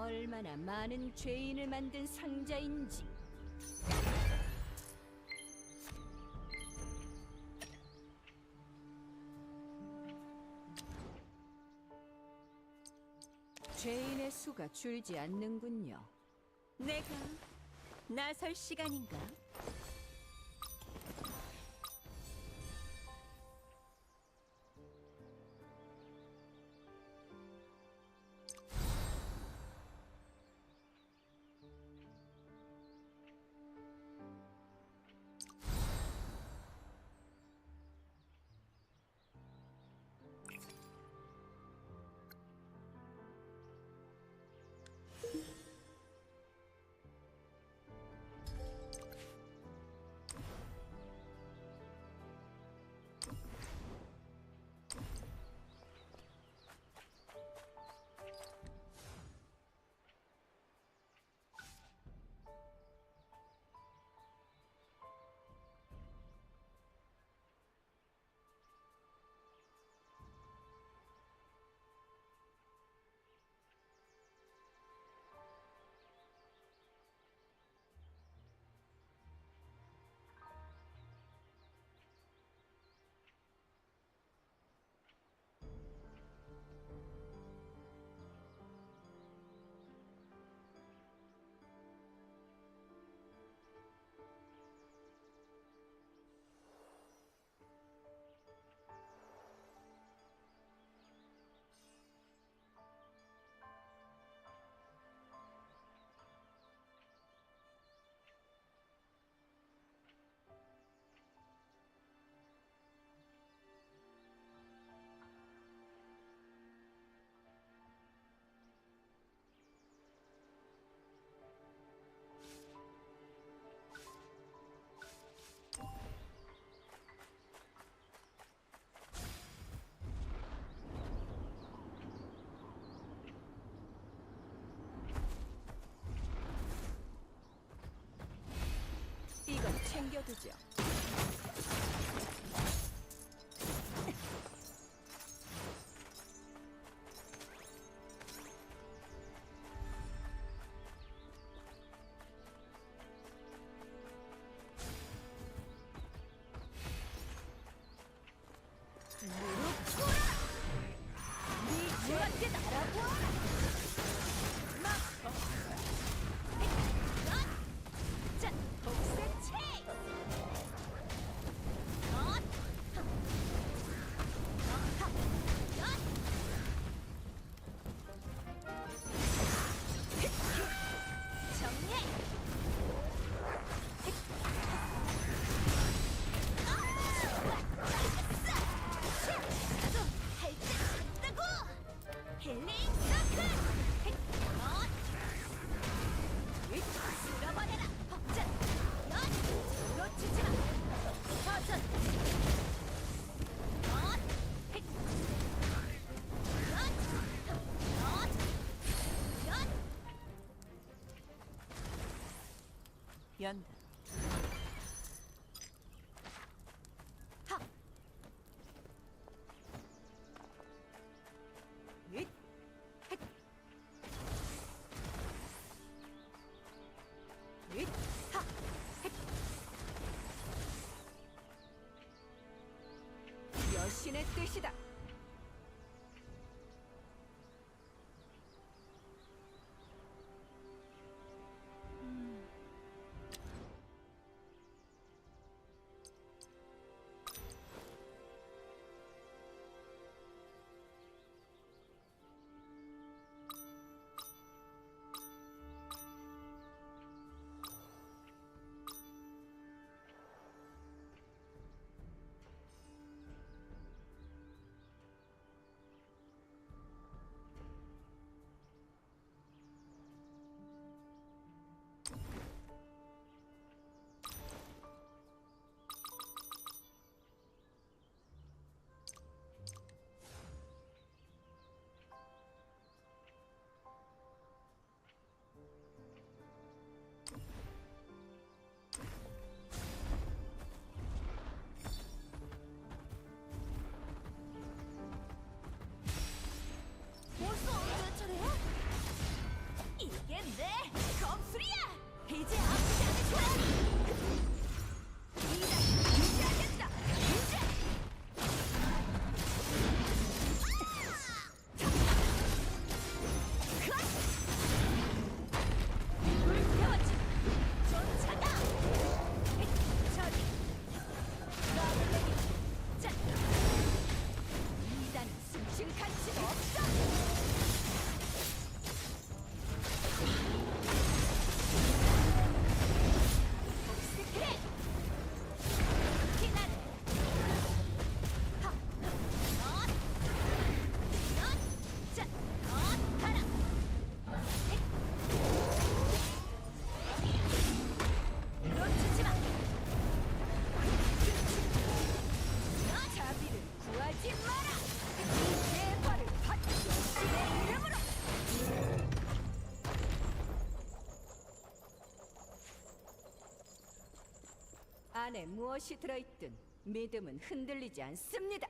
얼마나 많은 죄인을 만든 상자인지. 죄인의 수가 줄지 않는군요. 내가 나설 시간인가? 이건 챙겨두죠. 네 죄한테 날아보아라! 자, 복색 체이스! 정리해! 나도 할줄 안다고! 힐링 서클! 쓸어버려라! 법전! 놓치지 마! 서전! 연다. 하! 잇! 헷! 잇! 하! 헷! 여신의 뜻이다. 이제 앞장을 이단 유지하겠다. 이제 불태워지 쫓아가. 저기 나불레기 짠. 이단은 숨쉴 가치가 없어. 복스해. 피난. 하. 넛. 넛. 짠. 넛. 가라. 놓치지 마. 자비를 구하지 마라. 이 대화를 받고 신의 이름으로. 안에 무엇이 들어있든 믿음은 흔들리지 않습니다.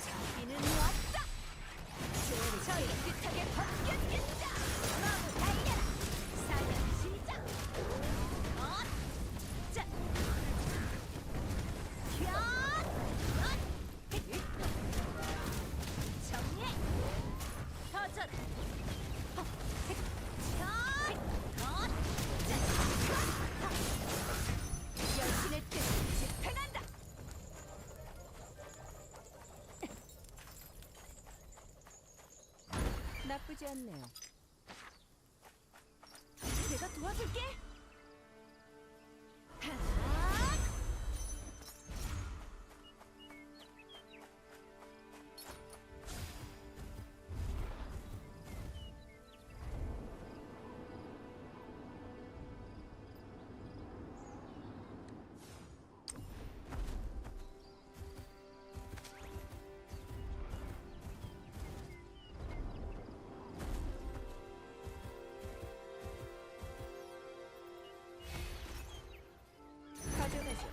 자비는 왔다. 죄를 깨끗하게 벗겨주겠다. 너무 달려라. 사냥 시작. 엇. 짠. 현. 엇. 정리. 터져라. 헛. 현. 엇. 짠. 여신의 뜻을 집행한다. 나쁘지 않네요. 내가 도와줄게. 하! 가져가죠.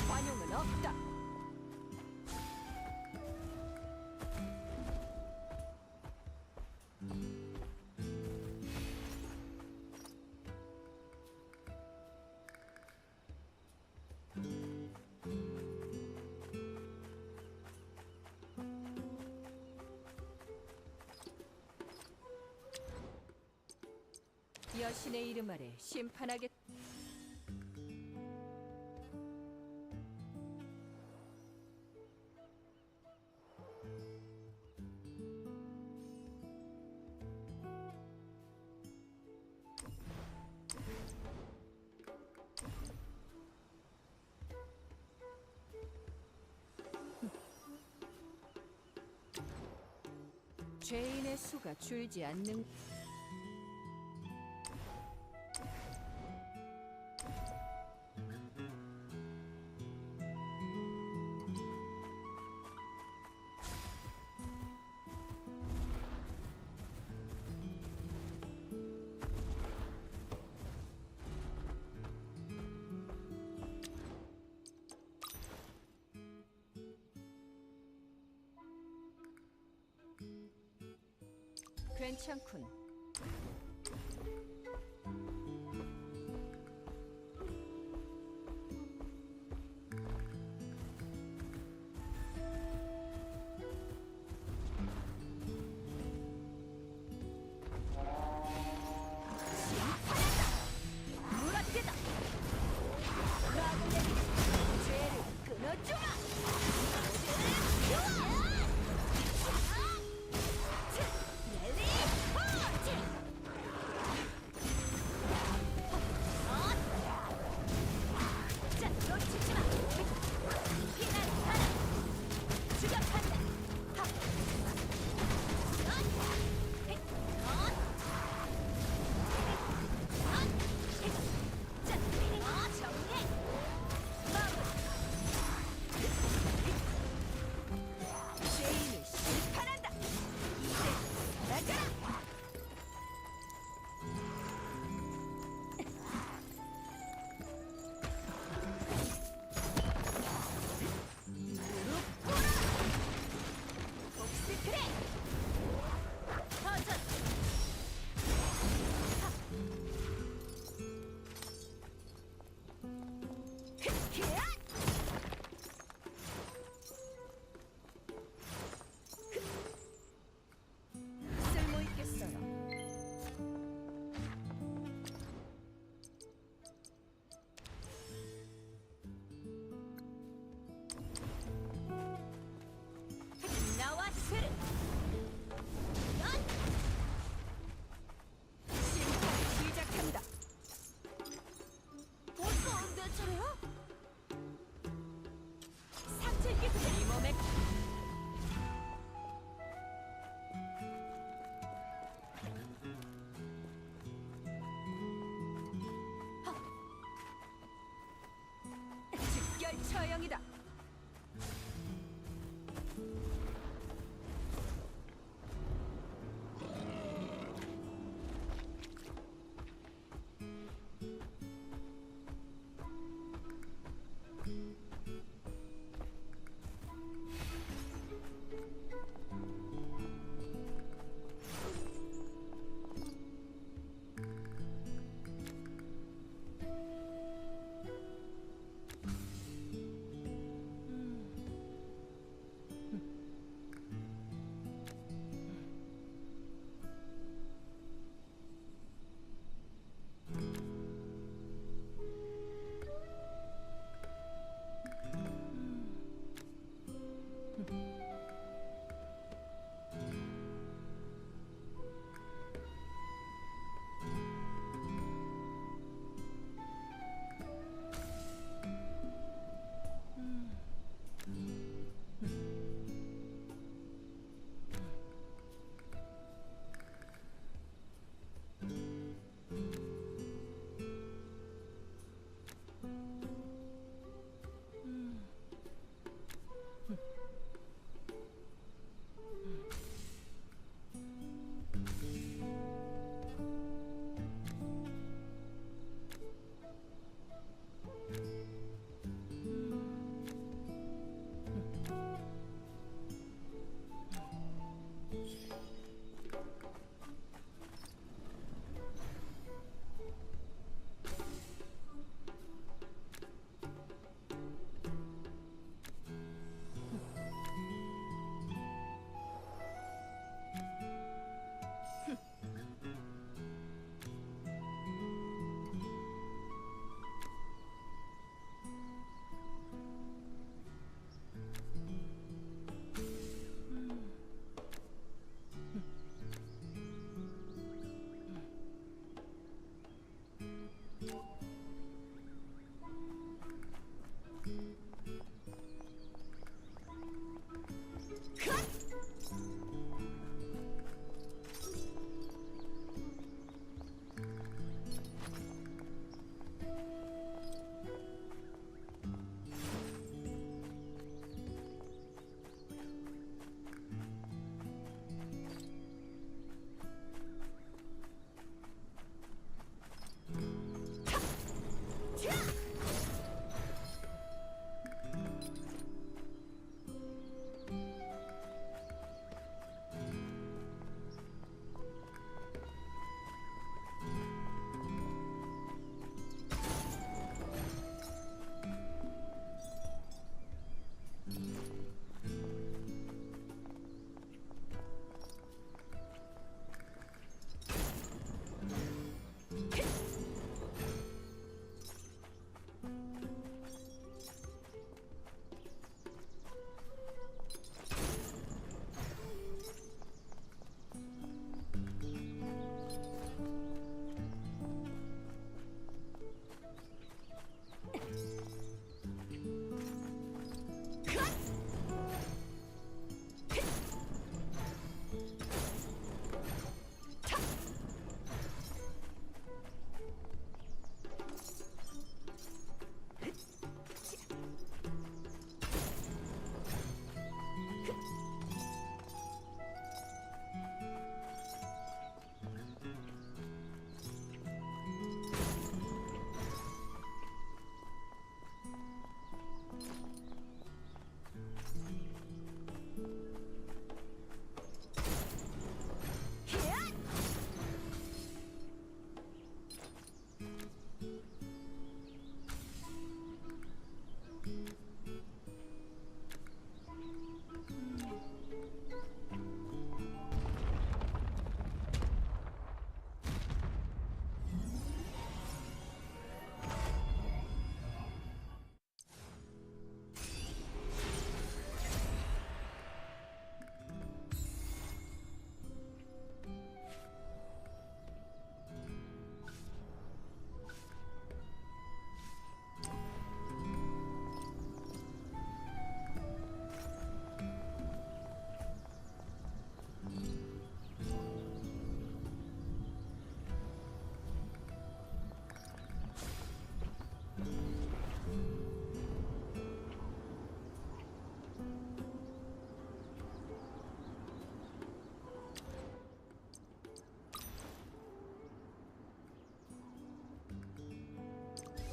관용은 없다. 여신의 이름 아래 심판하겠. 죄인의 수가 줄지 않는. 괜찮군. 무라떼다. 라글레 죄를 끊어주마. 랠리 포즈. 자, 놓치지 마. 피난하라. 추격한다. 하. 자, 정리. 마무리. 죄인을 심판한다. 이제 사라져라. 무릎 꿇어라. 복수 그래. 터져. 쓸모 있겠어요. 나와 스르. 심판 시작한다. 벌써 내 차례야? 삭제기 이 몸에 직결 처형이다.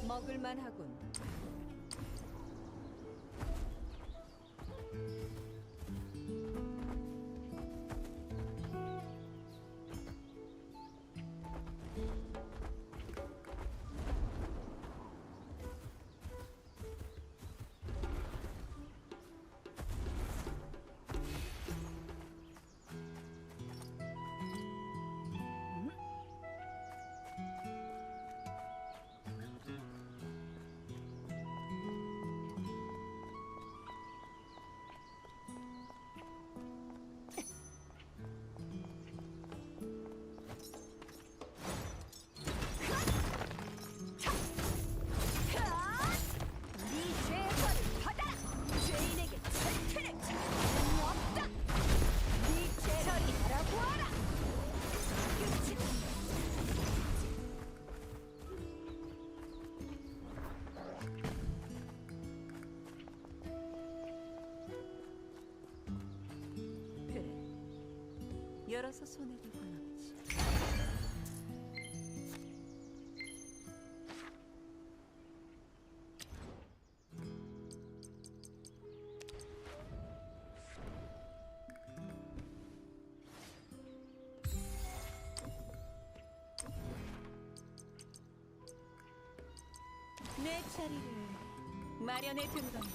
먹을만하군. 네 죄벌을 받아라! 죄인에게 절퇴를! 자유는 없다! 네 죄를 알아보아라! 끝이다! 그래. 열어서 손에 들고 남지. 내 자리를 마련해 둔 건가?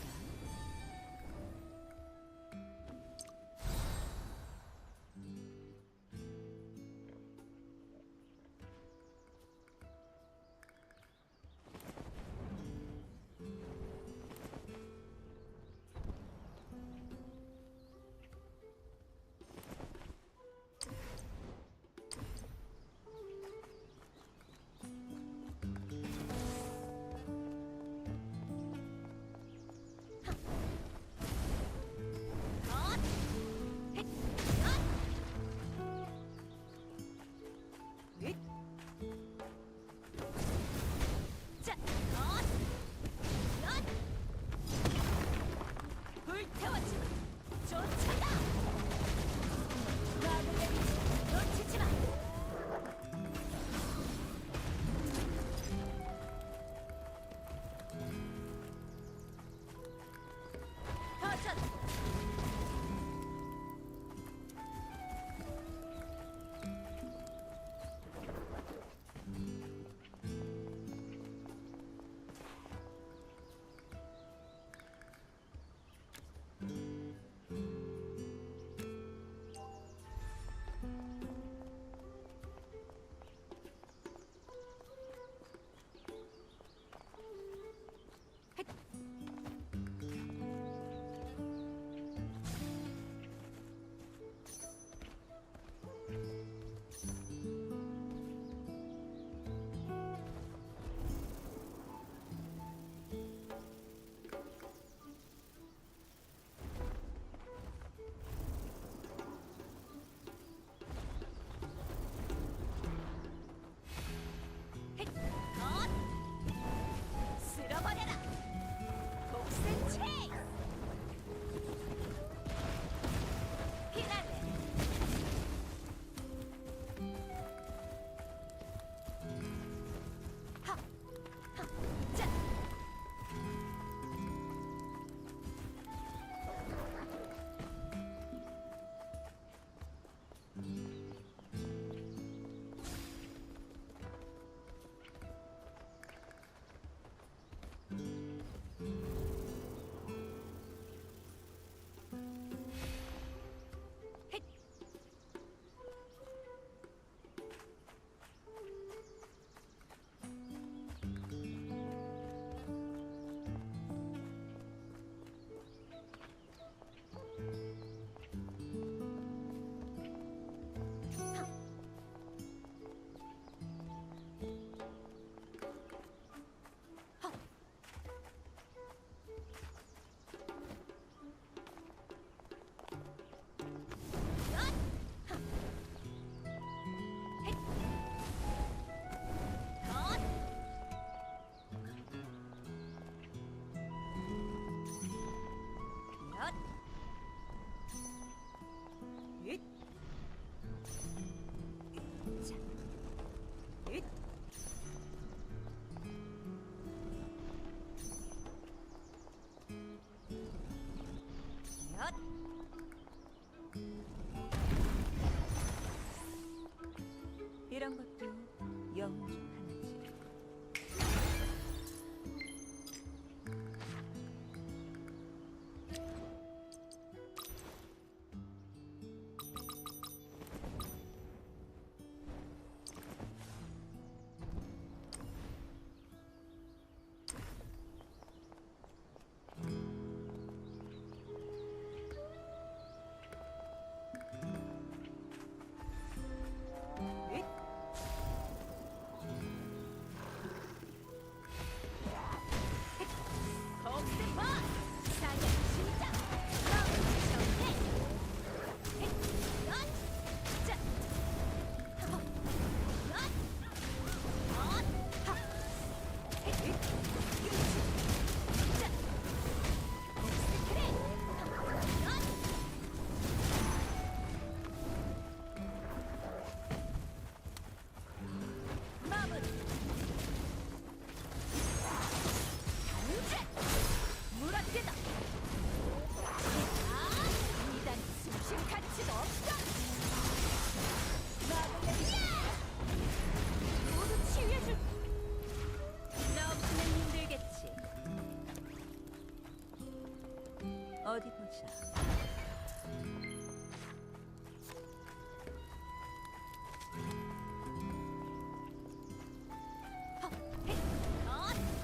어디 보자.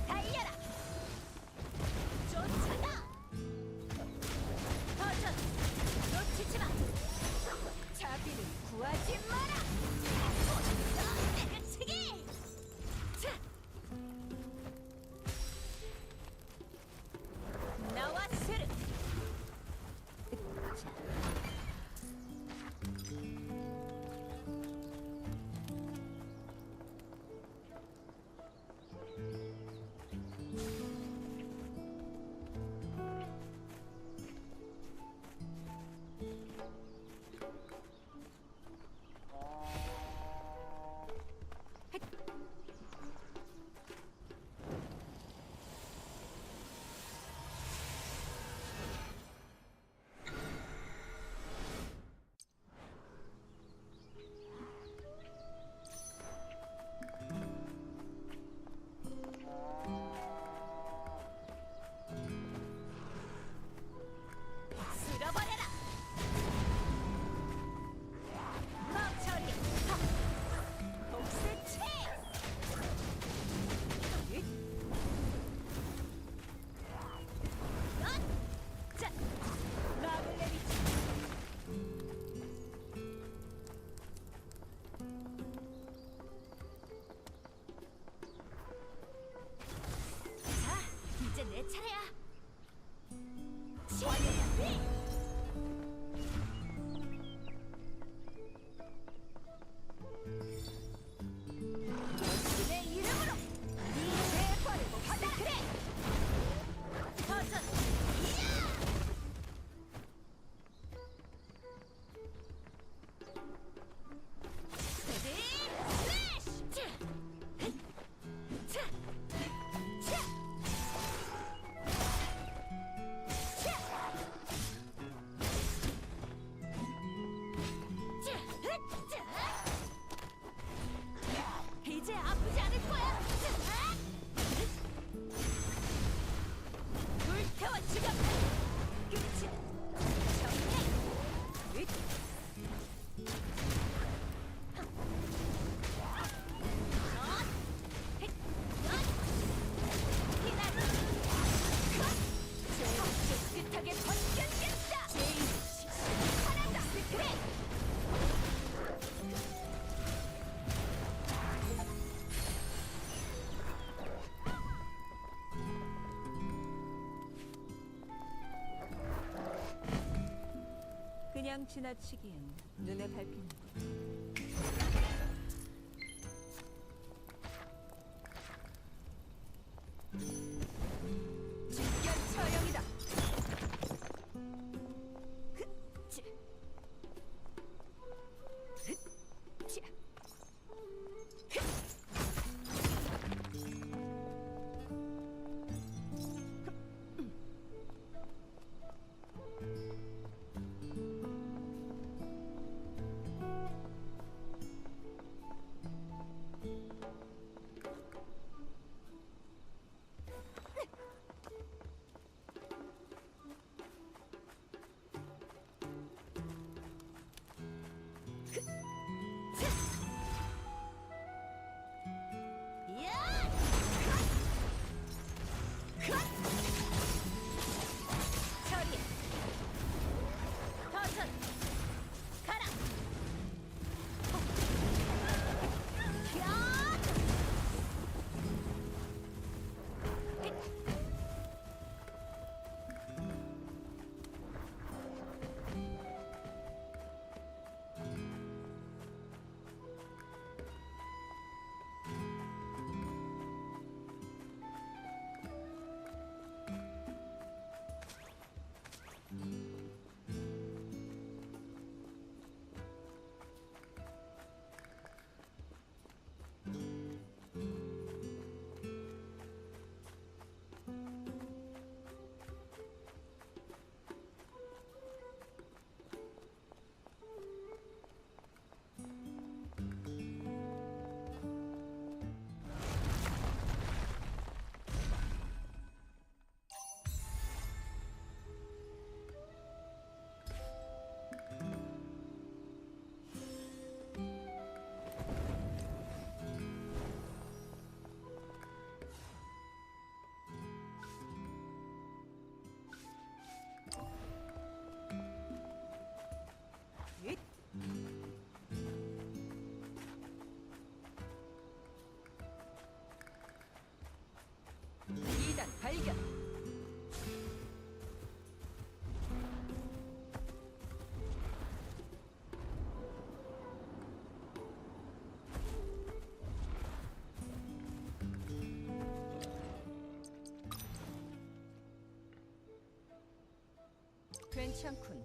달려라! 쫓아가! 버전! 놓치지 마! 자비를 구하지 마라! 내려치기! 자! 나와 스르! 자. 쓸어버려라! 멈춰리! 복수치! 자! 막을 내리지! 자! 이제 내 차례야! 시원해! 내 이름으로 네 대포를 받아라! 그래! 버전! 레디! 슬래시! 자! 자! 자! 이제 아프지 않을 거야. 불태워 죽여. 끝이. 정리. 깨끗하게 벗겨지겠다. 제일 하나다. 그래. 그냥 지나치기엔 눈에 밟히는 거. 직결 처형이다. 이단 발견. 괜찮군.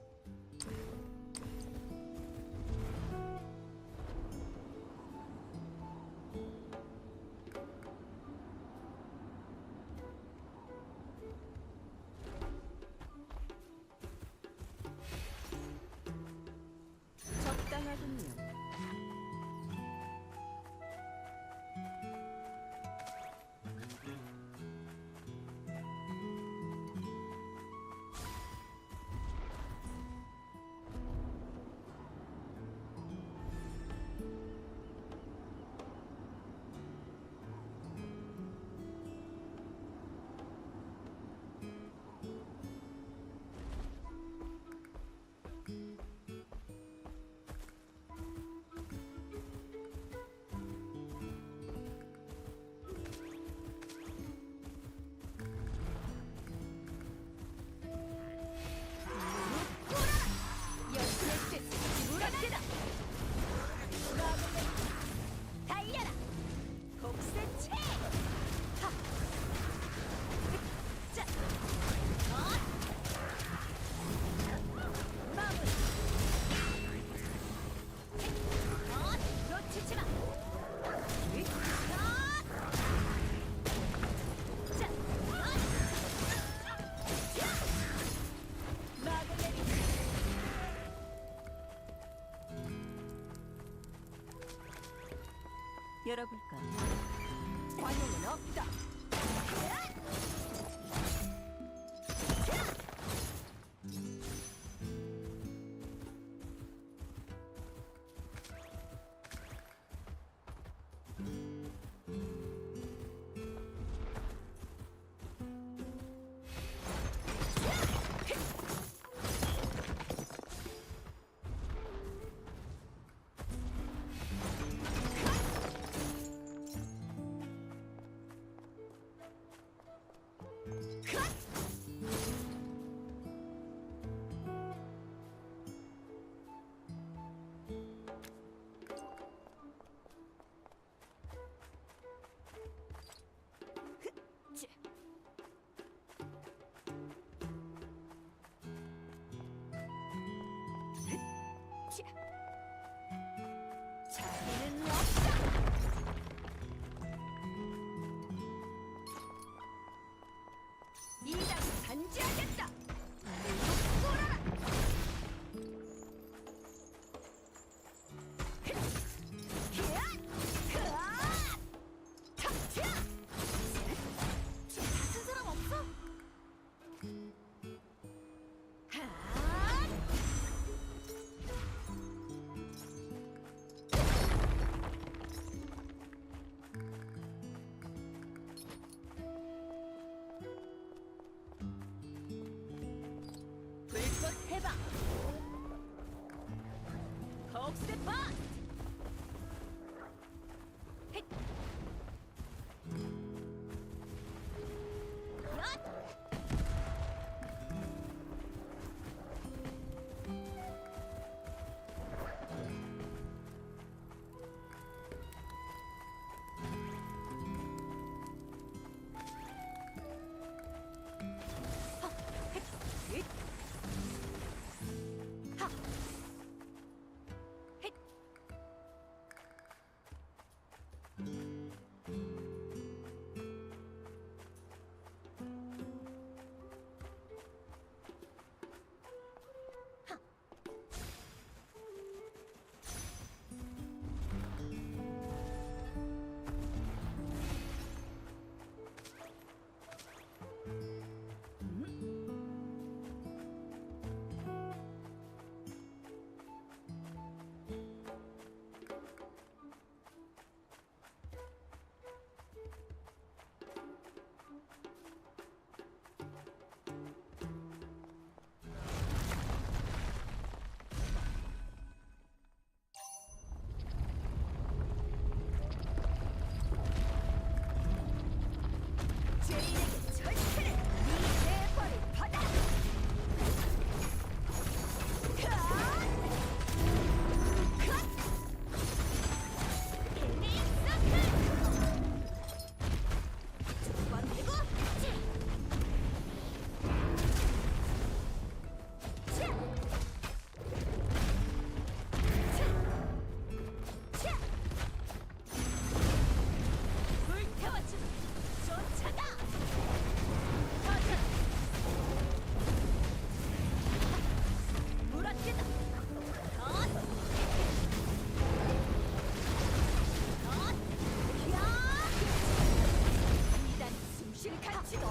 적당하군요. 달려라! 복세체! 하! 자! 마무리! 놓치지 마! 자! 막을 내리! 열어볼까? 관용은 없다. 자비는 없다. 이단 단지하겠다. 돌아라. 같은 사람 없어? 불꽃 해방! 거옥세 반! 헷! 엿! 헉! 헷! 헷! 하! 헷!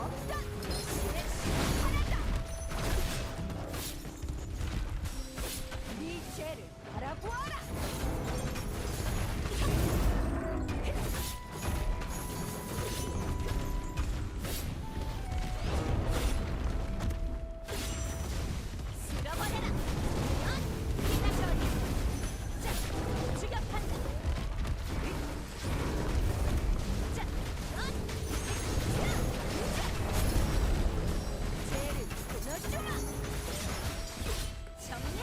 없다. 내 심판한다. 네 죄를 바라보아라. 쓸어버려라. 네가 저리. 자, 추격한다. 자, 죄를 끊어주마. 정리.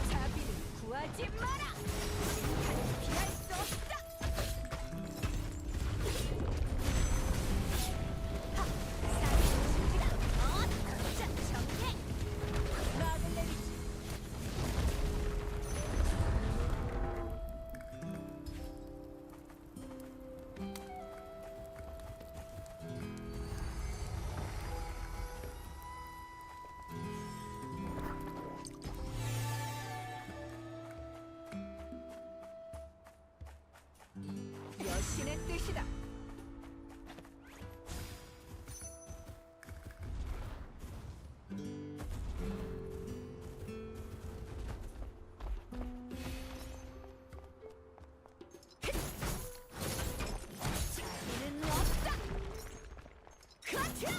자비는 구하지 마라. 심판은 피할 수 없다. 사기를 숨기다. 자, 정리. 막을 내리지. 여신의 뜻이다. 자비는 없다. 가자.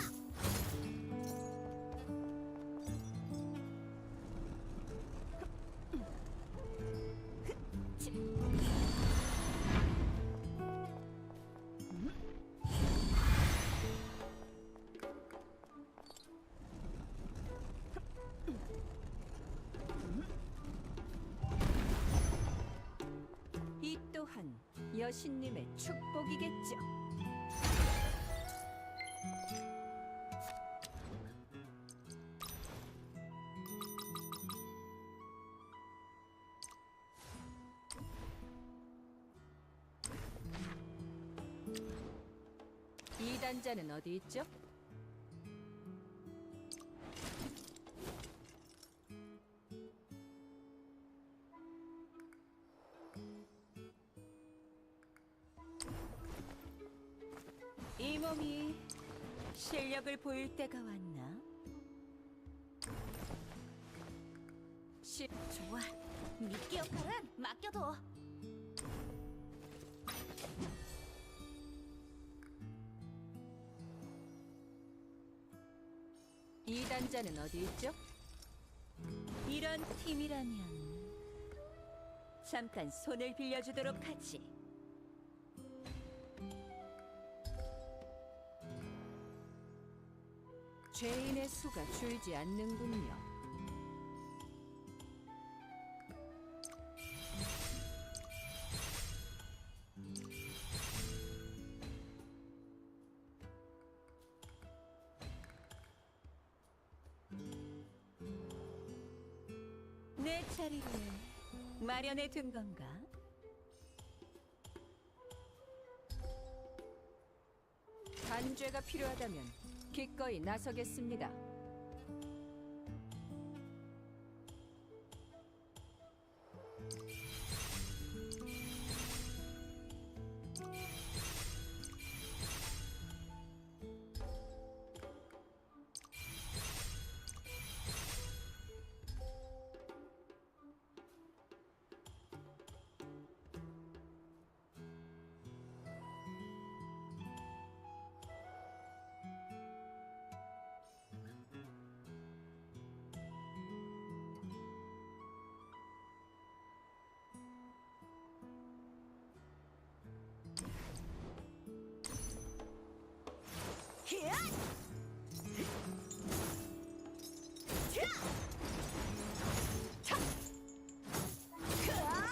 이 또한 여신님의 축복이겠죠. 이 단자는 어디 있죠? 이 몸이 실력을 보일 때가 왔나? 좋아. 미끼 역할은 맡겨둬. 이 단자는 어디 있죠? 이런 팀이라면 잠깐 손을 빌려주도록 하지. 죄인의 수가 줄지 않는군요. 내 자리를 마련해 둔 건가? 단죄가 필요하다면 기꺼이 나서겠습니다. 히앗! 자! 차! 흐아!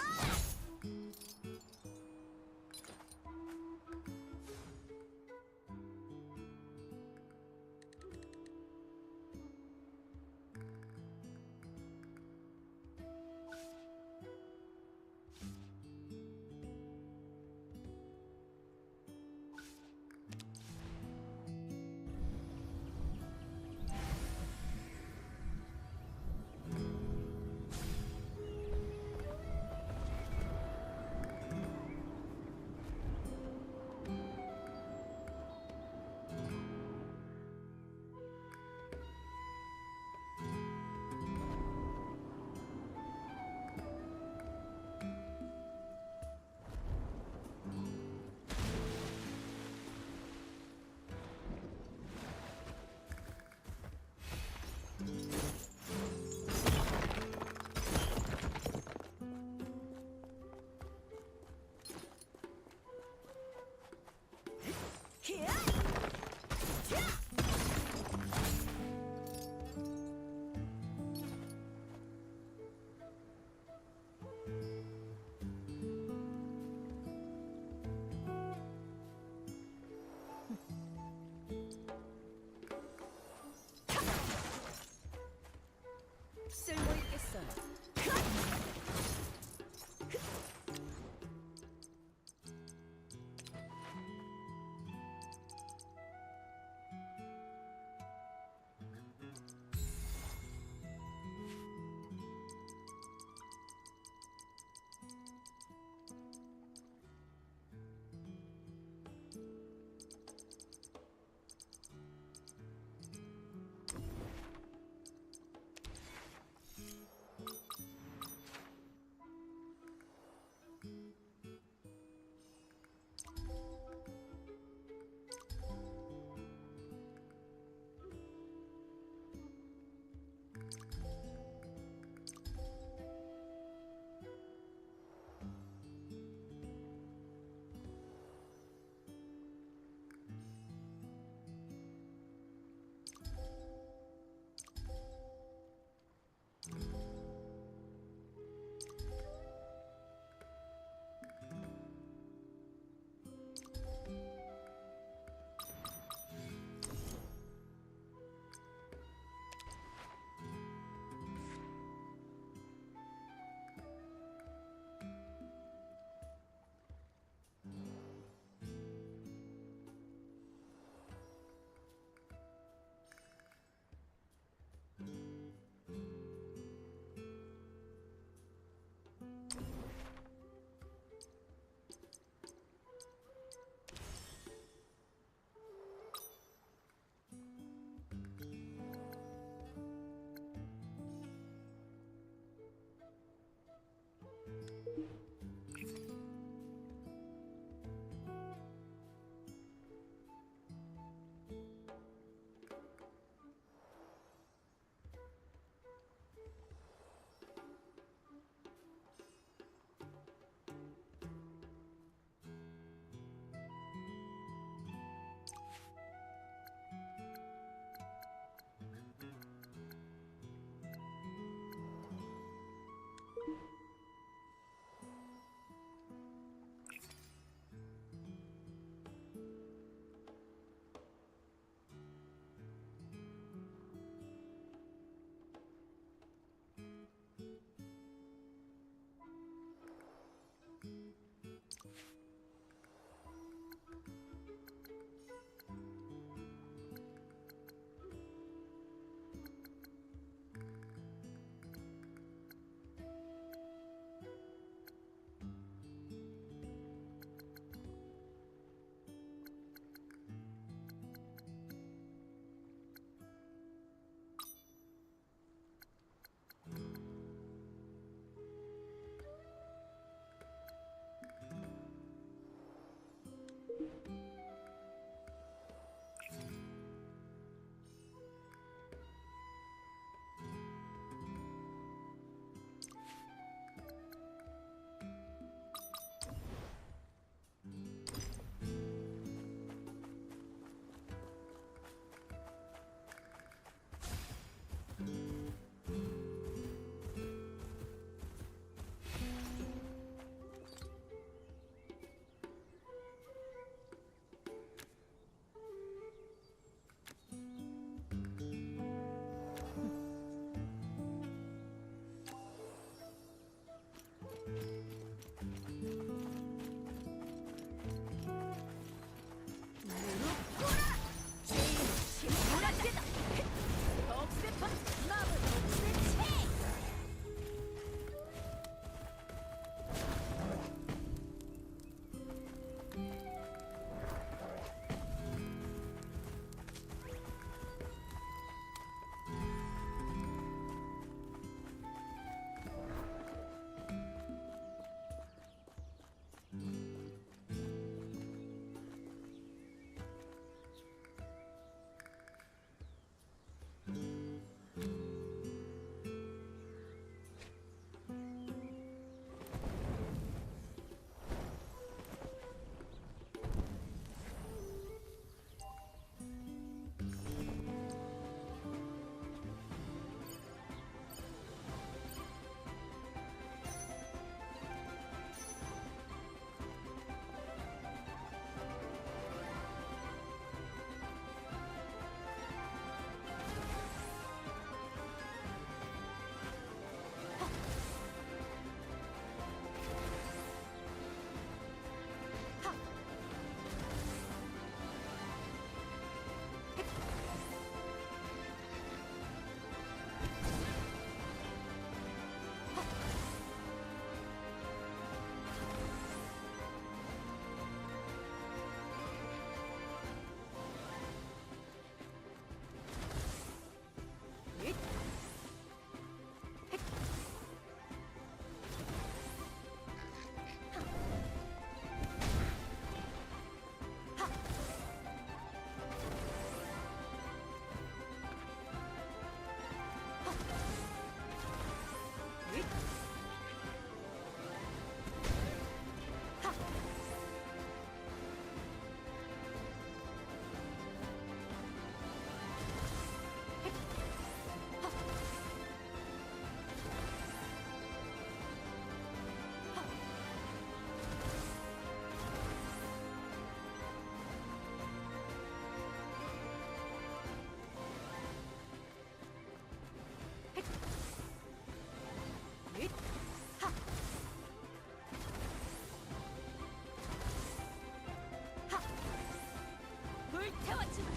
태워주마.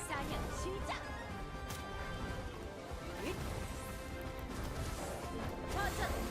사냥 시작. 저전.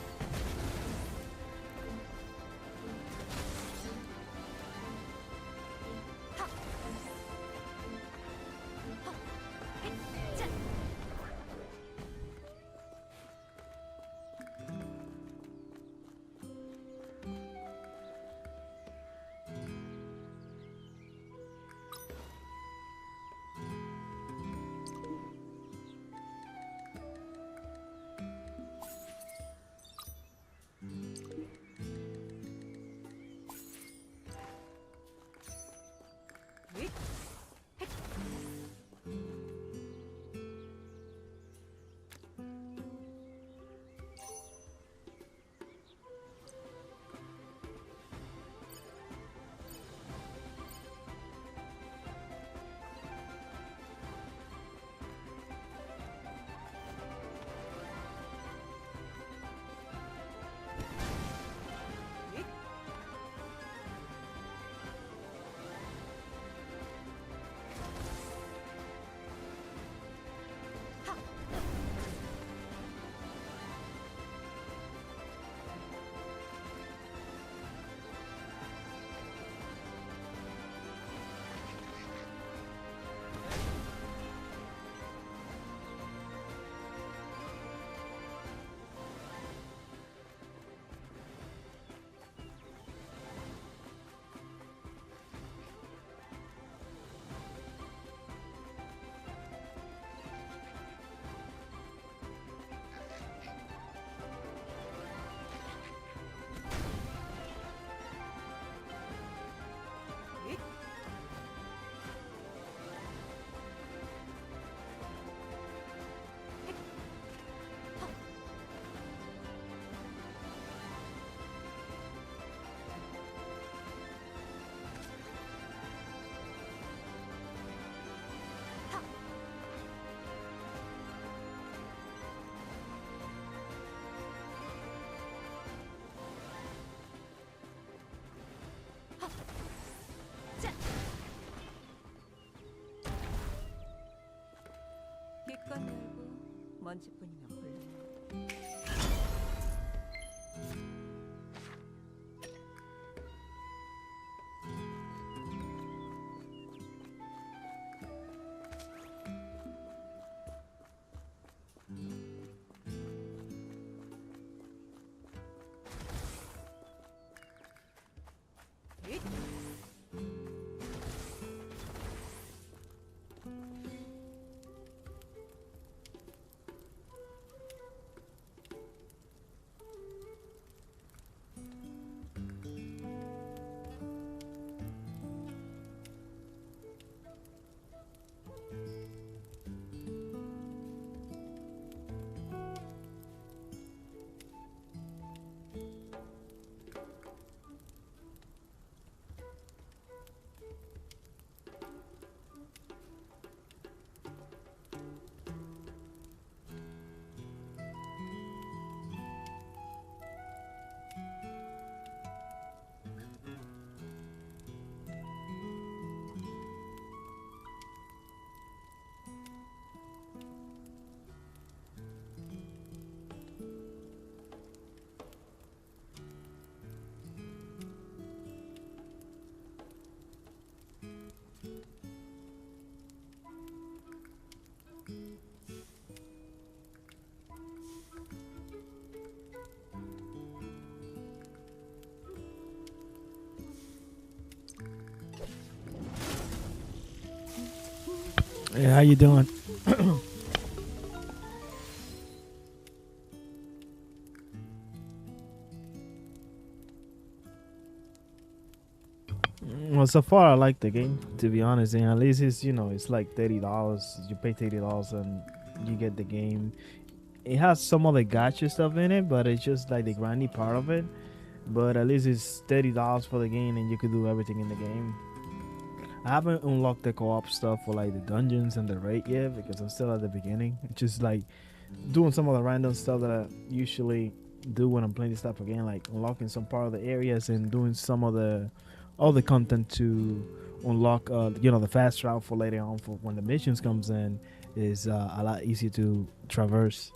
기껏 열고 먼지뿐이면 곤란해. Yeah, how you doing? Well, so far I like the game, to be honest. And at least it's it's like $30. You pay $30 and you get the game. It has some of the gacha stuff in it, but it's just like the grindy part of it. But at least it's $30 for the game, and you could do everything in the game. I haven't unlocked the co-op stuff for like the dungeons and the raid yet because I'm still at the beginning. Just like doing some of the random stuff that I usually do when I'm playing this type of game, like unlocking some part of the areas and doing some of the all the content to unlock the fast route for later on for when the missions comes in is a lot easier to traverse.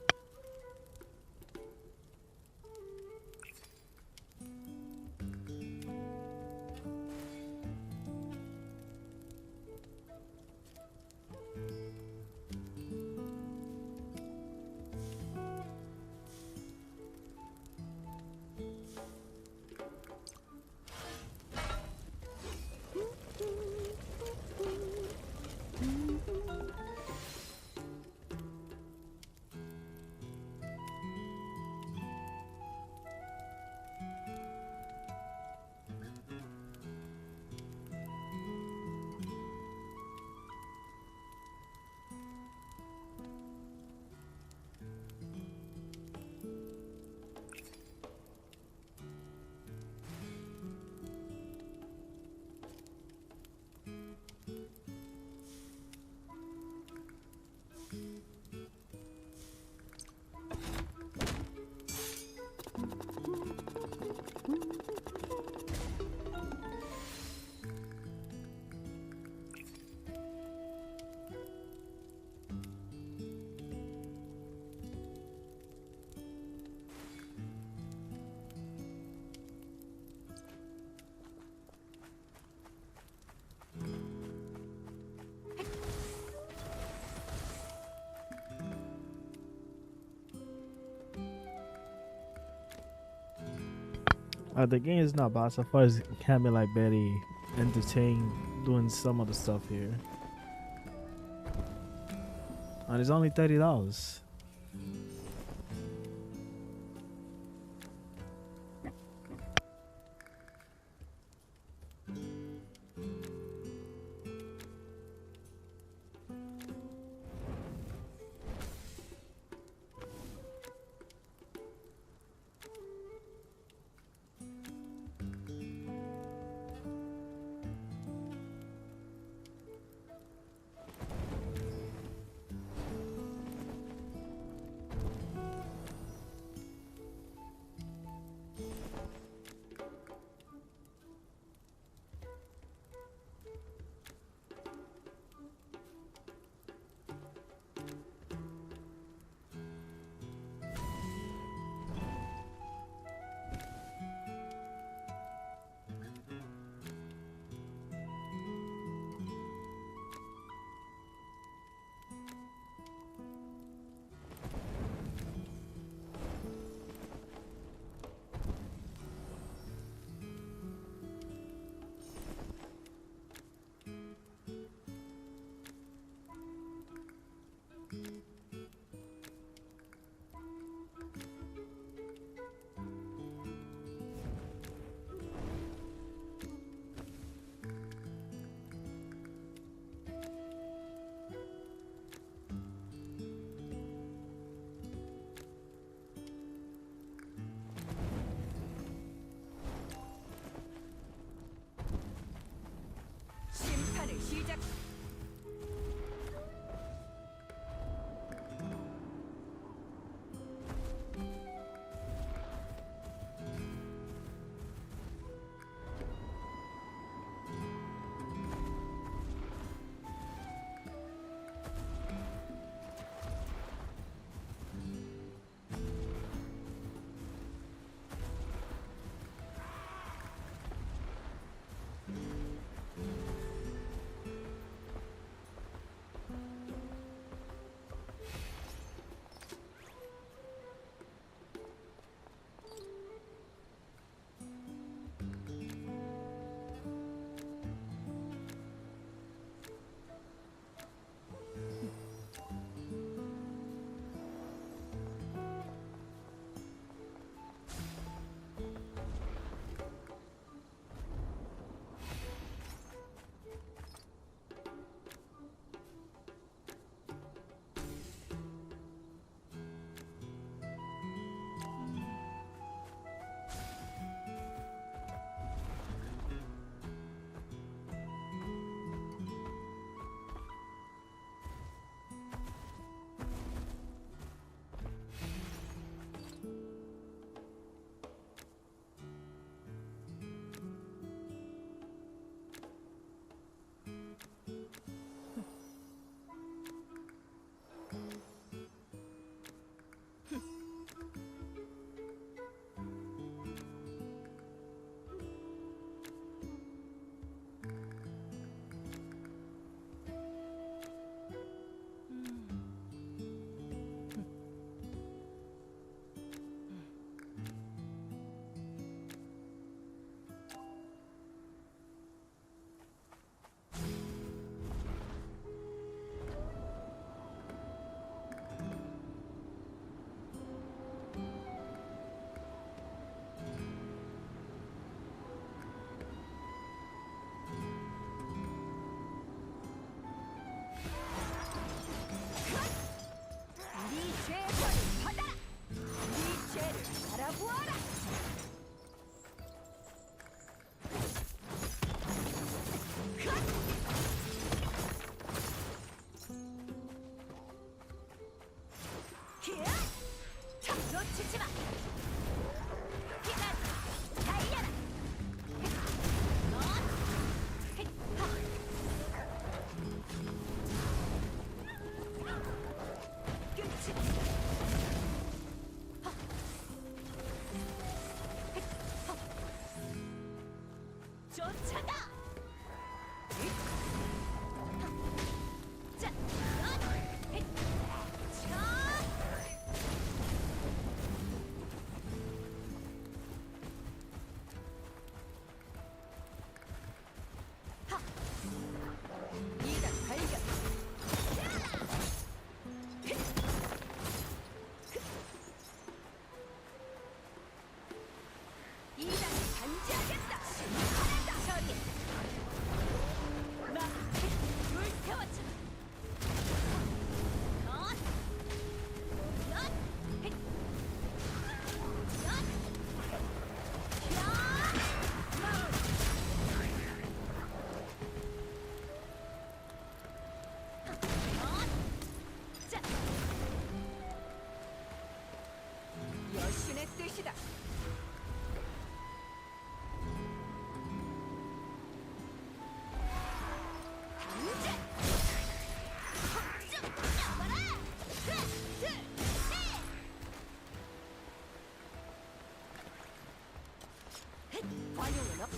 The game is not bad so far. It can be like very entertained doing some of the stuff here, and it's only $30. 쫓아가. 자, 이단 발견. 이단을 반지하겠다. 하나다. 처리. 나 불태웠잖아. 컷. 컷. 헷. 컷. 야. 컷. 자. 여신의 뜻이다. 당장! 쭉 잡아라! 하나, 둘, 셋! 헷! 관용은 없.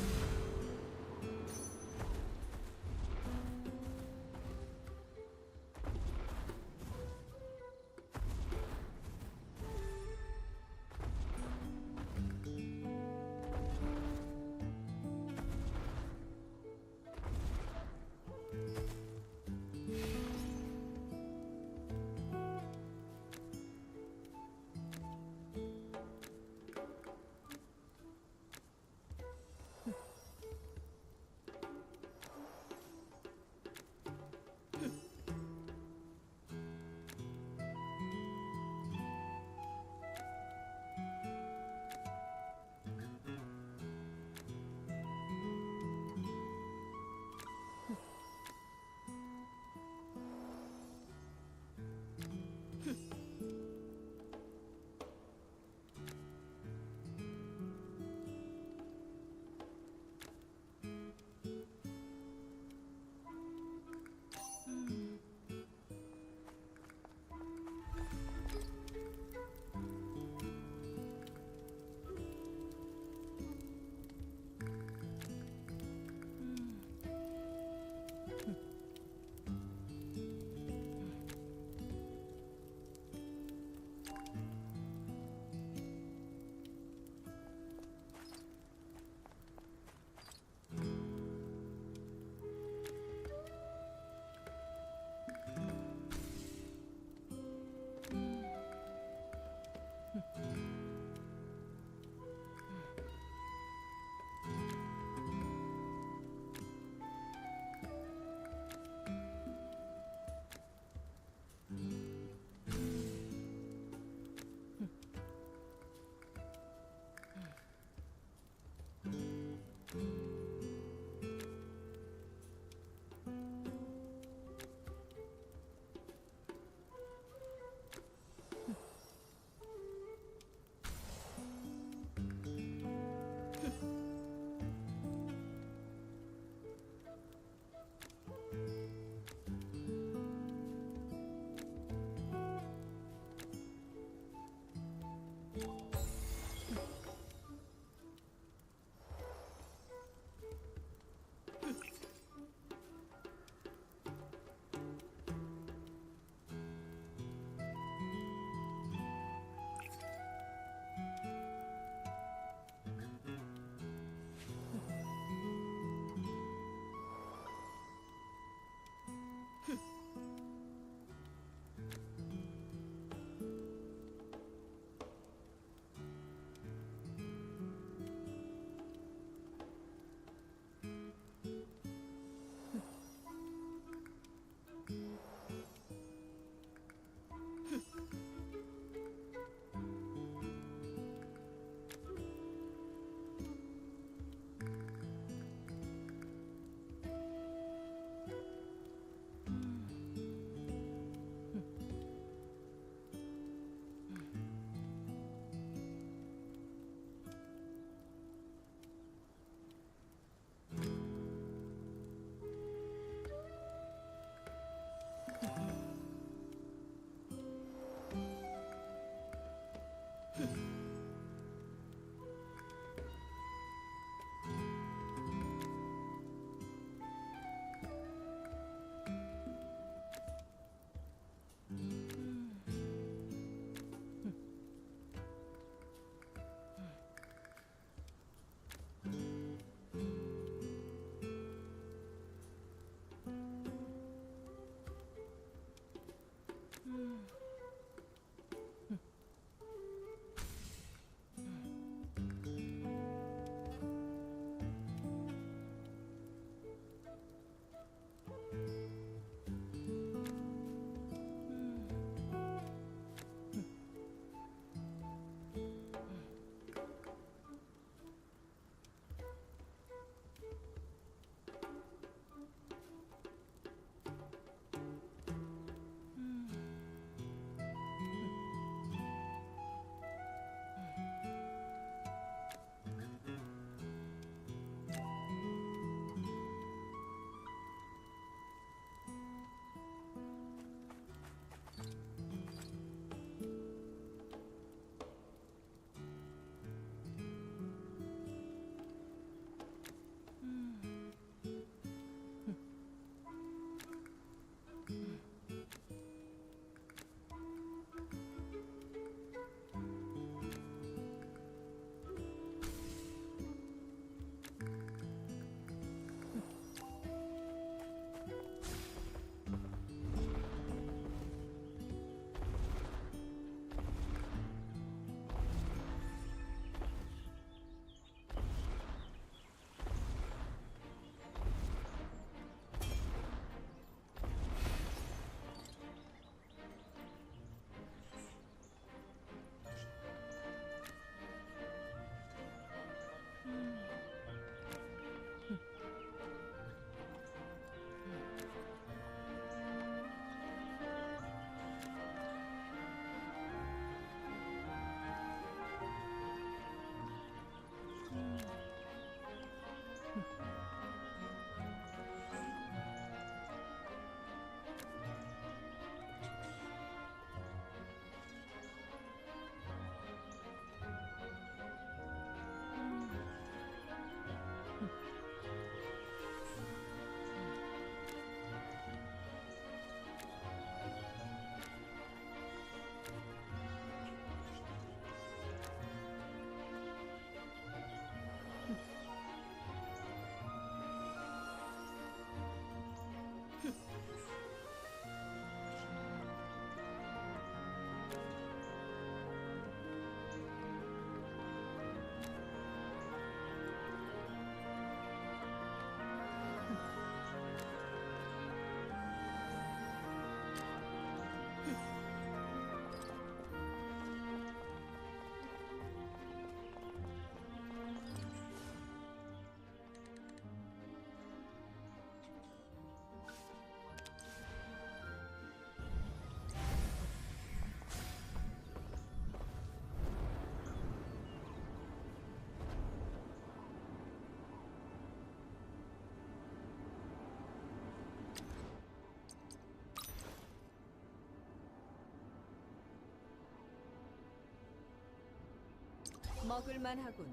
먹을만하군.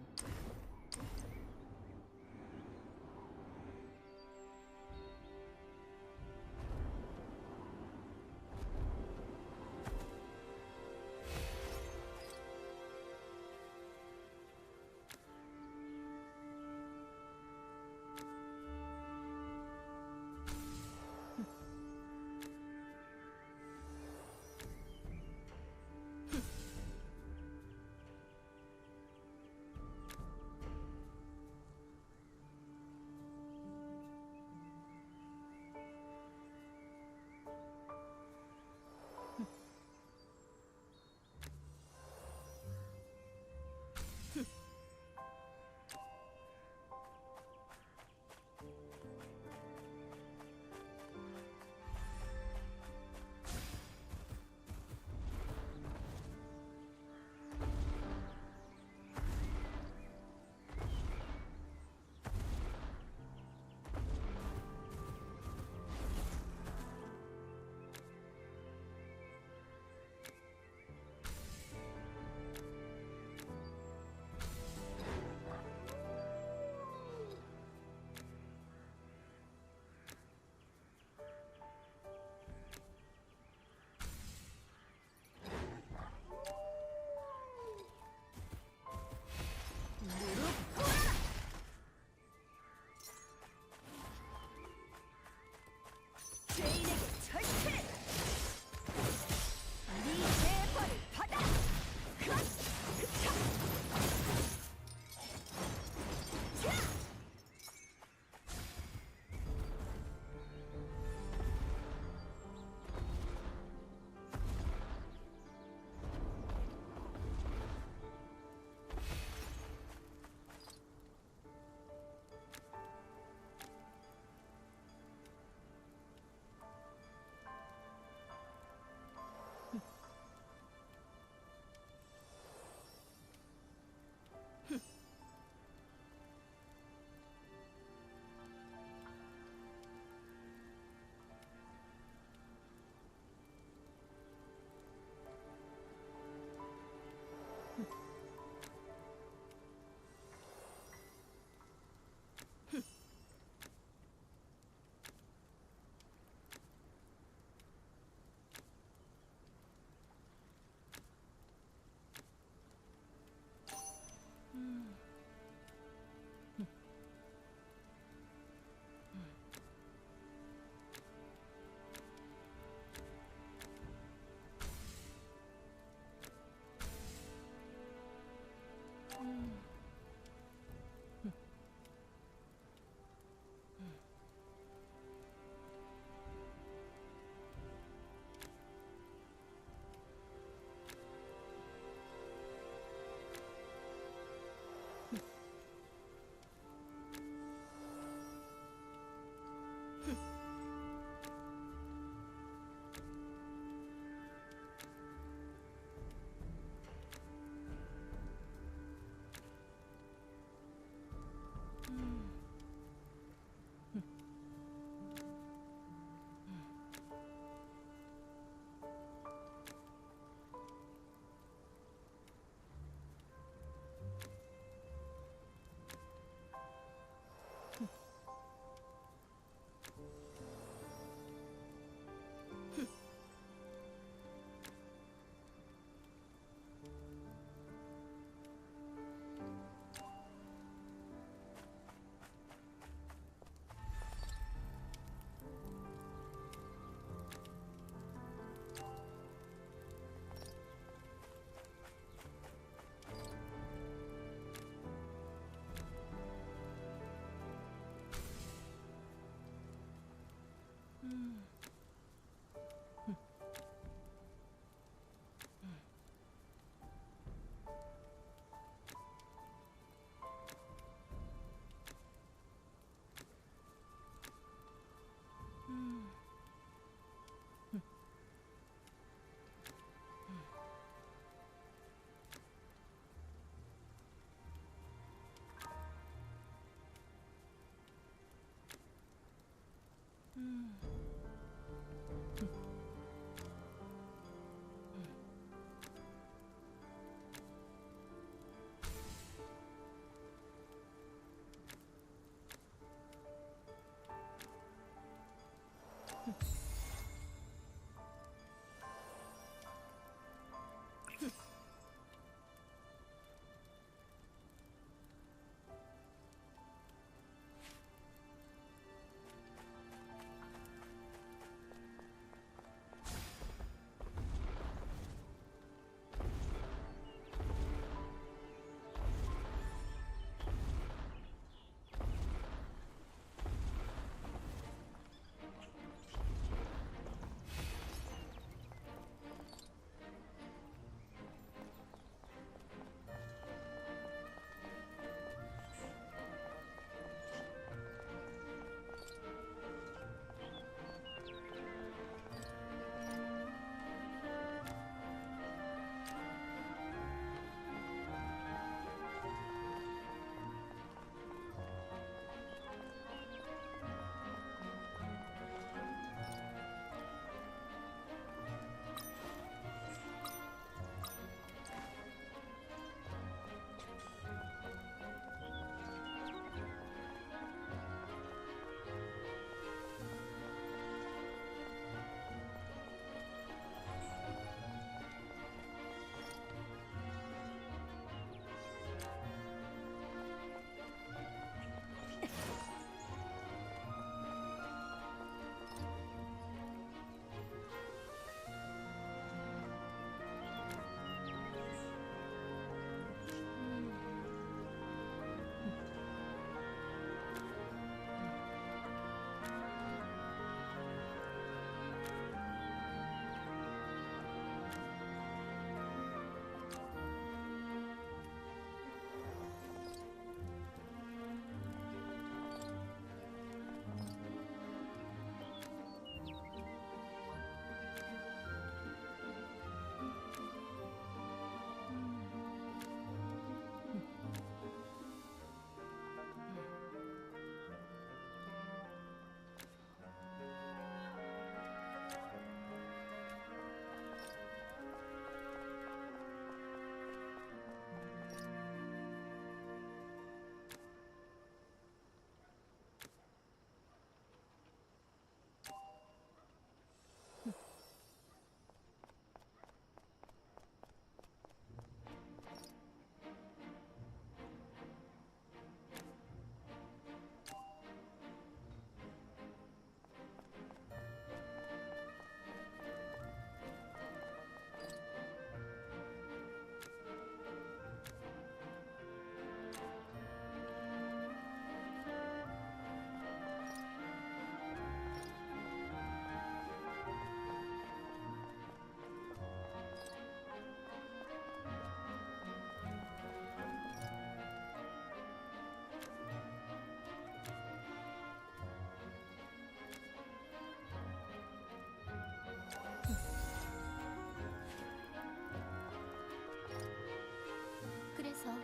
그래서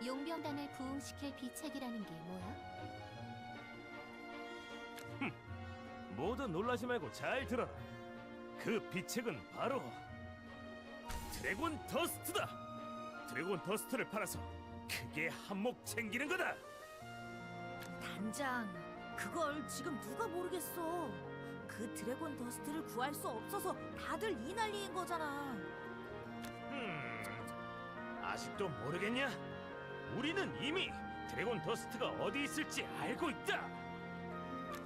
용병단을 부흥시킬 비책이라는 게 뭐야? 모두 놀라지 말고 잘 들어라. 그 비책은 바로 드래곤 더스트다. 드래곤 더스트를 팔아서 크게 한몫 챙기는 거다. 단장, 그걸 지금 누가 모르겠어. 그 드래곤 더스트를 구할 수 없어서 다들 이 난리인 거잖아. 아직도 모르겠냐? 우리는 이미 드래곤 더스트가 어디 있을지 알고 있다.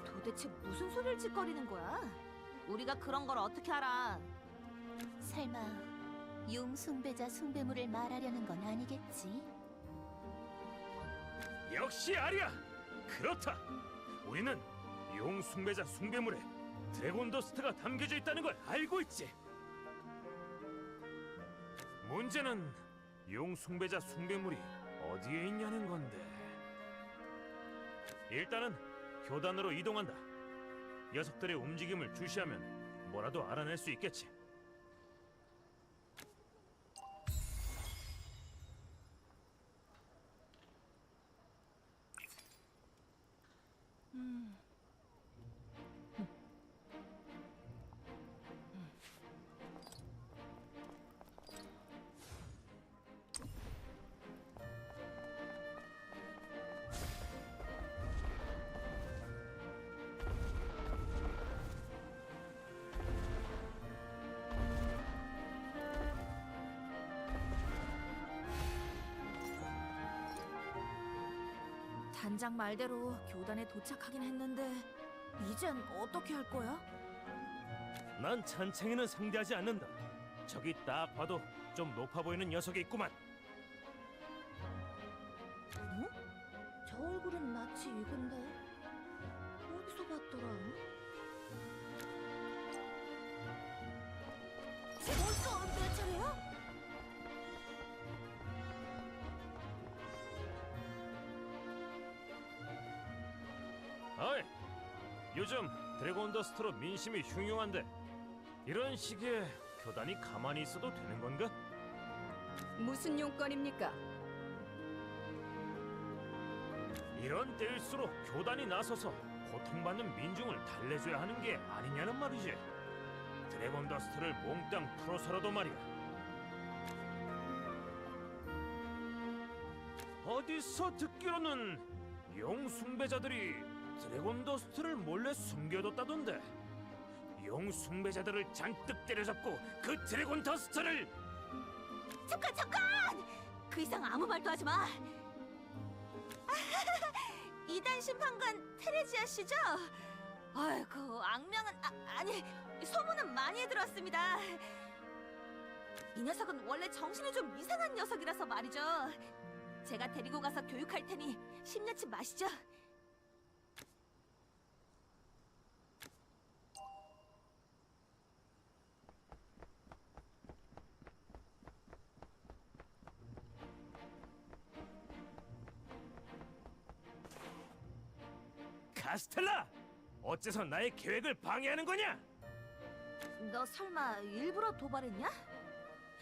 도대체 무슨 소리를 짓거리는 거야? 우리가 그런 걸 어떻게 알아? 설마 용숭배자 숭배물을 말하려는 건 아니겠지? 역시 아리야. 그렇다. 우리는 용 숭배자 숭배물에 드래곤 더스트가 담겨져 있다는 걸 알고 있지. 문제는 용 숭배자 숭배물이 어디에 있냐는 건데. 일단은 교단으로 이동한다. 녀석들의 움직임을 주시하면 뭐라도 알아낼 수 있겠지. 단장 말대로 교단에 도착하긴 했는데 이젠 어떻게 할 거야? 난 찬챙이는 상대하지 않는다. 저기 딱 봐도 좀 높아 보이는 녀석이 있구만. 저 얼굴은 마치 이건데 어디서 봤더라? 벌써 내 차례야? 어이, 요즘 드래곤 더스트로 민심이 흉흉한데 이런 시기에 교단이 가만히 있어도 되는 건가? 무슨 용건입니까? 이런 때일수록 교단이 나서서 고통받는 민중을 달래줘야 하는 게 아니냐는 말이지. 드래곤 더스트를 몽땅 풀어서라도 말이야. 어디서 듣기로는 용숭배자들이 드래곤 더스트를 몰래 숨겨뒀다던데. 용숭배자들을 잔뜩 때려잡고 그 드래곤 더스트를... 잠깐! 그 이상 아무 말도 하지 마! 이단 심판관 테레지아 씨죠? 아이고, 악명은... 아니, 소문은 많이 들었습니다. 이 녀석은 원래 정신이 좀 이상한 녀석이라서 말이죠. 제가 데리고 가서 교육할 테니 심려치 마시죠. 카스텔라! 어째서 나의 계획을 방해하는 거냐? 너 설마 일부러 도발했냐?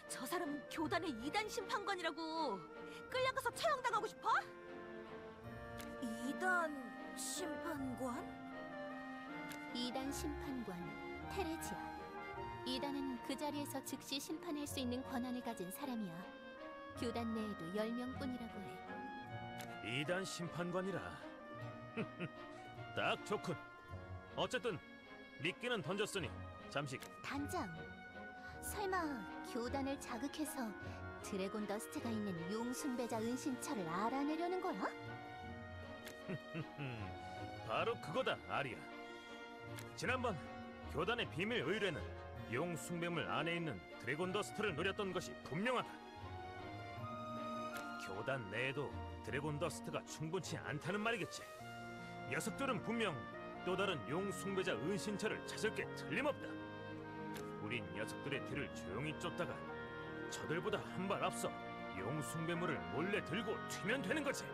저 사람은 교단의 이단 심판관이라고. 끌려가서 처형당하고 싶어? 이단 심판관? 이단 심판관 테레지아. 이단은 그 자리에서 즉시 심판할 수 있는 권한을 가진 사람이야. 교단 내에도 10명뿐이라고 해. 이단 심판관이라. 딱 좋군. 어쨌든 미끼는 던졌으니 잠시... 단장, 설마 교단을 자극해서 드래곤 더스트가 있는 용숭배자 은신처를 알아내려는 거야? 바로 그거다, 아리야. 지난번 교단의 비밀 의뢰는 용숭배물 안에 있는 드래곤 더스트를 노렸던 것이 분명하다. 교단 내에도 드래곤 더스트가 충분치 않다는 말이겠지. 녀석들은 분명 또 다른 용숭배자 은신처를 찾을 게 틀림없다. 우린 녀석들의 뒤를 조용히 쫓다가 저들보다 한 발 앞서 용숭배물을 몰래 들고 튀면 되는 거지.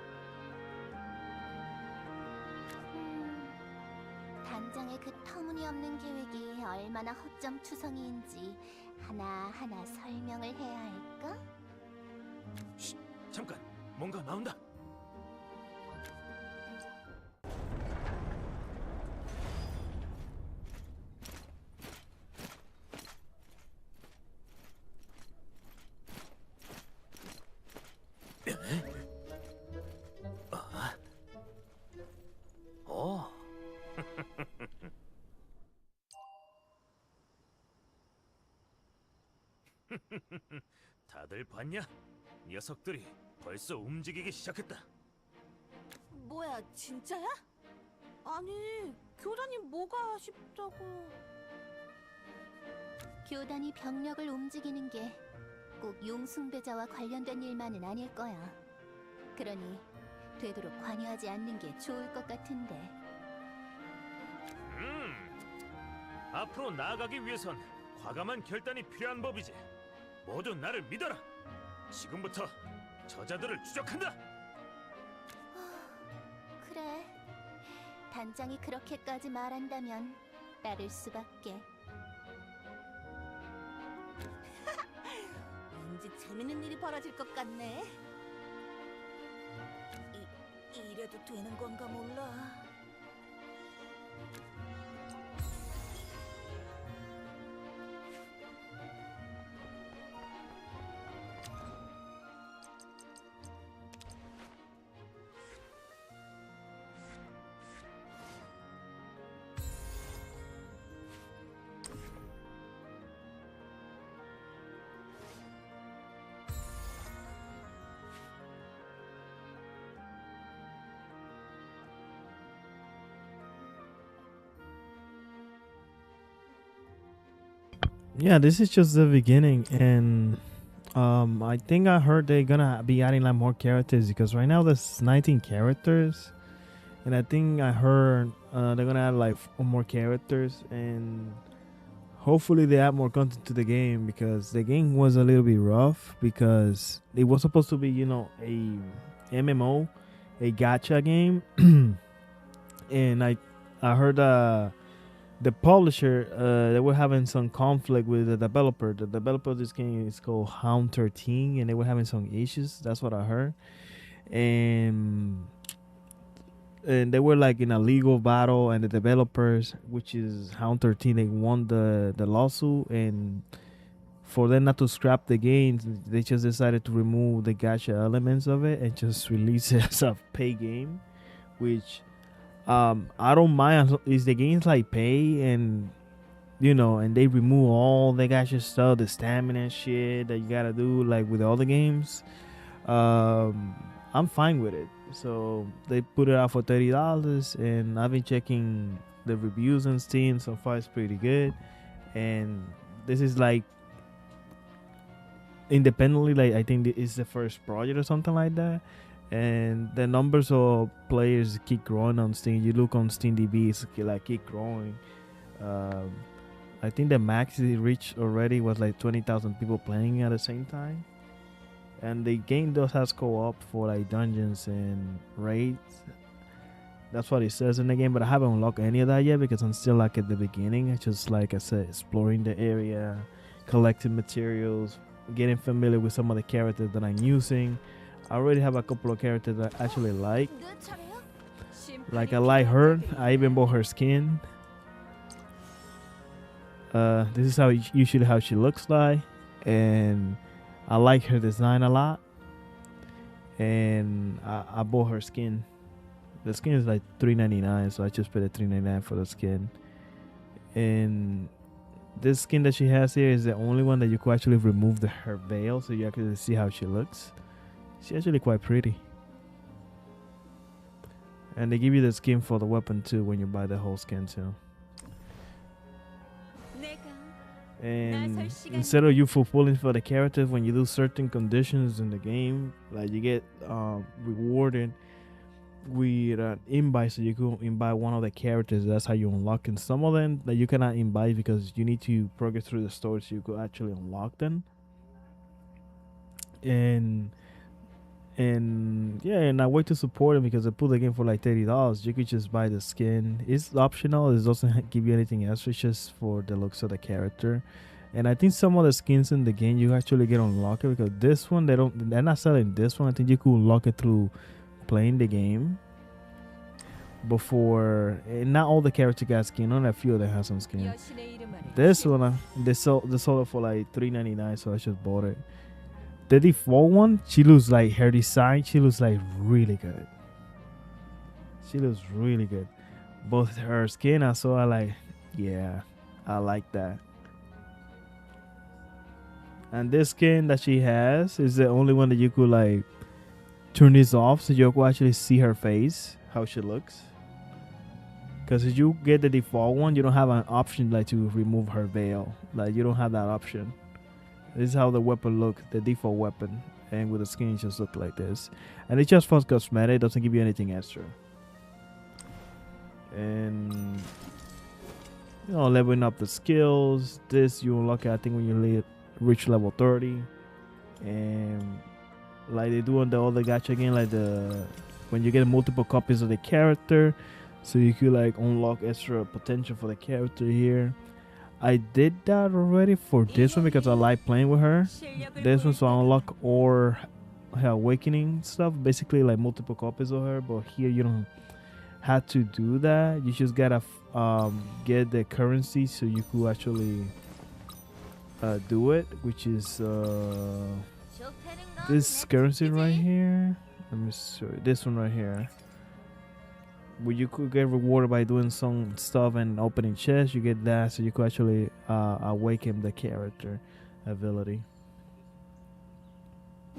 단장의 그 터무니없는 계획이 얼마나 허점투성이인지 하나하나 설명을 해야 할까? 잠깐, 뭔가 나온다. 어. 다들 봤냐? 녀석들이 벌써 움직이기 시작했다. 뭐야, 진짜야? 아니, 교단이 뭐가 싶다고. 교단이 병력을 움직이는 게 꼭 용숭배자와 관련된 일만은 아닐 거야. 그러니 되도록 관여하지 않는 게 좋을 것 같은데. 앞으로 나아가기 위해선 과감한 결단이 필요한 법이지. 모두 나를 믿어라. 지금부터 저자들을 추적한다. 그래. 단장이 그렇게까지 말한다면 따를 수밖에. 왠지 재밌는 일이 벌어질 것 같네. 이래도 되는 건가 몰라. Yeah, this is just the beginning, and I think I heard they're gonna be adding like more characters because right now there's 19 characters, and I think I heard they're gonna add like 4 more characters, and hopefully they add more content to the game because the game was a little bit rough because it was supposed to be, you know, a MMO, a gacha game, and I heard the publisher they were having some conflict with the developer. The developer of this game is called Hound 13, and they were having some issues. That's what I heard, and they were like in a legal battle, and the developers, which is Hound 13, they won the lawsuit, and for them not to scrap the game, they just decided to remove the gacha elements of it and just release it as a pay game, which I don't mind. Is the game's like pay, and you know, and they remove all the gacha stuff, the stamina shit that you gotta do like with all the games. I'm fine with it. So they put it out for $30, and I've been checking the reviews on Steam. So far, it's pretty good. And this is like independently, like I think it's the first project or something like that. And the numbers of players keep growing on Steam. You look on SteamDB, it's like keep growing. I think the max it reached already was like 20,000 people playing at the same time. And the game does has co-op for like dungeons and raids. That's what it says in the game, but I haven't unlocked any of that yet because I'm still like at the beginning. It's just like I said, exploring the area, collecting materials, getting familiar with some of the characters that I'm using. I already have a couple of characters that I actually like. 내 차례야? Like I like her. I even bought her skin. This is usually how she looks like, and I like her design a lot. And I bought her skin. The skin is like $3.99, so I just paid $3.99 for the skin. And this skin that she has here is the only one that you could actually remove her veil, so you actually see how she looks. She's actually quite pretty. And they give you the skin for the weapon too when you buy the whole skin too. And instead of you fulfilling for the characters, when you do certain conditions in the game, like you get rewarded with an invite, so you can invite one of the characters. That's how you unlock. And some of them that you cannot invite because you need to progress through the store so you could actually unlock them. And yeah, and I wait to support them because I put the game for like $30. You could just buy the skin. It's optional. It doesn't give you anything else. It's just for the looks of the character. And I think some of the skins in the game you actually get unlocked it, because this one they're not selling this one. I think you could unlock it through playing the game. Before, not all the characters got skin. Only a few of them have some skin. 여신의 이름 아래 This one, they sold it for like $3.99, so I just bought it. The default one, she looks like her design. She looks like really good. She looks really good. Both her skin, I saw. I like, yeah, I like that. And this skin that she has is the only one that you could like turn this off, so you could actually see her face, how she looks. Because if you get the default one, you don't have an option like to remove her veil. Like you don't have that option. This is how the weapon looks, the default weapon, and with the skin just look like this. And it's just for cosmetic, doesn't give you anything extra. And you know, leveling up the skills. This you unlock it, I think, when you reach level 30. And like they do on the other gacha game, like when you get multiple copies of the character, so you could like unlock extra potential for the character here. I did that already for this one because I like playing with her. This one, so I unlock or her awakening stuff, basically like multiple copies of her. But here you don't have to do that. You just gotta get the currency so you could actually do it, which is this currency right here. Let me show you this one right here. Where you could get rewarded by doing some stuff and opening chests. You get that, so you could actually awaken the character ability.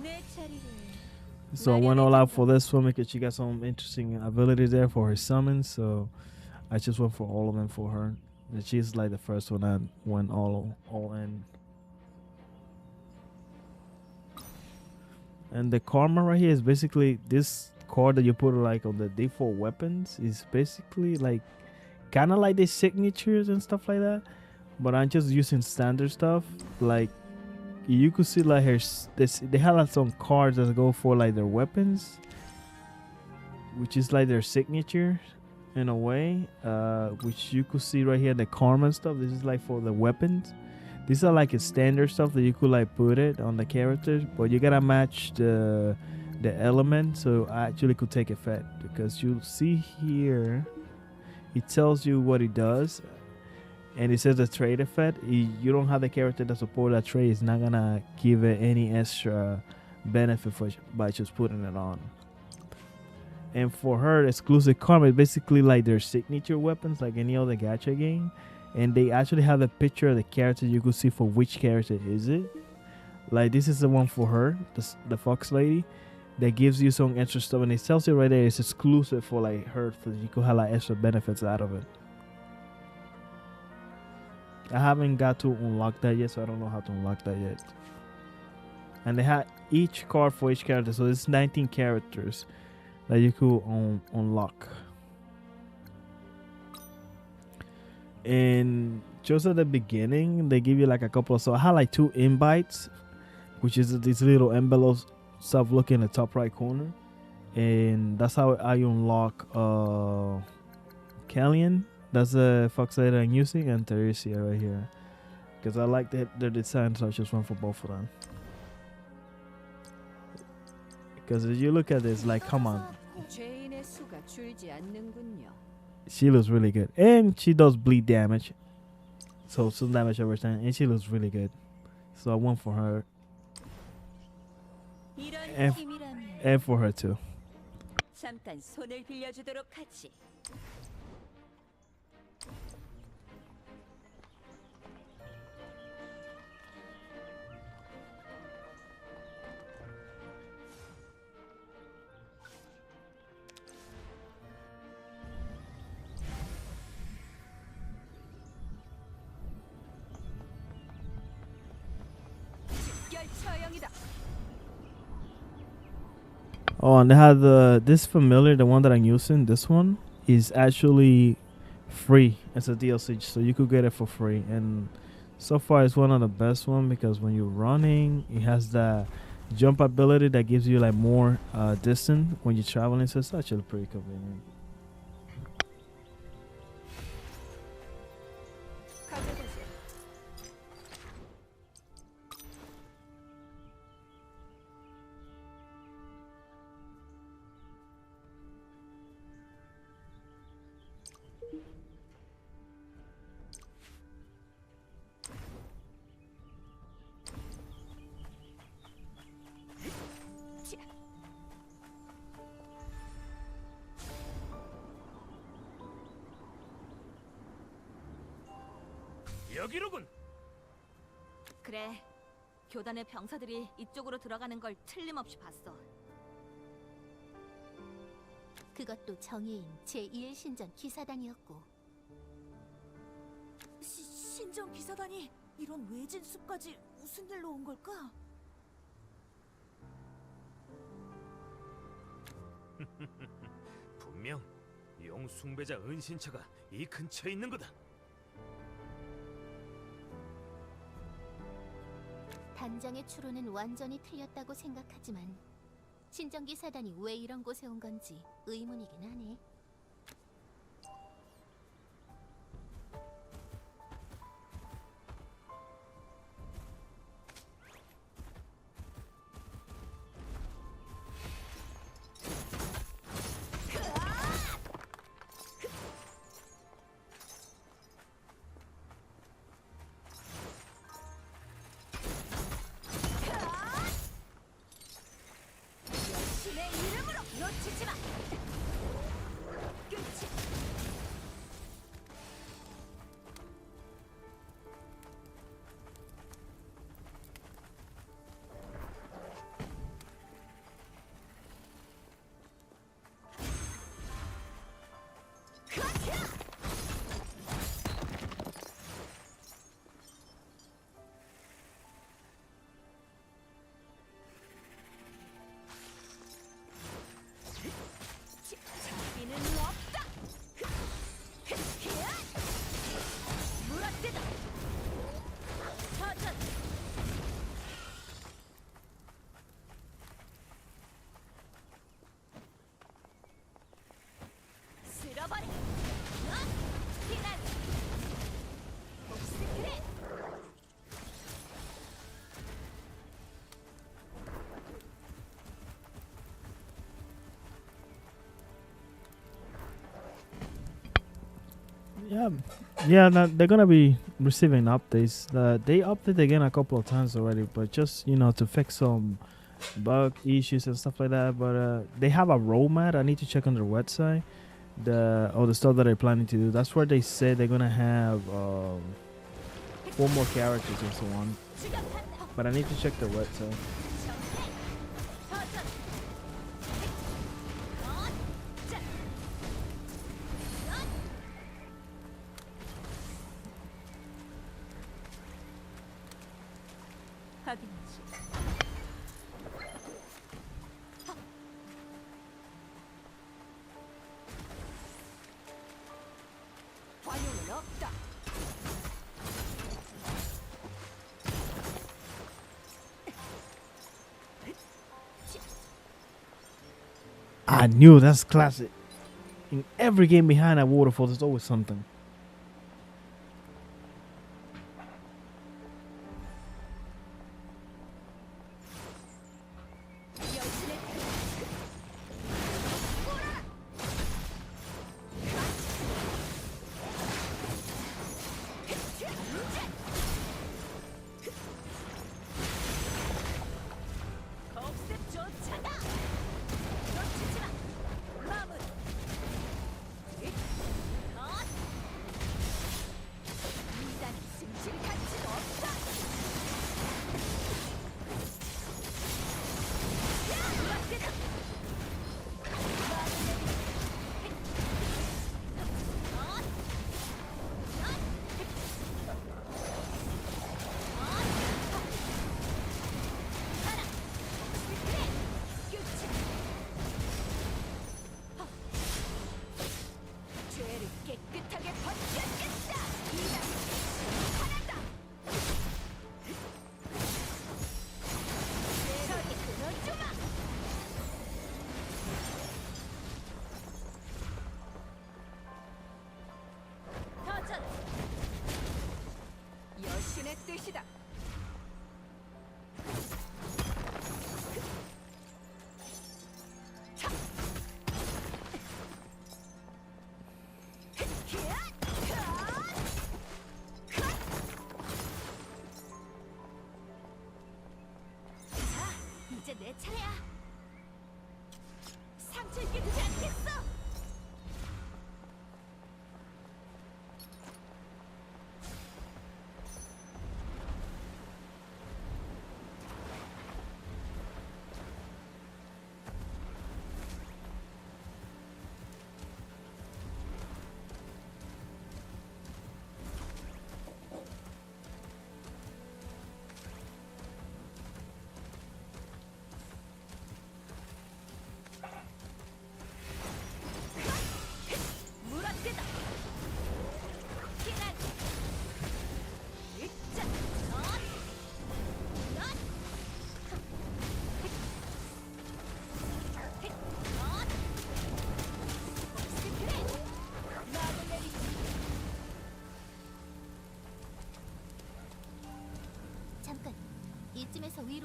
내 자리를 So I went all out for this one because she got some interesting abilities there for her summons. So I just went for all of them for her. And she's like the first one that went all in. And the karma right here is basically this card that you put like on the default weapons is basically like kind of like the signatures and stuff like that, but I'm just using standard stuff. Like you could see like they have like some cards that go for like their weapons, which is like their signature in a way, which you could see right here, the karma stuff. This is like for the weapons. These are like a standard stuff that you could like put it on the characters, but you gotta match the element so I actually could take effect, because you see here it tells you what it does, and it says the trade effect. You don't have the character that support that trade, it's not gonna give it any extra benefit by just putting it on. And for her exclusive karma is basically like their signature weapons, like any other gacha game, and they actually have a picture of the character. You could see for which character is it. Like this is the one for her, the fox lady, that gives you some extra stuff, and it tells you right there it's exclusive for like her, so you could have like extra benefits out of it. I haven't got to unlock that yet, so I don't know how to unlock that yet. And they had each card for each character, so it's 19 characters that you could unlock. And just at the beginning, they give you like a couple of, so I had like 2 invites, which is these little envelopes stuff looking in the top right corner, and that's how I unlock Callian. That's the fox lady I'm using, and Theresia right here, because I like their design, so I just went for both of them. Because if you look at this, like, come on, 죄인의 수가 줄지 않는군요. she looks really good, and she does bleed damage, so some damage every time, and she looks really good, so I went for her. 이런 힘이라면 And for her too. 잠깐 손을 빌려주도록 하지. 직결 처형이다. Oh, and they have this familiar, the one that I'm using. This one is actually free as a DLC, so you could get it for free. And so far, it's one of the best one, because when you're running, it has the jump ability that gives you like more distance when you're traveling. So it's actually pretty convenient. 가져보세요. 여기로군. 그래. 교단의 병사들이 이쪽으로 들어가는 걸 틀림없이 봤어. 그것도 정예인 제1신전 기사단이었고 신정 기사단이 이런 외진 숲까지 무슨 일로 온 걸까? 분명 용숭배자 은신처가 이 근처에 있는 거다. 단장의 추론은 완전히 틀렸다고 생각하지만 신정기사단이 왜 이런 곳에 온 건지 의문이긴 하네. 신의 이름으로 놓치지 마. 끝이. 자비는 없다. 물어뜯어. 터져. 쓸어버려. 피난. 복수 그래. Yeah, yeah. They're gonna be receiving updates. They updated again a couple of times already, but just to fix some bug issues and stuff like that. But they have a roadmap. I need to check on their website. The stuff that they're planning to do. That's where they said they're gonna have 4 more characters and so on. But I need to check their website. 확인하지. 관용은 없다. I knew that's classic. In every game behind that waterfall, there's always something.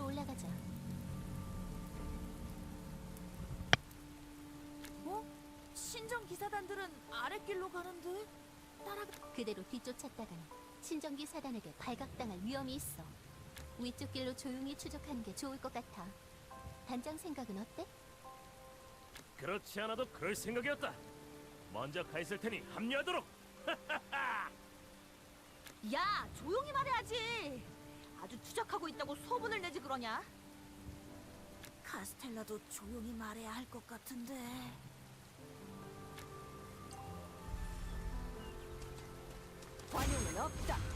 위로 올라가자. 어? 신정 기사단들은 아랫길로 가는데 따라가. 그대로 뒤쫓았다간 신정기 사단에게 발각당할 위험이 있어. 위쪽 길로 조용히 추적하는 게 좋을 것 같아. 단장 생각은 어때? 그렇지 않아도 그럴 생각이었다. 먼저 가 있을 테니 합류하도록. 야, 조용히 말해야지. 아주 추적하고 있다고 소문을 내지 그러냐? 카스텔라도 조용히 말해야 할 것 같은데. 관용은 없다.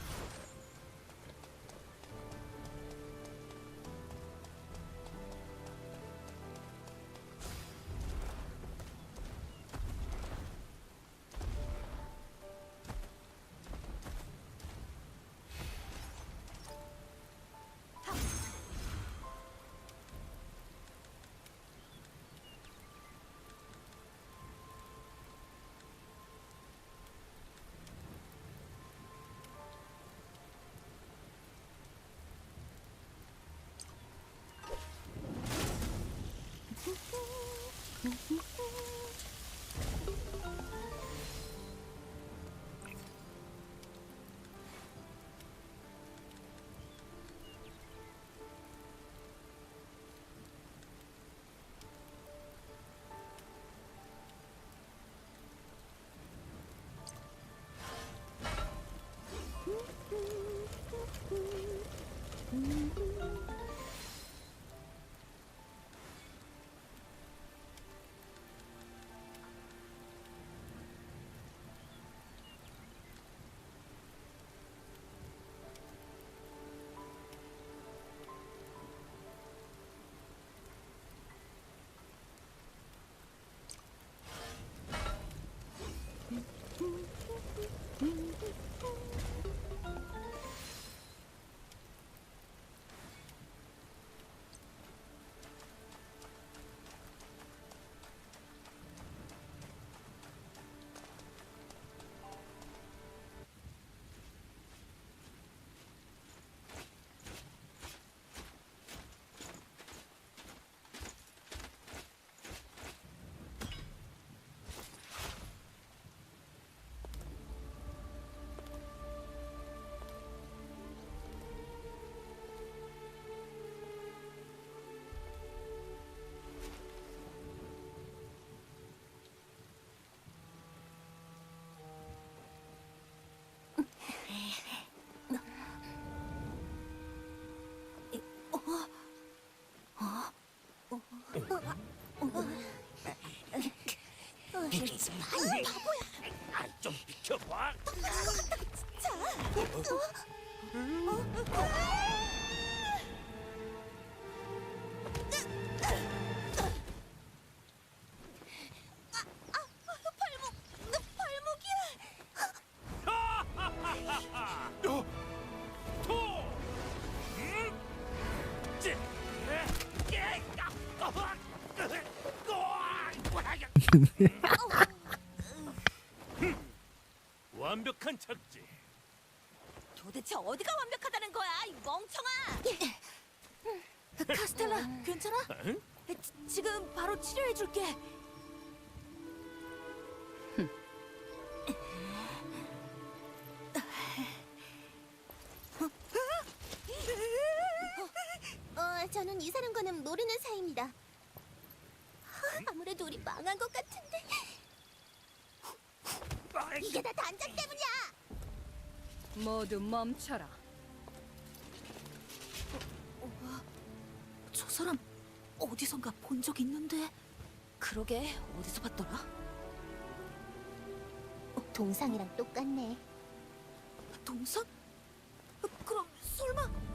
좀 비켜봐. 완벽한 착지. 도대체 어디가 완벽하다는 거야, 이 멍청아! 카스텔라, 괜찮아? 응? 지금 바로 치료해줄게. 저는 이 사람과는 모르는 사이입니다. 아무래도 우리 망한 것 같은데. 이게 다 단장 때문이야. 모두 멈춰라. 저 사람 어디선가 본 적 있는데. 그러게, 어디서 봤더라? 동상이랑 똑같네. 동상? 그럼 설마...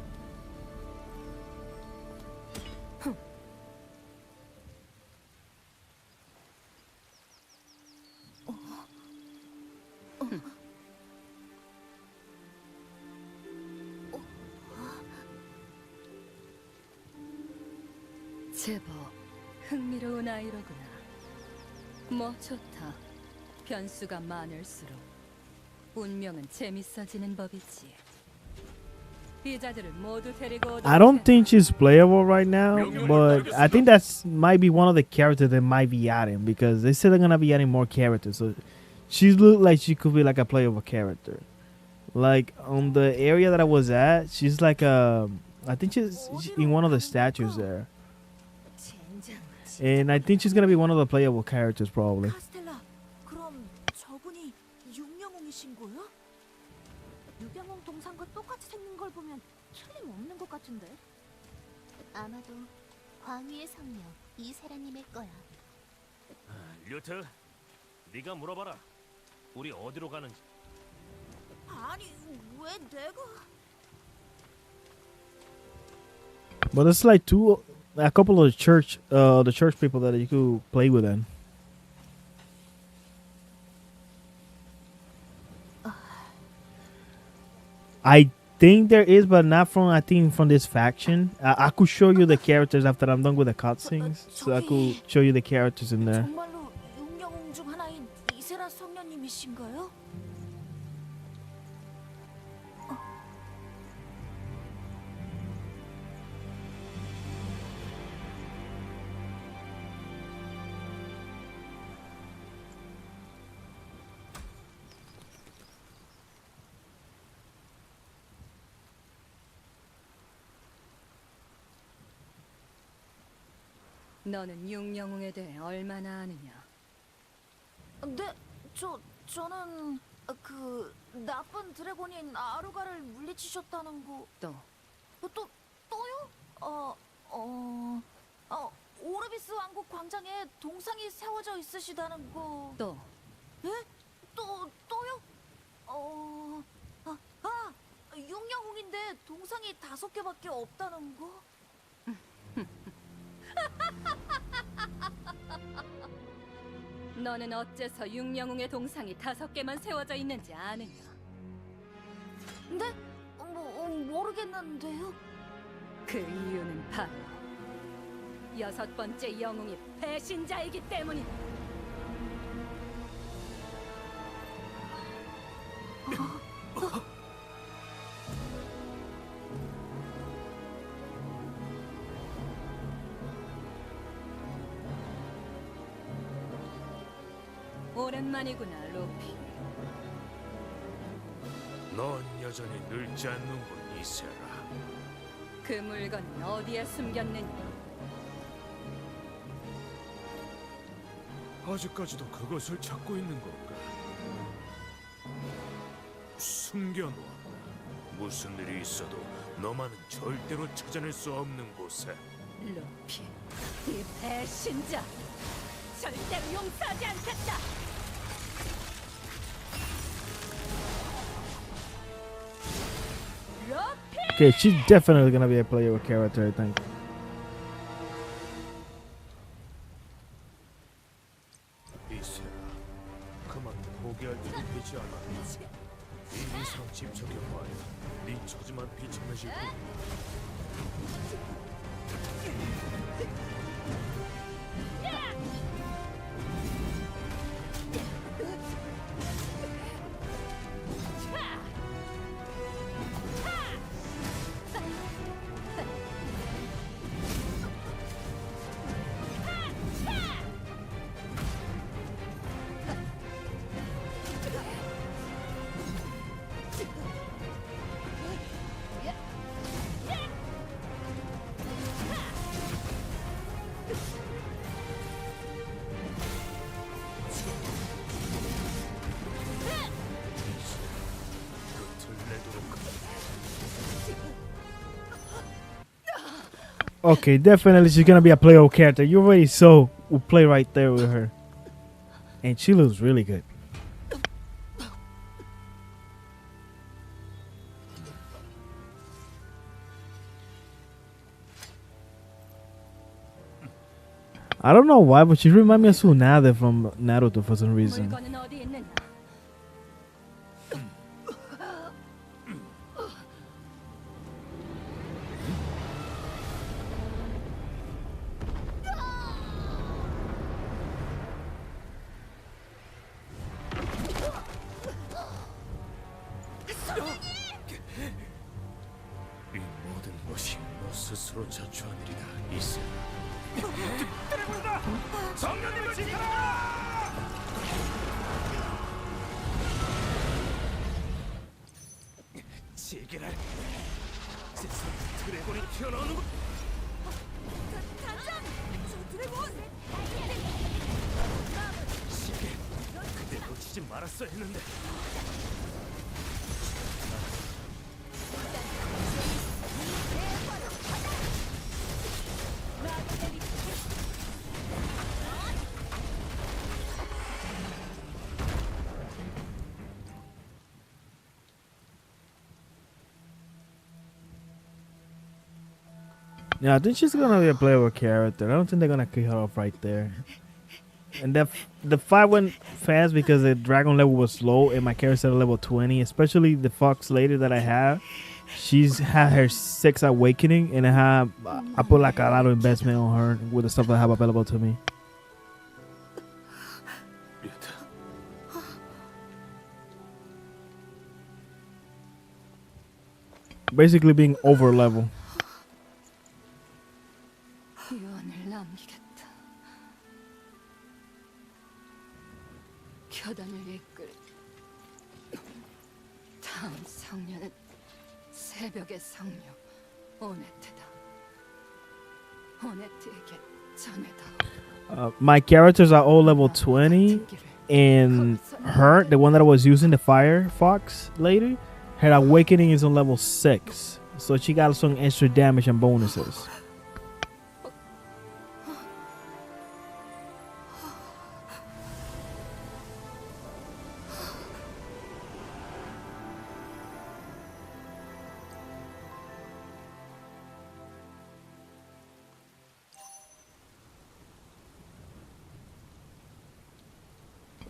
제법 흥미로운 아이로구나. 뭐 좋다. 변수가 많을수록 운명은 재밌어지는 법이지. 피자들을 모두 데리고 오도록 I don't 해. think she's playable right now, but I think that's might be one of the characters that might be adding because they said they're gonna be adding more characters. So she looked like she could be like a playable character. Like on the area that I was at, she's like I think she's in one of the statues there, 젠장. and I think she's gonna be one of the playable characters probably. 카스텔라, 그럼 저분이 육영웅이신 거요? 육영웅 동상과 똑같이 생긴 걸 보면 틀림없는 것 같은데. 아마도 광위의 성녀 이세라님일 거야. 류트, 네가 물어봐라. 우리 어디로 가는지. 아니, 왜 내가? But it's like a couple of the church people that you could play with then. I think there is, but not from I think from this faction. I could show you the characters after I'm done with the cutscenes, so I could show you the characters in there. 정말로 육영웅 중 하나인 이세라 성녀님이신가요? 너는 육영웅에 대해 얼마나 아느냐? 네, 저는 그 나쁜 드래곤인 아루가를 물리치셨다는 거. 또 또요? 오르비스 왕국 광장에 동상이 세워져 있으시다는 거. 또 네? 또요? 육영웅인데 동상이 5개밖에 없다는 거. 너는 어째서 육영웅의 동상이 5개만 세워져 있는지 아느냐? 네? 모르겠는데요. 그 이유는 바로 6번째 영웅이 배신자이기 때문이다. 오랜만이구나, 루피. 넌 여전히 늙지 않는군, 이세라. 그 물건은 어디에 숨겼느냐? 아직까지도 그것을 찾고 있는 건가? 숨겨놓아. 무슨 일이 있어도 너만은 절대로 찾아낼 수 없는 곳에. 루피, 이 배신자! 절대로 용서하지 않겠다! 루피! Okay, she's definitely gonna be a playable character, I think. 이세라, 그만 포기할 때도 되지 않아. 이 이상 집착해봐야 네 처지만 비참해질 뿐. Okay, definitely she's gonna be a playable character. You already saw who play right there with her, and she looks really good. I don't know why, but she reminds me of Tsunade from Naruto for some reason. 물건은 어디 있느냐? 서로 자초한 일이다. 이세. 드래곤이다! 정령님을 지켜라! 제게랄. 세상 드래곤이 튀어나오는 것. 단장! 저 드래곤! 시계. 그때 놓치지 말았어야 했는데. Yeah, I think she's gonna be a playable character. I don't think they're gonna kill her off right there. And the fight went fast because the dragon level was low and my character's at level 20. Especially the fox lady that I have. She's had her 6 awakening, and I put like a lot of investment on her with the stuff that I have available to me. Basically being over level. 유언을 남기겠다. 교단을 이끌 다음 성녀는 새벽의 성녀 오네트다. 오네트에게 전해다. My characters are all level 20, and her, the one that I was using, the fire fox lady, her awakening is on level 6, so she got some extra damage and bonuses.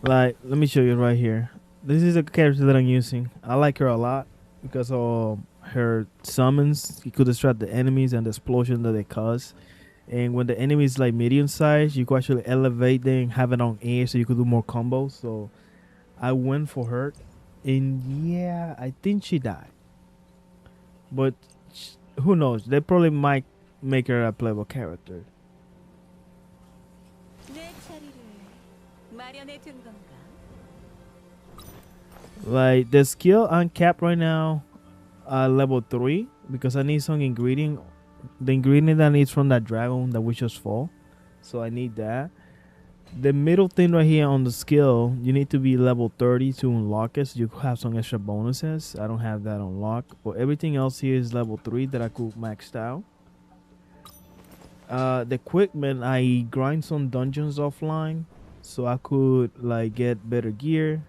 Like, let me show you right here. This is a character that I'm using. I like her a lot because of her summons. You could distract the enemies and the explosion that they cause. And when the enemy is like medium size, you could actually elevate them, have it on air, so you could do more combos. So I went for her, and yeah, I think she died. But who knows? They probably might make her a playable character. 내 자리를 마련해 둔 건가? Like the skill uncapped right now, level 3, because I need some ingredient. The ingredient I need from that dragon that we just fought, so I need that. The middle thing right here on the skill, you need to be level 30 to unlock it, so you have some extra bonuses. I don't have that unlocked, but everything else here is level 3 that I could max out. The equipment, I grind some dungeons offline, so I could like get better gear.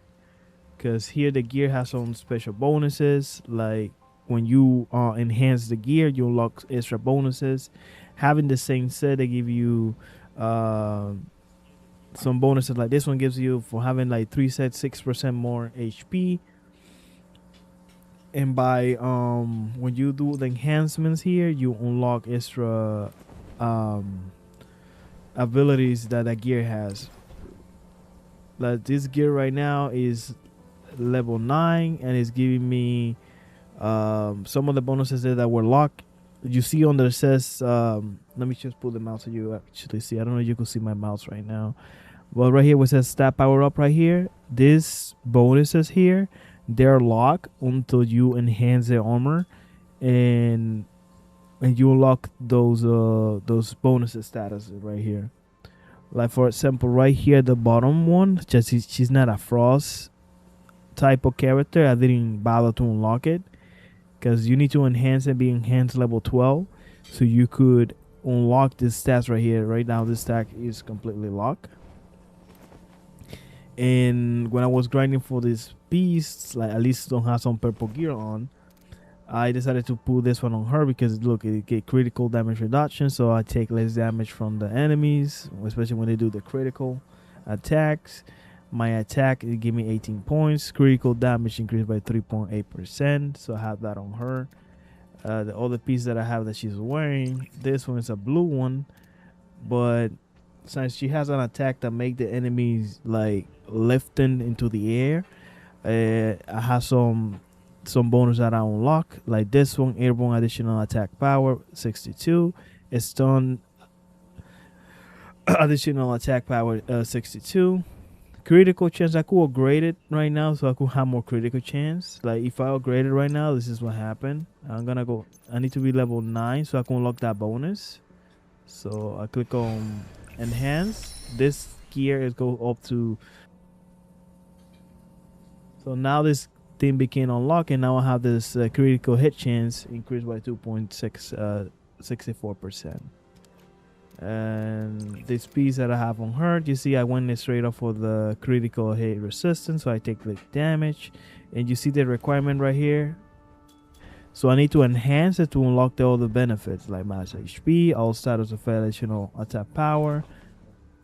Because here the gear has some special bonuses, like when you enhance the gear, you unlock extra bonuses. Having the same set, they give you some bonuses, like this one gives you for having like 3 sets 6% more HP. And by when you do the enhancements here, you unlock extra abilities that gear has. Like this gear right now is level 9 and it's giving me some of the bonuses there that were locked. You see on there says let me just pull the mouse so you actually see. I don't know if you can see my mouse right now, but right here where it says stat power up right here, these bonuses here, they're locked until you enhance their armor and you unlock those bonuses status right here. Like for example right here the bottom one, just she's not a frost type of character. I didn't bother to unlock it because you need to enhance it, be enhanced level 12, so you could unlock this stats right here. Right now this stack is completely locked. And when I was grinding for this beast, like at least don't have some purple gear on, I decided to put this one on her because look, it get critical damage reduction, so I take less damage from the enemies, especially when they do the critical attacks. My attack, it gave me 18 points. Critical damage increased by 3.8%. So I have that on her. The other piece that I have that she's wearing, this one is a blue one. But since she has an attack that make the enemies like lifting into the air, I have some some bonus that I unlock, like this one, airborne additional attack power 62, stun additional attack power 62, critical chance. I could upgrade it right now so I could have more critical chance. Like if I upgrade it right now, this is what happened. I need to be level 9 so I can unlock that bonus. So I click on enhance. This gear is go up to, so now this thing became unlocked, and now I have this critical hit chance increased by 2.64%. And this piece that I have on her, you see I went straight up for the critical hit resistance, so I take the damage, and you see the requirement right here. So I need to enhance it to unlock all the benefits like max HP, all status of additional attack power,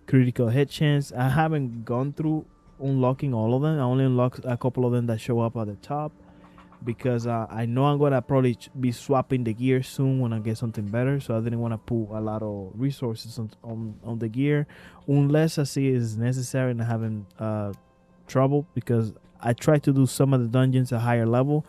critical hit chance. I haven't gone through unlocking all of them. I only unlocked a couple of them that show up at the top, because I know I'm gonna probably be swapping the gear soon when I get something better. So I didn't want to put a lot of resources on the gear unless I see it's necessary and I'm having trouble, because I tried to do some of the dungeons at higher level.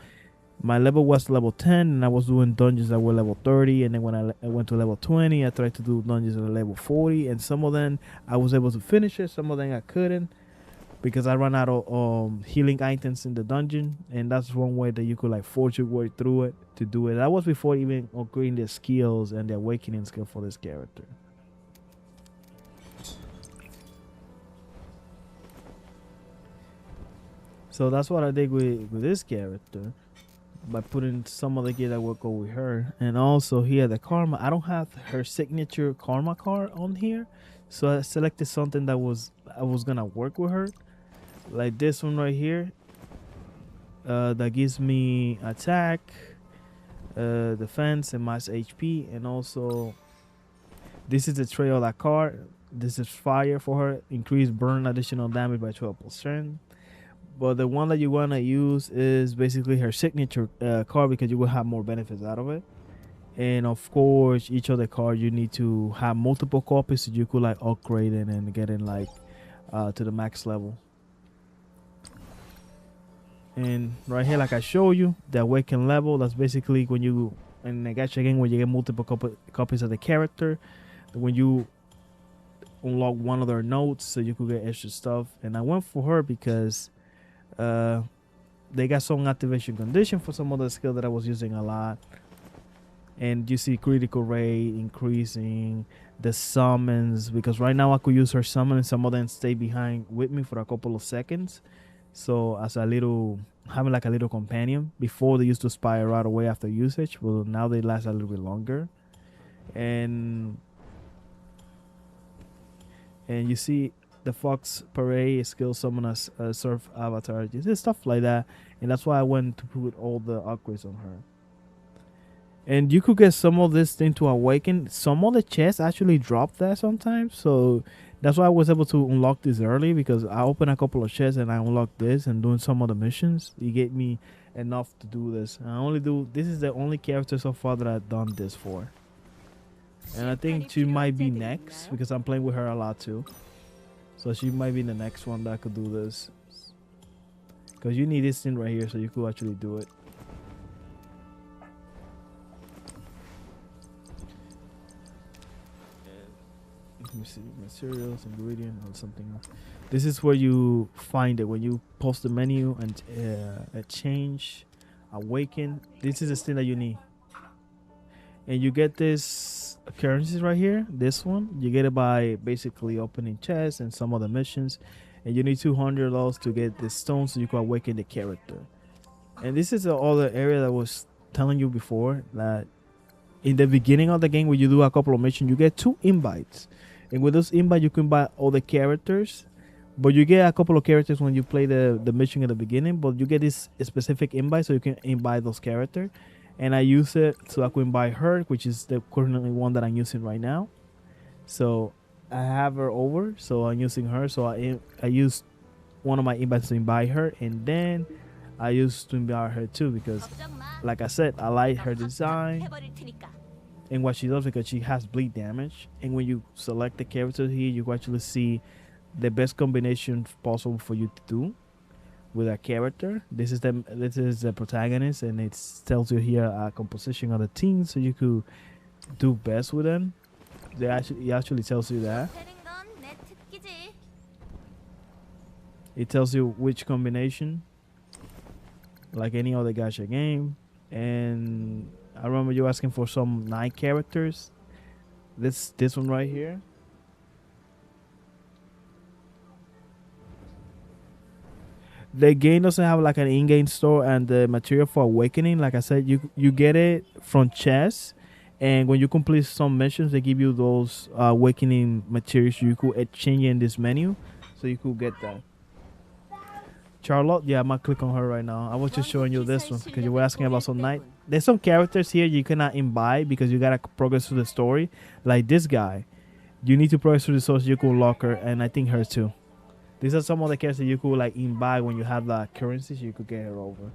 My level was level 10 and I was doing dungeons that were level 30, and then when I went to level 20 I tried to do dungeons at level 40, and some of them I was able to finish it, some of them I couldn't, because I ran out of healing items in the dungeon, and that's one way that you could like force your way through it to do it. That was before even upgrading the skills and the awakening skill for this character. So that's what I did with this character, by putting some of the gear that will go with her. And also here the karma, I don't have her signature karma card on here, so I selected something that I was gonna work with her, like this one right here, that gives me attack, defense, and max HP. And also this is the trail of that card. This is fire for her, increase burn additional damage by 12%. But the one that you want to use is basically her signature card, because you will have more benefits out of it. And of course, each of the cards you need to have multiple copies so you could like upgrade it and get in like to the max level. And right here, like I show you, the awaken level, that's basically when you in the gacha game, when you get multiple copies of the character, when you unlock one of their notes so you could get extra stuff. And I went for her because they got some activation condition for some other skill that I was using a lot. And you see critical rate increasing, the summons, because right now I could use her summon and some of them stay behind with me for a couple of seconds. So as a little, having like a little companion. Before they used to expire right away after usage, well now they last a little bit longer. And you see the Fox Parade skill summon a surf avatar, just stuff like that. And that's why I went to put all the upgrades on her. And you could get some of this thing to awaken. Some of the chests actually drop that sometimes, so that's why I was able to unlock this early, because I opened a couple of chests and I unlocked this, and doing some of the missions it gave me enough to do this. This is the only character so far that I've done this for. And I think she might be next, because I'm playing with her a lot too. So she might be the next one that could do this, because you need this thing right here so you could actually do it. Let me see, materials, ingredient, or something else. This is where you find it when you post the menu and change, awaken. This is the thing that you need, and you get this currencies right here. This one you get it by basically opening chests and some other missions, and you need 200 of those to get the stone so you can awaken the character. And this is the other area that I was telling you before, that in the beginning of the game when you do a couple of missions you get 2 invites, and with those invites you can buy all the characters, but you get a couple of characters when you play the mission at the beginning, but you get this specific invite so you can invite those characters. And I use it so I can invite her, which is the currently one that I'm using right now. So I have her over, so I'm using her. So I use one of my invites to invite her, and then I used to invite her too, because like I said, I like her design and what she does, because she has bleed damage. And when you select the character here, you actually see the best combination possible for you to do. with a character. This is the protagonist, and it tells you here a composition of the team, so you could do best with them. It actually tells you that. 되는 건 내 특기지. It tells you which combination, like any other gacha game. And I remember you asking for some night characters. This one right here. The game doesn't have like an in-game store, and the material for awakening, like I said, you get it from chests, and when you complete some missions, they give you those awakening materials you could exchange in this menu, so you could get that. Charlotte, yeah, I'm gonna click on her right now. I was just showing you this one because you were asking about some night. There's some characters here you cannot imbibe because you gotta progress through the story. Like this guy, you need to progress through the story so you could unlock her, and I think her too. These are some of the characters you could like imbibe when you have the currency, so you could get her over.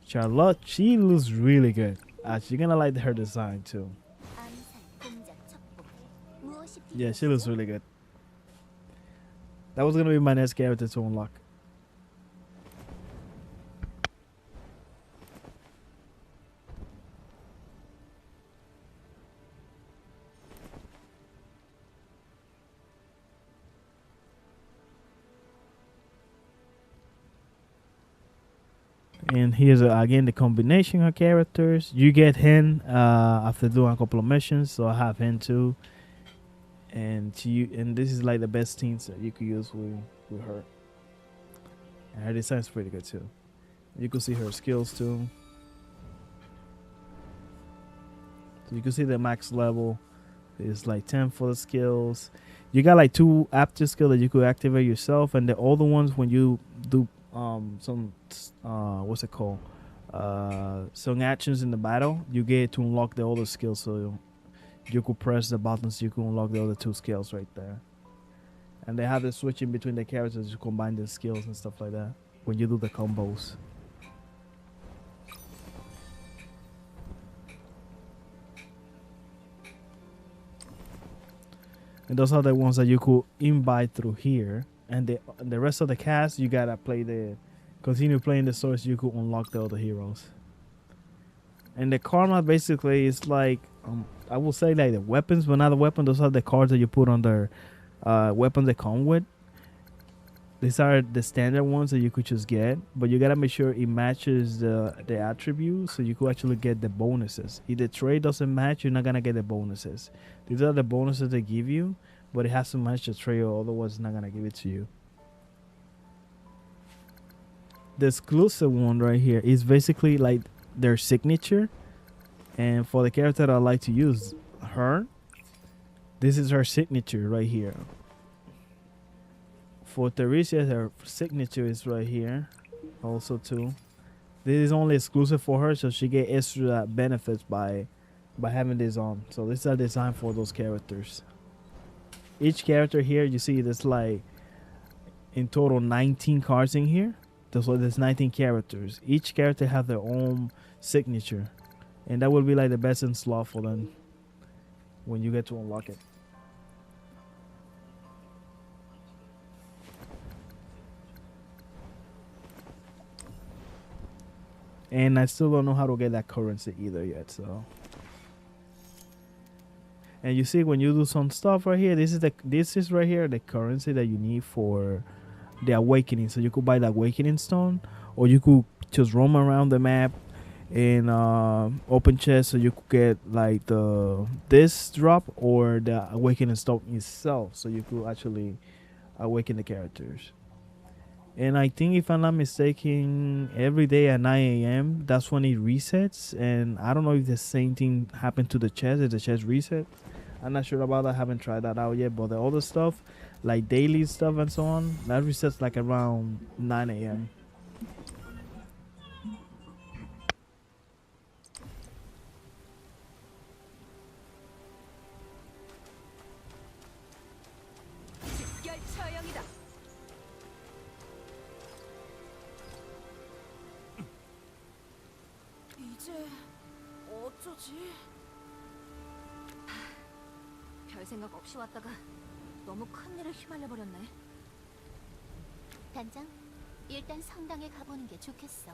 Charlotte, she looks really good. You're gonna like her design too. 암살, 공작, 첩보. 무엇이 Yeah, she 필요하시죠? looks really good. That was gonna be my next character to unlock. And here's again the combination of characters. You get him after doing a couple of missions, so I have him too. And this is like the best teams that you could use with her. And her design's pretty good too. You can see her skills too. So you can see the max level is like 10 for the skills. You got like 2 aptitude skills that you could activate yourself, and the other ones when you do some what's it called, some actions in the battle, you get to unlock the other skills, so you could press the buttons, you can unlock the other 2 skills right there. And they have the switching between the characters to combine the skills and stuff like that when you do the combos. And those are the ones that you could invite through here. And the rest of the cast, you gotta continue playing the stories. You could unlock the other heroes. And the karma basically is like, I will say like the weapons, but not the weapon. Those are the cards that you put on their weapons they come with. These are the standard ones that you could just get, but you gotta make sure it matches the attributes, so you could actually get the bonuses. If the trade doesn't match, you're not gonna get the bonuses. These are the bonuses they give you, but it has to match the trade, or otherwise it's not gonna give it to you. The exclusive one right here is basically like their signature, and for the character that I like to use, her, this is her signature right here. For Theresia, her signature is right here also too. This is only exclusive for her, so she get extra benefits by having this on. So this is designed for those characters. Each character here, you see there's like in total 19 cards in here. So there's 19 characters. Each character have their own signature, and that will be like the best in slot for them when you get to unlock it. And I still don't know how to get that currency either yet, so. And you see when you do some stuff right here, this is right here the currency that you need for the awakening. So you could buy the awakening stone, or you could just roam around the map and open chests, so you could get like this drop or the awakening stone itself, so you could actually awaken the characters. And I think, if I'm not mistaken, every day at 9 a.m. that's when it resets. And I don't know if the same thing happened to the chest. If the chest reset, I'm not sure about that. I haven't tried that out yet. But the other stuff, like daily stuff and so on, that resets like around 9 a.m. 집결처형이다. 이제 어쩌지? 별 생각 없이 왔다가 너무 큰 일에 휘말려 버렸네. 단장, 일단 성당에 가보는 게 좋겠어.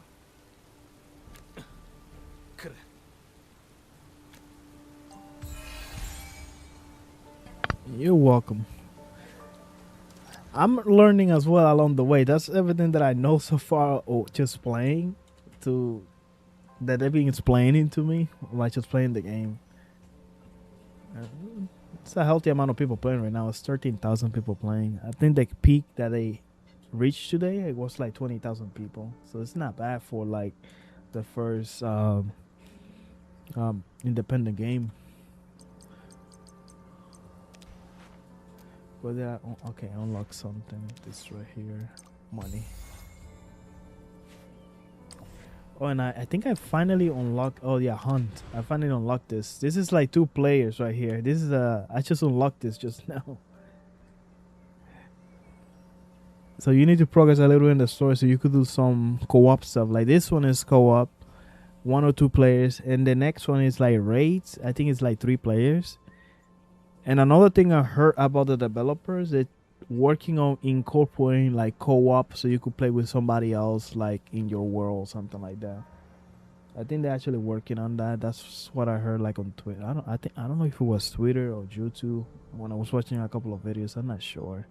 그래. You're welcome. I'm learning as well along the way. That's everything that I know so far, or just playing to that they've been explaining to me, like just playing the game. Uh, It's a healthy amount of people playing right now. It's 13,000 people playing. I think the peak that they reached today it was like 20,000 people. So it's not bad for like the first independent game. But there, okay, unlock something. This right here, money. Oh, and I think I finally unlocked. Oh yeah, hunt. I finally unlocked this. This is like 2 players right here. This is I just unlocked this just now. So you need to progress a little in the story so you could do some co-op stuff. Like this one is co-op, 1 or 2 players, and the next one is like raids. I think it's like 3 players. And another thing I heard about the developers, they're working on incorporating like co-op so you could play with somebody else like in your world, something like that. I think they're actually working on that. That's what I heard like on Twitter. I don't know if it was Twitter or YouTube when I was watching a couple of videos. I'm not sure.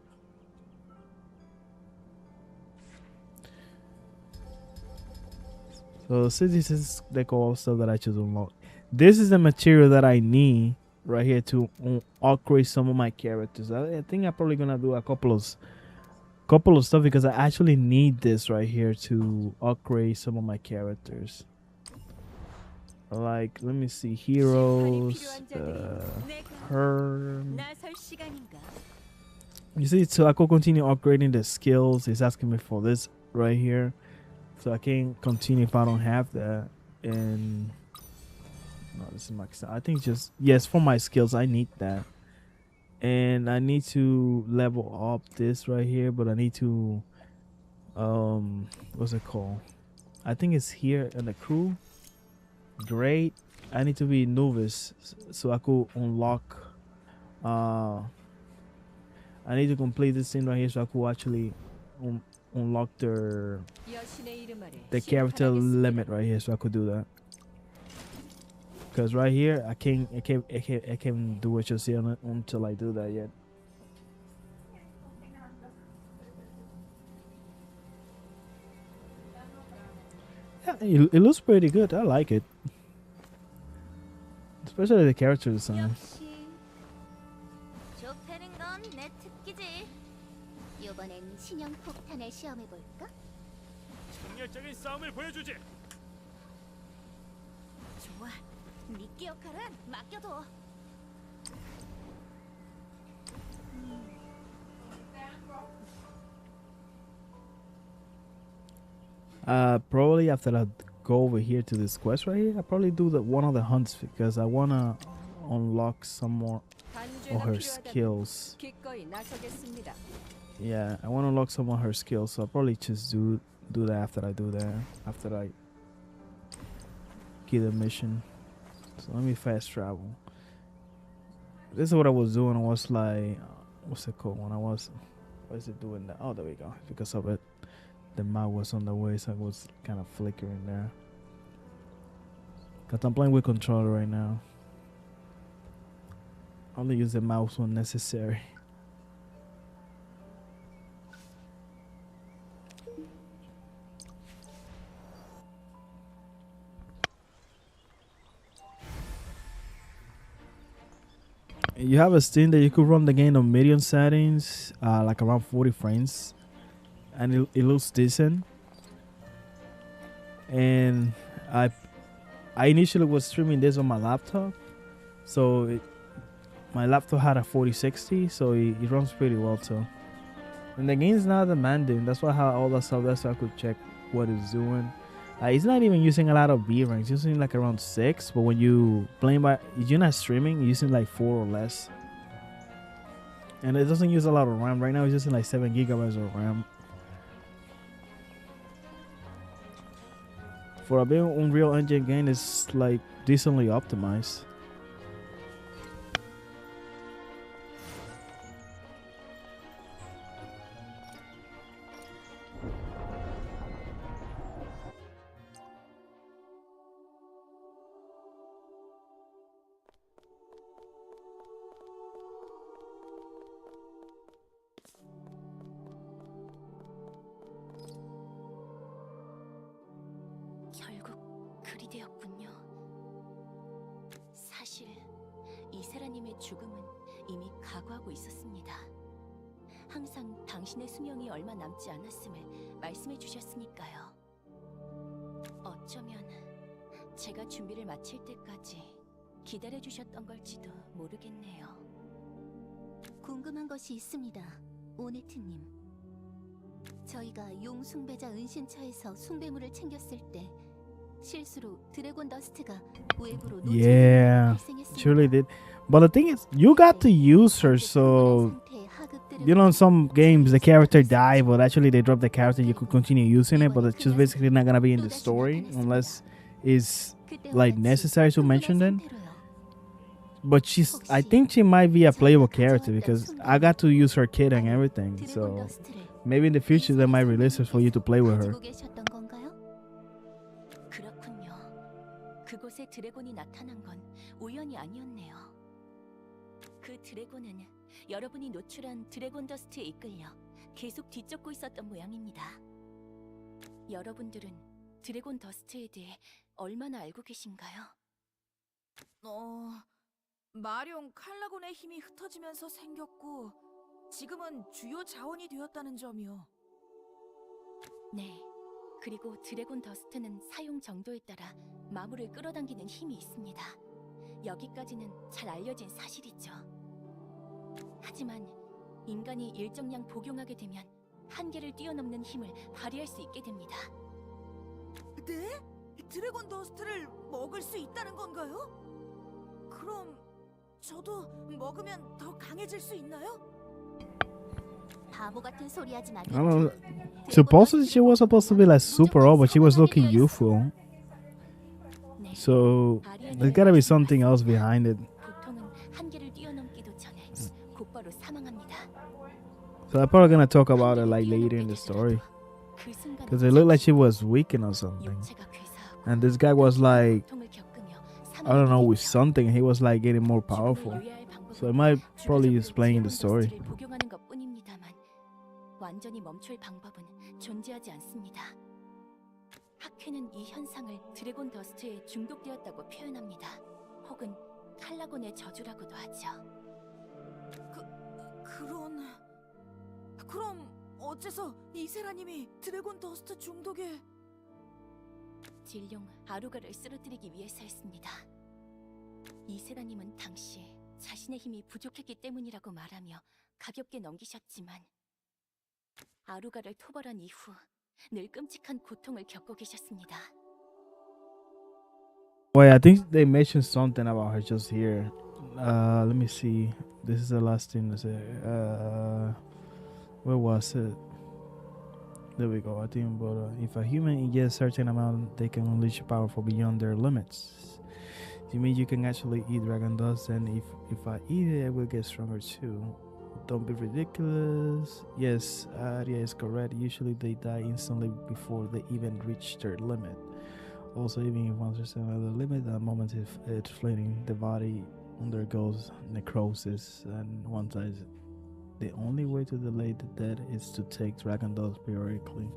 So since this is the co-op stuff that I just unlocked, this is the material that I need right here to upgrade some of my characters. I think I'm probably gonna do a couple of stuff because I actually need this right here to upgrade some of my characters. Like, let me see, heroes, her. 나설 시간인가? You see, so I could continue upgrading the skills. It's asking me for this right here, so I can continue if I don't have that. And no, this is my. I think just yes for my skills. I need that, and I need to level up this right here. But I need to, what's it called? I think it's here in the crew. Great. I need to be novice so I could unlock. I need to complete this thing right here so I could actually unlock 여신의 이름 아래 the character 심판하겠습니다. limit right here so I could do that. Cause right here I can't do what you see on it until I do that yet. Yeah, it looks pretty good. I like it, especially the character design. 역시 좁히는 건 내 특기지. 이번엔 신형 폭탄을 시험해 볼까? 정열적인 싸움을 보여주지. 좋아, 미끼 역할은 맡겨둬. Probably after I go over here to this quest right here, I probably do one of the hunts because I wanna unlock some more 단죄가 of her 필요하다면 skills. 기꺼이 나서겠습니다. Yeah, I want to unlock some of her skills, so I'll probably just do that after I do that. After I get the mission. So let me fast travel. This is what I was doing. I was like, what's it called? When I was, what is it doing that? Oh, there we go. Because of it, the mouse was on the way, so it was kind of flickering there. Cause I'm playing with controller right now. Only use the mouse when necessary. You have a Steam that you could run the game on medium settings, like around 40 frames, and it looks decent. And I initially was streaming this on my laptop, so my laptop had a 4060, so it runs pretty well too. And the game's not demanding. That's why I have all that stuff. That's so I could check what it's doing. It's not even using a lot of B ranks. It's using like around 6, but when you playing by, you're not streaming, you're using like 4 or less. And it doesn't use a lot of RAM. Right now it's using like 7 gigabytes of RAM. For a big Unreal Engine game, it's like decently optimized. 그리 되었군요. 사실 이세라님의 죽음은 이미 각오하고 있었습니다. 항상 당신의 수명이 얼마 남지 않았음을 말씀해 주셨으니까요. 어쩌면 제가 준비를 마칠 때까지 기다려 주셨던 걸지도 모르겠네요. 궁금한 것이 있습니다, 오네트님. 저희가 용숭배자 은신처에서 숭배물을 챙겼을 때 실수로 드래곤 더스트가 외부로 Yeah, surely did. But the thing is, you got to use her, so you know, in some games the character die, but actually they drop the character. You could continue using it, but it's just basically not gonna be in the story unless it's like necessary to mention them. But I think she might be a playable character because I got to use her kit and everything. So maybe in the future they might release her for you to play with her. 그렇군요. 그곳에 드래곤이 나타난 건 우연이 아니었네요. 그 드래곤은 여러분이 노출한 드래곤 더스트에 이끌려 계속 뒤쫓고 있었던 모양입니다. 여러분들은 드래곤 더스트에 대해 얼마나 알고 계신가요? 마룡 칼라곤의 힘이 흩어지면서 생겼고 지금은 주요 자원이 되었다는 점이요. 네. 그리고 드래곤 더스트는 사용 정도에 따라 마물을 끌어당기는 힘이 있습니다. 여기까지는 잘 알려진 사실이죠. 하지만 인간이 일정량 복용하게 되면 한계를 뛰어넘는 힘을 발휘할 수 있게 됩니다. 네? 드래곤 더스트를 먹을 수 있다는 건가요? 그럼 저도 먹으면 더 강해질 수 있나요? 바보 같은 소리 하지 I don't know. Supposedly she was supposed to be like super old, but she was looking youthful. So there's gotta be something else behind it. 고통은 한계를 뛰어넘기도 전에 곧바로 사망합니다. So I'm probably gonna talk about it like later in the story, because it looked like she was weakened or something. And this guy was like, I don't know, with something. He was like getting more powerful. So it might probably explain the story. 복용하는 것뿐입니다만 완전히 멈출 방법은 존재하지 않습니다. 학회는 이 현상을 드래곤 더스트에 중독되었다고 표현합니다. 혹은 칼라곤의 저주라고도 하죠. 그럼 어째서 이세라님이 드래곤 더스트 중독에... 진룡 아루가를 쓰러뜨리기 위해서였습니다. 이세라님은 당시 자신의 힘이 부족했기 때문이라고 말하며 가볍게 넘기셨지만 아루가를 토벌한 이후 늘 끔찍한 고통을 겪고 계셨습니다. Wait, I think they mentioned something about her just here. Let me see. This is the last thing to say. Where was it? There we go. I think, but if a human ingests a certain amount, they can unleash power for beyond their limits. You mean you can actually eat dragon dust, and if I eat it, I will get stronger too. Don't be ridiculous. Yes, Arya is correct. Usually they die instantly before they even reach their limit. Also, even if once there's another limit, the moment it's fleeting, the body undergoes necrosis, and once the only way to delay the death is to take dragon dust periodically.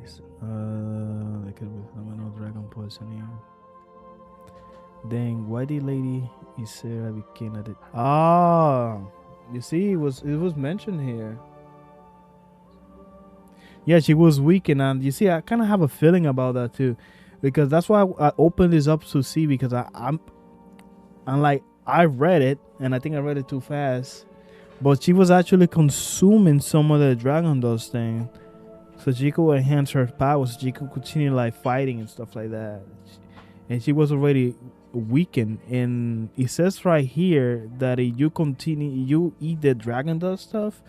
They could become no dragon poisoning. Dang, why the lady is Sarah became at it? Ah, you see, it was mentioned here. Yeah, she was weakened, and you see, I kind of have a feeling about that too, because that's why I opened this up to see, because I'm like, I read it, and I think I read it too fast, but she was actually consuming some of the dragon dust thing, so she could enhance her powers, so she could continue like fighting and stuff like that, and she was already weakened. And it says right here that if you eat the dragon dust stuff,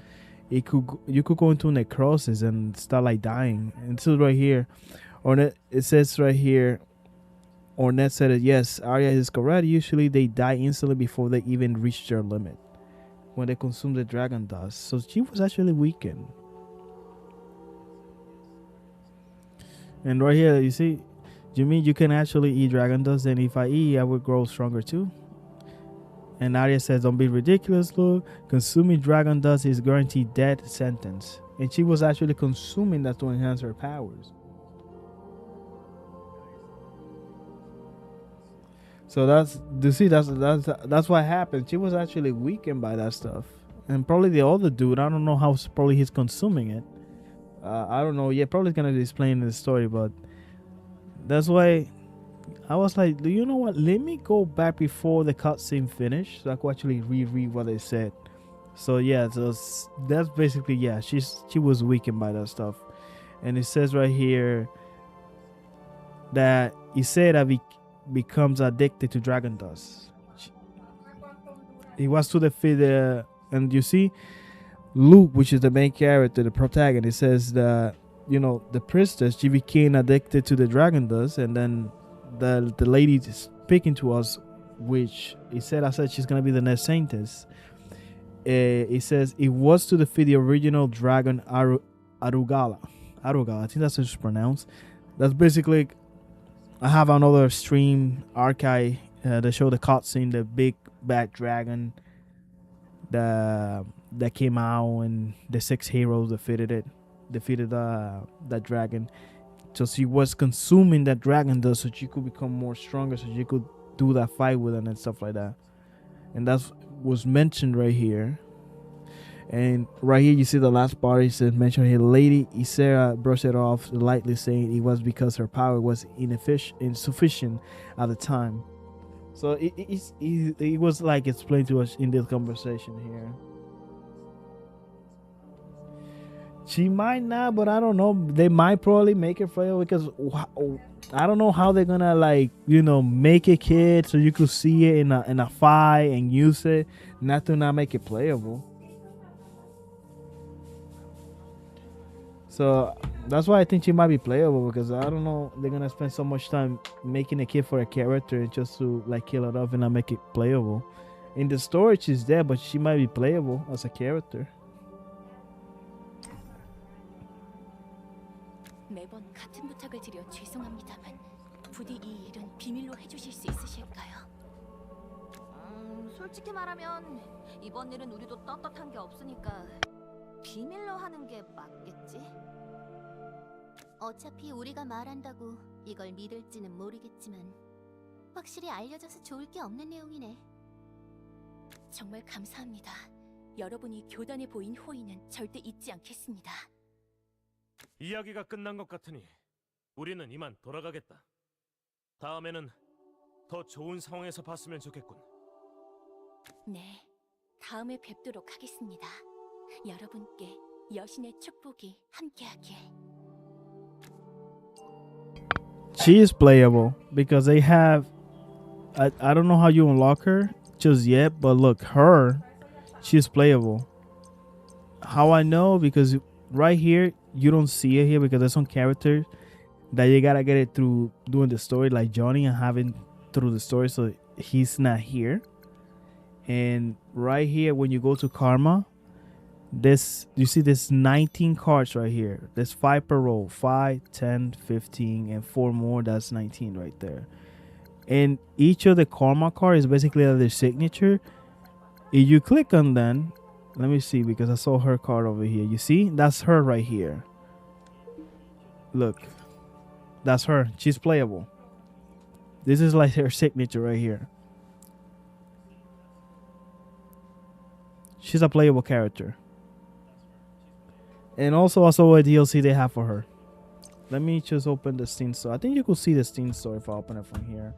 you could go into necrosis and start like dying. And so right here, it says right here, Ornette said it, yes, Arya is correct. Usually they die instantly before they even reach their limit when they consume the dragon dust. So she was actually weakened. And right here, you see, you mean you can actually eat dragon dust, and if I eat, I will grow stronger too? And Arya says, don't be ridiculous, look. Consuming dragon dust is guaranteed death sentence. And she was actually consuming that to enhance her powers. So that's what happened. She was actually weakened by that stuff, and probably the other dude. I don't know how probably he's consuming it. I don't know. Yeah, probably gonna explain in the story, but that's why I was like, do you know what? Let me go back before the cutscene finished, so I could actually reread what they said. So yeah, that's basically, yeah. She was weakened by that stuff, and it says right here that he said that he becomes addicted to dragon dust. He was to defeat the, and you see Luke, which is the main character, the protagonist, says that, you know, the priestess, she became addicted to the dragon dust, and then the lady speaking to us, which he said, I said she's gonna be the next saintess. It says it was to defeat the original dragon Arugala. I think that's how it's pronounced. That's basically, I have another stream archive that show the cutscene, the big bad dragon that came out, and the 6 heroes defeated that dragon. So she was consuming that dragon dust so she could become more stronger, so she could do that fight with it and stuff like that. And that was mentioned right here. And right here you see the last part. It says, mentioned here, Lady Ysera brushed it off lightly, saying it was because her power was insufficient at the time. So it was like explained to us in this conversation here. She might not, but I don't know. They might probably make it playable, because I don't know how they're gonna, like, you know, make a kid so you could see it in a fight and use it, not to not make it playable. So that's why I think she might be playable, because I don't know, they're gonna spend so much time making a kid for a character just to like kill it off and not make it playable. In the story she's there, but she might be playable as a character. 매번 같은 부탁을 드려 죄송합니다만 부디 이 일은 비밀로 해주실 수 있으실까요? 솔직히 말하면 이번 일은 우리도 떳떳한 게 없으니까 비밀로 하는 게 맞겠지? 어차피 우리가 말한다고 이걸 믿을지는 모르겠지만 확실히 알려져서 좋을 게 없는 내용이네. 정말 감사합니다. 여러분이 교단에 보인 호의는 절대 잊지 않겠습니다. 이야기가 끝난 것 같으니 우리는 이만 돌아가겠다. 다음에는 더 좋은 상황에서 봤으면 좋겠군. 네, 다음에 뵙도록 하겠습니다. 여러분께 여신의 축복이 함께하길. She is playable because they have, I don't know how you unlock her just yet, but look, she's playable. How I know? Because right here you don't see it here, because there's some characters that you gotta get it through doing the story, like Johnny, and having through the story, so he's not here. And right here when you go to Karma, you see this 19 cards right here. There's 5 per roll, 5, 10, 15, and 4 more. That's 19 right there. And each of the Karma card is basically their signature. If you click on them, let me see, because I saw her card over here. You see, that's her right here. Look, that's her. She's playable. This is like her signature right here. She's a playable character. And also I saw a DLC they have for her. Let me just open the Steam store. I think you could see the Steam store if I open it from here.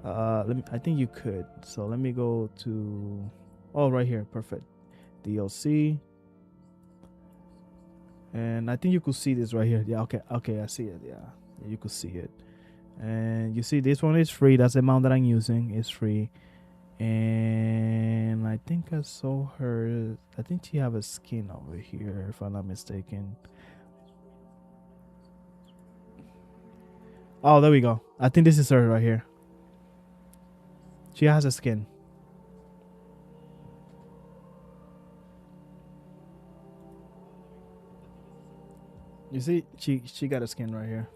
I think you could. So let me go to, oh, right here. Perfect. DLC. And I think you could see this right here. Yeah, okay, I see it. Yeah, you could see it. And you see this one is free. That's the amount that I'm using. It's free. And I think I saw her. I think she have a skin over here, if I'm not mistaken. Oh, there we go. I think this is her right here. She has a skin. You see, she got a skin right here.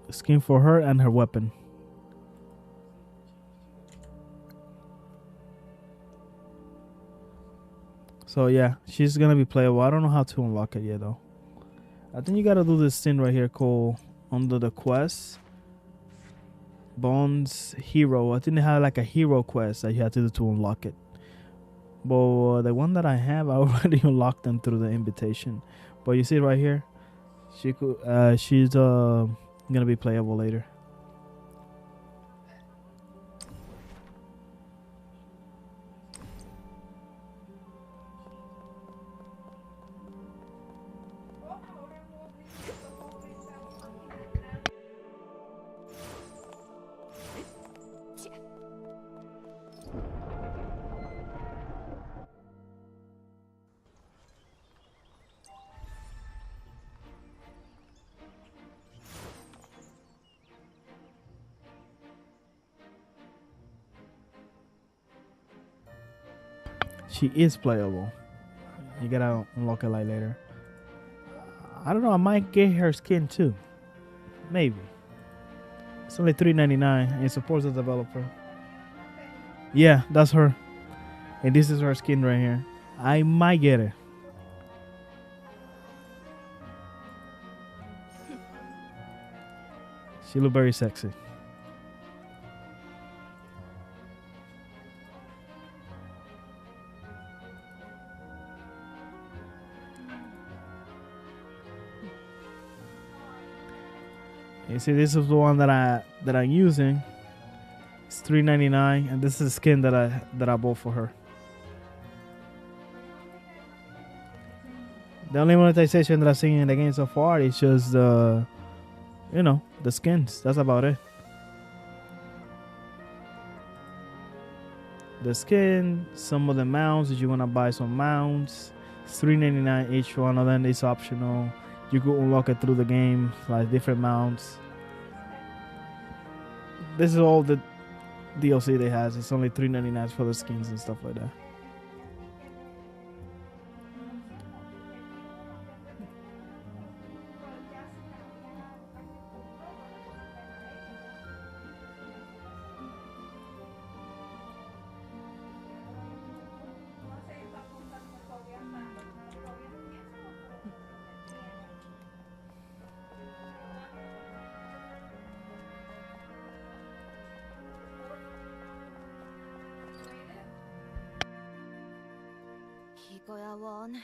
A skin for her and her weapon. So yeah, she's gonna be playable. I don't know how to unlock it yet though. I think you gotta do this thing right here called under the quest. Bones Hero. I think they had like a hero quest that you had to do to unlock it. But the one that I have, I already unlocked them through the invitation. But you see right here, she's gonna be playable later. She is playable. You gotta unlock it like later. I don't know. I might get her skin too. Maybe. It's only $3.99 and it supports the developer. Yeah, that's her. And this is her skin right here. I might get it. She look very sexy. You see, this is the one that I'm using. It's $3.99, and this is the skin that I bought for her. The only monetization that I've seen in the game so far is just the skins. That's about it. The skin, some of the mounts. If you wanna buy some mounts, it's $3.99 each one of them. It's optional. You could unlock it through the game, like different mounts. This is all the DLC they has. It's only $3.99 for the skins and stuff like that. 이거야 원.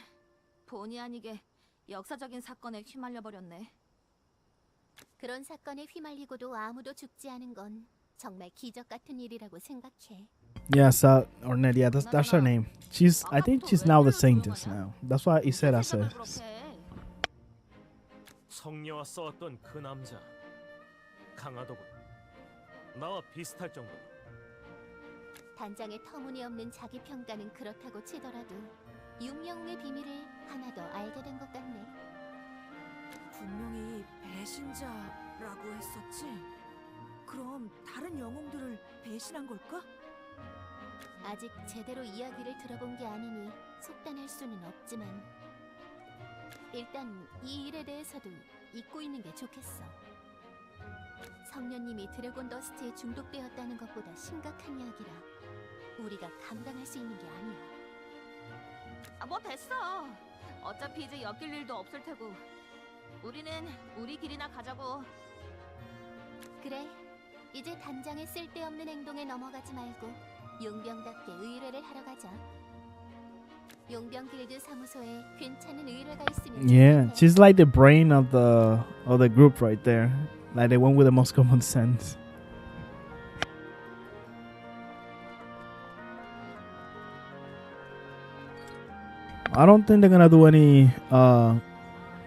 본의 아니게 역사적인 사건에 휘말려 버렸네. 그런 사건에 휘말리고도 아무도 죽지 않은 건 정말 기적 같은 일이라고 생각해. Yeah, or Ned. Yeah, that's her name. I think she's now the saintess now. That's why he said I said. 성녀와 싸웠던 그 남자 강하더군. 나와 비슷할 정도. 단장의 터무니없는 자기 평가는 그렇다고 치더라도 육영웅의 비밀을 하나 더 알게 된 것 같네. 분명히 배신자라고 했었지? 그럼 다른 영웅들을 배신한 걸까? 아직 제대로 이야기를 들어본 게 아니니 속단할 수는 없지만 일단 이 일에 대해서도 잊고 있는 게 좋겠어. 성녀님이 드래곤 더스트에 중독되었다는 것보다 심각한 이야기라 우리가 감당할 수 있는 게 아니야. 뭐 됐어. 어차피 이제 엮일 일도 없을 테고. 우리는 우리 길이나 가자고. 그래, 이제 단장의 쓸데없는 행동에 넘어가지 말고 용병답게 의뢰를 하러 가자. 용병 길드 사무소에 괜찮은 의뢰가 있으면 Yeah, 좋겠네. she's like the brain of the group right there. Like the one with the most common sense. I don't think they're gonna do any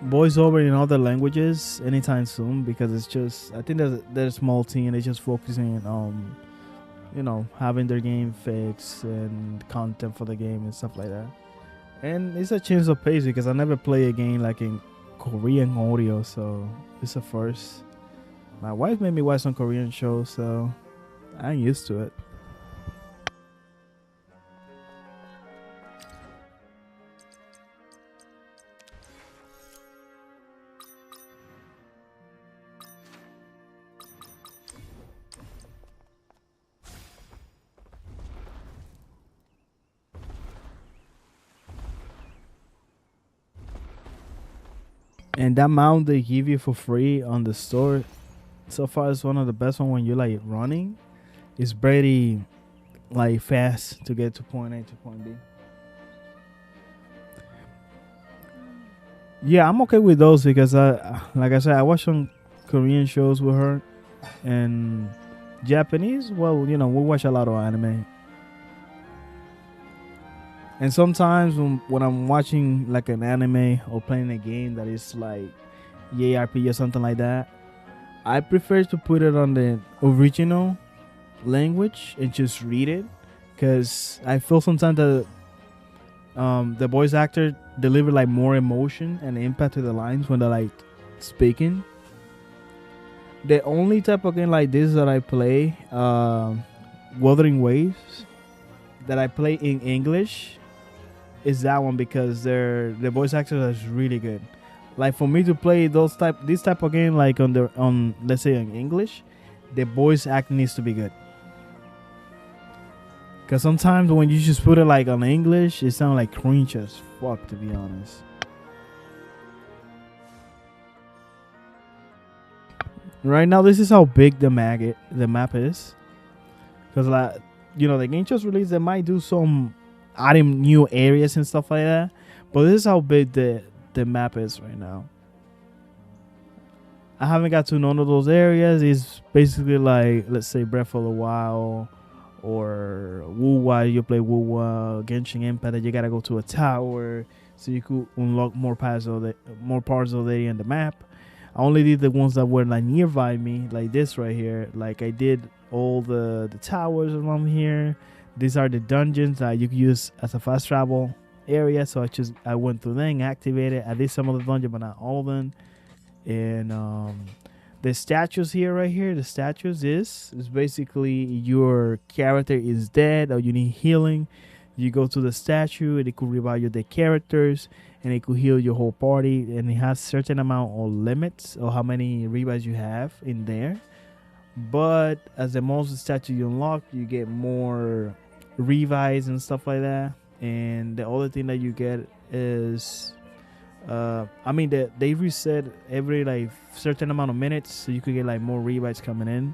voiceover in other languages anytime soon because it's just I think they're a small team and they're just focusing on having their game fixed and content for the game and stuff like that. And it's a change of pace because I never play a game like in Korean audio, so it's a first. My wife made me watch some Korean shows, so I'm used to it. And that mount they give you for free on the store, so far it's one of the best one when you're like running. It's pretty like fast to get to point A to point B. Yeah, I'm okay with those because like I said, I watch some Korean shows with her, and Japanese. Well, you know, we watch a lot of anime, and sometimes when I'm watching like an anime or playing a game that is like JRPG or something like that, I prefer to put it on the original language and just read it, because I feel sometimes that the voice actor deliver like more emotion and impact to the lines when they're like speaking. The only type of game like this that I play, Wuthering Waves, that I play in English, is that one because the voice actors is really good. Like for me to play this type of game like on let's say in English, the voice acting needs to be good. Cause sometimes when you just put it like on English, it sounds like cringe as fuck, to be honest. Right now, this is how big the map is. Cause like the game just released, they might do some adding new areas and stuff like that. But this is how big the map is right now. I haven't got to none of those areas. It's basically like, let's say, Breath of the Wild or Wuwa. You play Wuwa, Genshin Impact, you gotta go to a tower so you could unlock more parts of the area in the map. I only did the ones that were like nearby me, like this right here. Like I did all the towers around here. These are the dungeons that you can use as a fast travel area. So I went through them, activated. I did some of the dungeons, but not all of them. And the statues here, right here, the statues is basically your character is dead or you need healing. You go to the statue and it could revive your dead characters, and it could heal your whole party, and it has certain amount of limits of how many revives you have in there. But as the most statue you unlock, you get more revives and stuff like that. And the other thing that you get is they reset every like certain amount of minutes, so you could get like more revives coming in.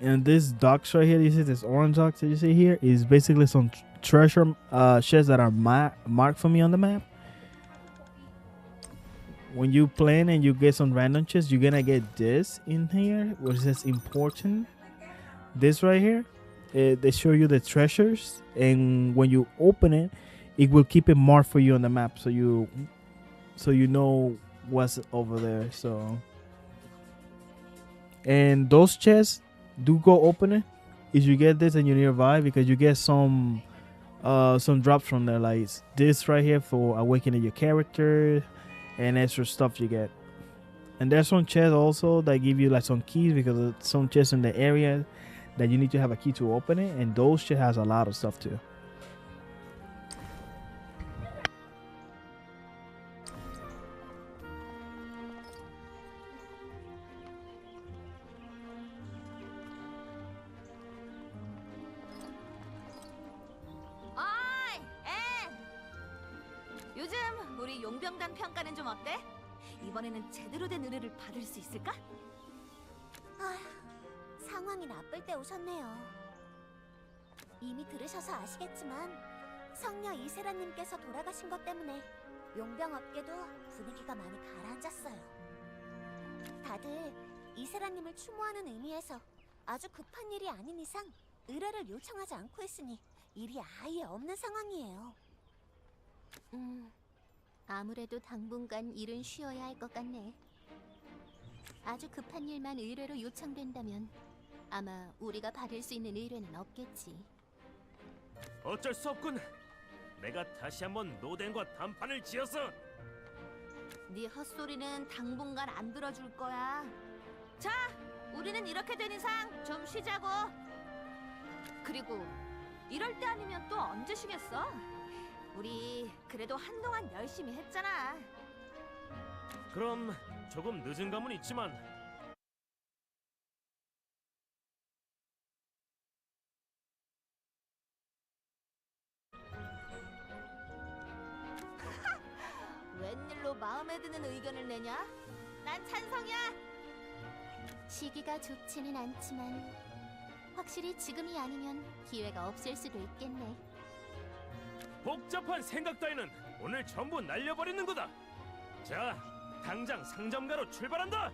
And this docks right here, you see this orange docks that you see here, is basically some treasure chests that are marked for me on the map. When you play and you get some random chests, you're gonna get this in here, which says important. This right here, they show you the treasures, and when you open it, it will keep it marked for you on the map, so you know what's over there. So, and those chests do go open it if you get this and you're nearby, because you get some drops from there, like this right here for awakening your character and extra stuff you get. And there's some chests also that give you like some keys, because some chests in the area that you need to have a key to open it, and those chests has a lot of stuff too. 어이, 앤! 요즘 우리 용병단 평가는 좀 어때? 이번에는 제대로 된 의뢰를 받을 수 있을까? 상황이 나쁠 때 오셨네요. 이미 들으셔서 아시겠지만 성녀 이세라님께서 돌아가신 것 때문에 용병 업계도 분위기가 많이 가라앉았어요. 다들 이세라님을 추모하는 의미에서 아주 급한 일이 아닌 이상 의뢰를 요청하지 않고 있으니 일이 아예 없는 상황이에요. 아무래도 당분간 일은 쉬어야 할 것 같네. 아주 급한 일만 의뢰로 요청된다면 아마 우리가 받을 수 있는 의뢰는 없겠지. 어쩔 수 없군. 내가 다시 한번 노덴과 단판을 지어서. 네 헛소리는 당분간 안 들어줄 거야. 자, 우리는 이렇게 된 이상 좀 쉬자고. 그리고 이럴 때 아니면 또 언제 쉬겠어? 우리 그래도 한동안 열심히 했잖아. 그럼 조금 늦은 감은 있지만 마음에 드는 의견을 내냐? 난 찬성이야. 시기가 좋지는 않지만 확실히 지금이 아니면 기회가 없을 수도 있겠네. 복잡한 생각 따위는 오늘 전부 날려버리는 거다. 자, 당장 상점가로 출발한다.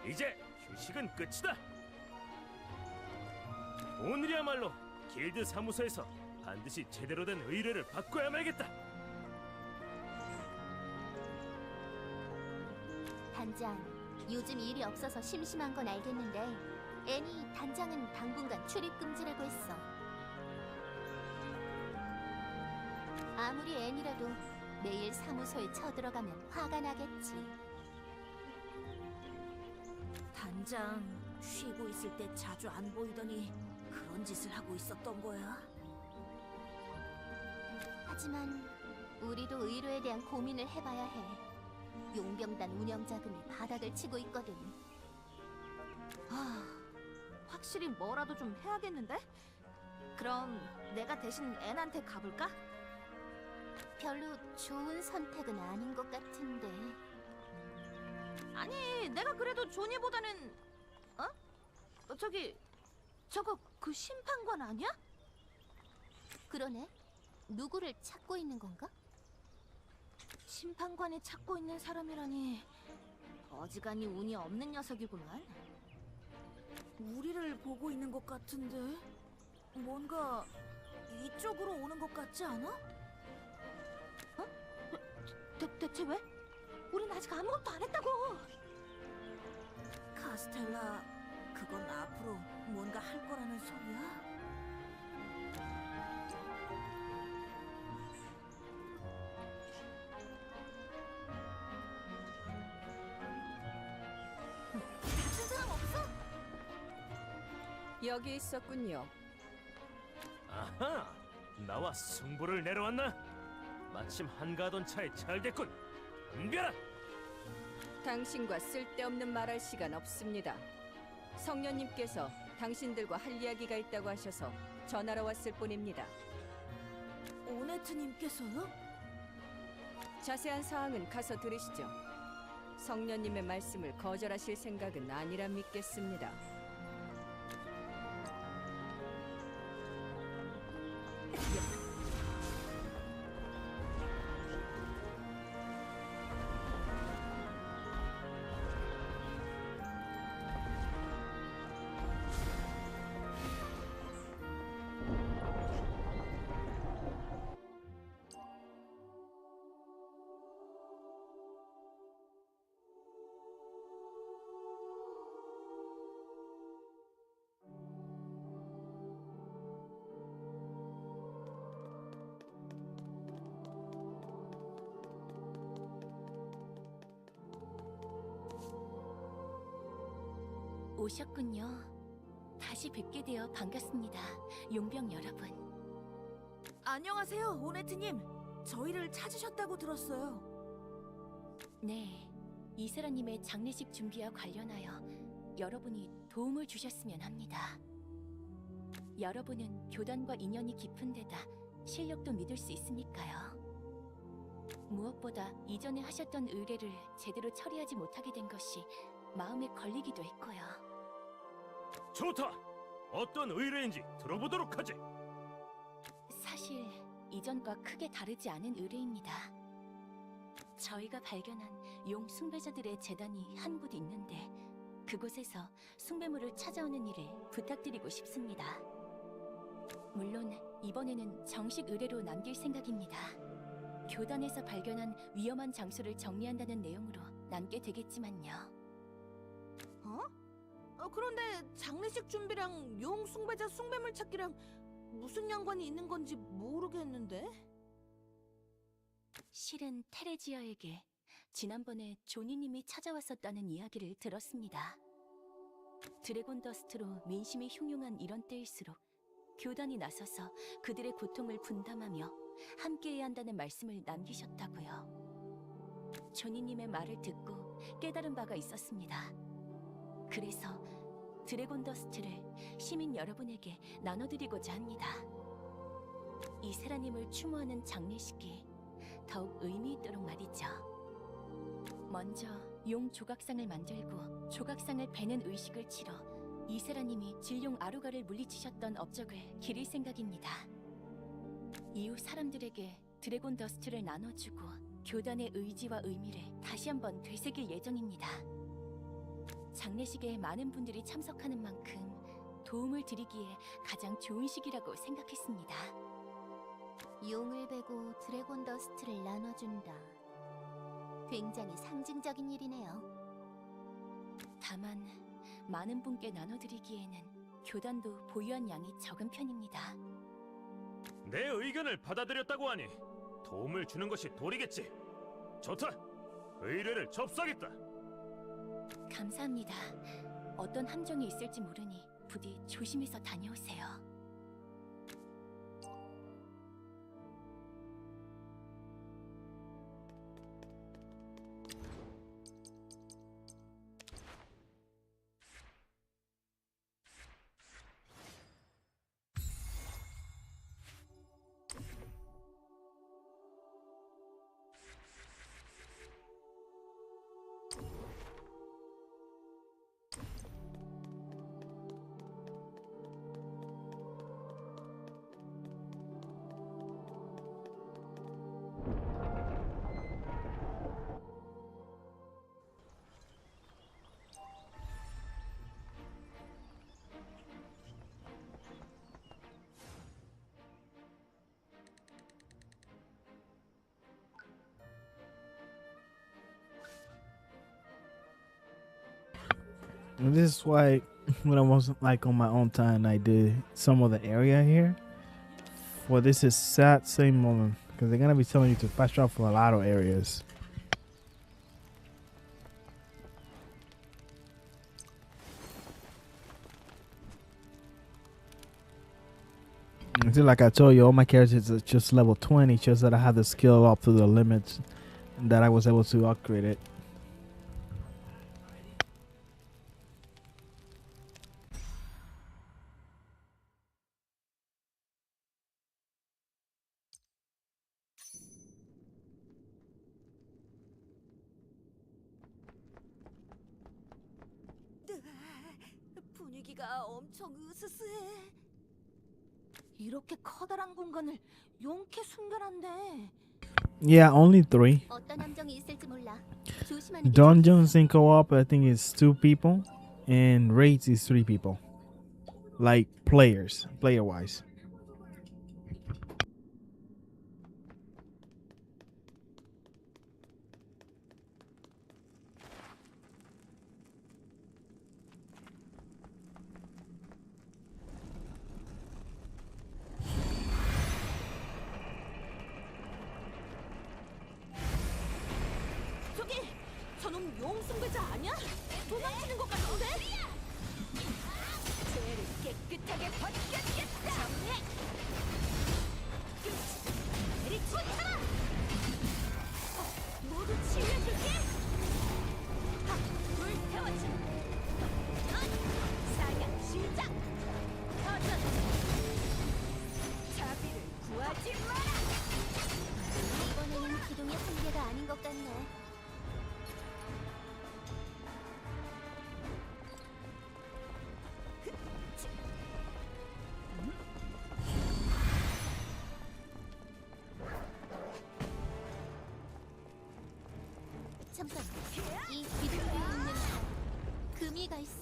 이제 휴식은 끝이다. 오늘이야말로 길드 사무소에서 반드시 제대로 된 의뢰를 바꿔야 말겠다. 단장, 요즘 일이 없어서 심심한 건 알겠는데 애니 단장은 당분간 출입 금지라고 했어. 아무리 애니라도 매일 사무소에 쳐들어가면 화가 나겠지. 단장 쉬고 있을 때 자주 안 보이더니 그런 짓을 하고 있었던 거야? 하지만 우리도 의료에 대한 고민을 해봐야 해. 용병단 운영 자금이 바닥을 치고 있거든. 확실히 뭐라도 좀 해야겠는데? 그럼 내가 대신 앤한테 가볼까? 별로 좋은 선택은 아닌 것 같은데. 아니, 내가 그래도 조니보다는 저거 그 심판관 아니야? 그러네. 누구를 찾고 있는 건가? 심판관이 찾고 있는 사람이라니 어지간히 운이 없는 녀석이구만. 우리를 보고 있는 것 같은데 뭔가 이쪽으로 오는 것 같지 않아? 대체 왜? 우린 아직 아무것도 안 했다고. 카스텔라, 그건 앞으로 뭔가 할 거라는 소리야? 다친 사람 없어? 여기 있었군요. 아하, 나와 승부를 내려왔나? 마침 한가하던 차에 잘 됐군. 은별아! 당신과 쓸데없는 말할 시간 없습니다. 성녀님께서 당신들과 할 이야기가 있다고 하셔서 전하러 왔을 뿐입니다. 오네트님께서요? 자세한 사항은 가서 들으시죠. 성녀님의 말씀을 거절하실 생각은 아니라 믿겠습니다. 오셨군요. 다시 뵙게 되어 반갑습니다. 용병 여러분. 안녕하세요, 오네트님. 저희를 찾으셨다고 들었어요. 네, 이세라님의 장례식 준비와 관련하여 여러분이 도움을 주셨으면 합니다. 여러분은 교단과 인연이 깊은 데다 실력도 믿을 수 있으니까요. 무엇보다 이전에 하셨던 의뢰를 제대로 처리하지 못하게 된 것이 마음에 걸리기도 했고요. 좋다. 어떤 의뢰인지 들어보도록 하지. 사실 이전과 크게 다르지 않은 의뢰입니다. 저희가 발견한 용 숭배자들의 재단이 한 곳 있는데 그곳에서 숭배물을 찾아오는 일을 부탁드리고 싶습니다. 물론 이번에는 정식 의뢰로 남길 생각입니다. 교단에서 발견한 위험한 장소를 정리한다는 내용으로 남게 되겠지만요. 그런데 장례식 준비랑 용 숭배자 숭배물 찾기랑 무슨 연관이 있는 건지 모르겠는데? 실은 테레지아에게 지난번에 조니님이 찾아왔었다는 이야기를 들었습니다. 드래곤 더스트로 민심이 흉흉한 이런 때일수록 교단이 나서서 그들의 고통을 분담하며 함께해야 한다는 말씀을 남기셨다고요. 조니님의 말을 듣고 깨달은 바가 있었습니다. 그래서 드래곤 더스트를 시민 여러분에게 나눠드리고자 합니다. 이세라님을 추모하는 장례식이 더욱 의미 있도록 말이죠. 먼저 용 조각상을 만들고 조각상을 베는 의식을 치러 이세라님이 진룡 아루가를 물리치셨던 업적을 기릴 생각입니다. 이후 사람들에게 드래곤 더스트를 나눠주고 교단의 의지와 의미를 다시 한번 되새길 예정입니다. 장례식에 많은 분들이 참석하는 만큼 도움을 드리기에 가장 좋은 시기라고 생각했습니다. 용을 베고 드래곤 더스트를 나눠준다. 굉장히 상징적인 일이네요. 다만 많은 분께 나눠드리기에는 교단도 보유한 양이 적은 편입니다. 내 의견을 받아들였다고 하니 도움을 주는 것이 도리겠지. 좋다. 의뢰를 접수하겠다. 감사합니다. 어떤 함정이 있을지 모르니 부디 조심해서 다녀오세요. And this is why when I was like on my own time, I did some of the area here for this exact same moment, because they're gonna be telling you to fast travel for a lot of areas. Like I told you, all my characters are just level 20, just that I had the skill up to the limits that I was able to upgrade it. 분위기가 엄청 으스스해. 이렇게 커다란 공간을 용케 숨겨놨네. Yeah, only 3. 어떤 함정이 있을지 몰라. 조심하는 게 Dungeons 좋겠어. in co-op, I think it's 2 people, and raids is 3 people. Like players, player-wise. 저기 저놈 용 숭배자 아니야? 도망치는 것 같은데? 이 기둥 위에 있는 금이가 있어.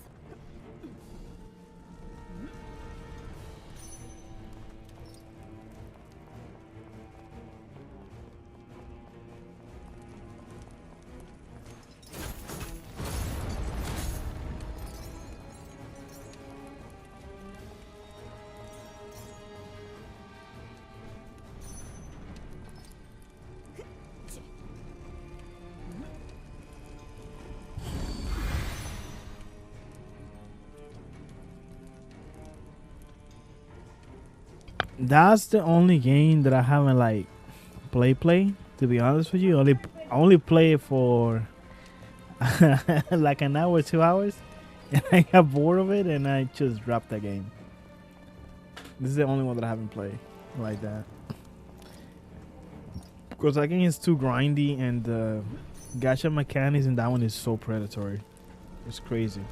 That's the only game that I haven't like play. To be honest with you, I only play it for like an hour, 2 hours, and I got bored of it, and I just dropped that game. This is the only one that I haven't played like that, because that game is too grindy, and the gacha mechanics in that one is so predatory. It's crazy.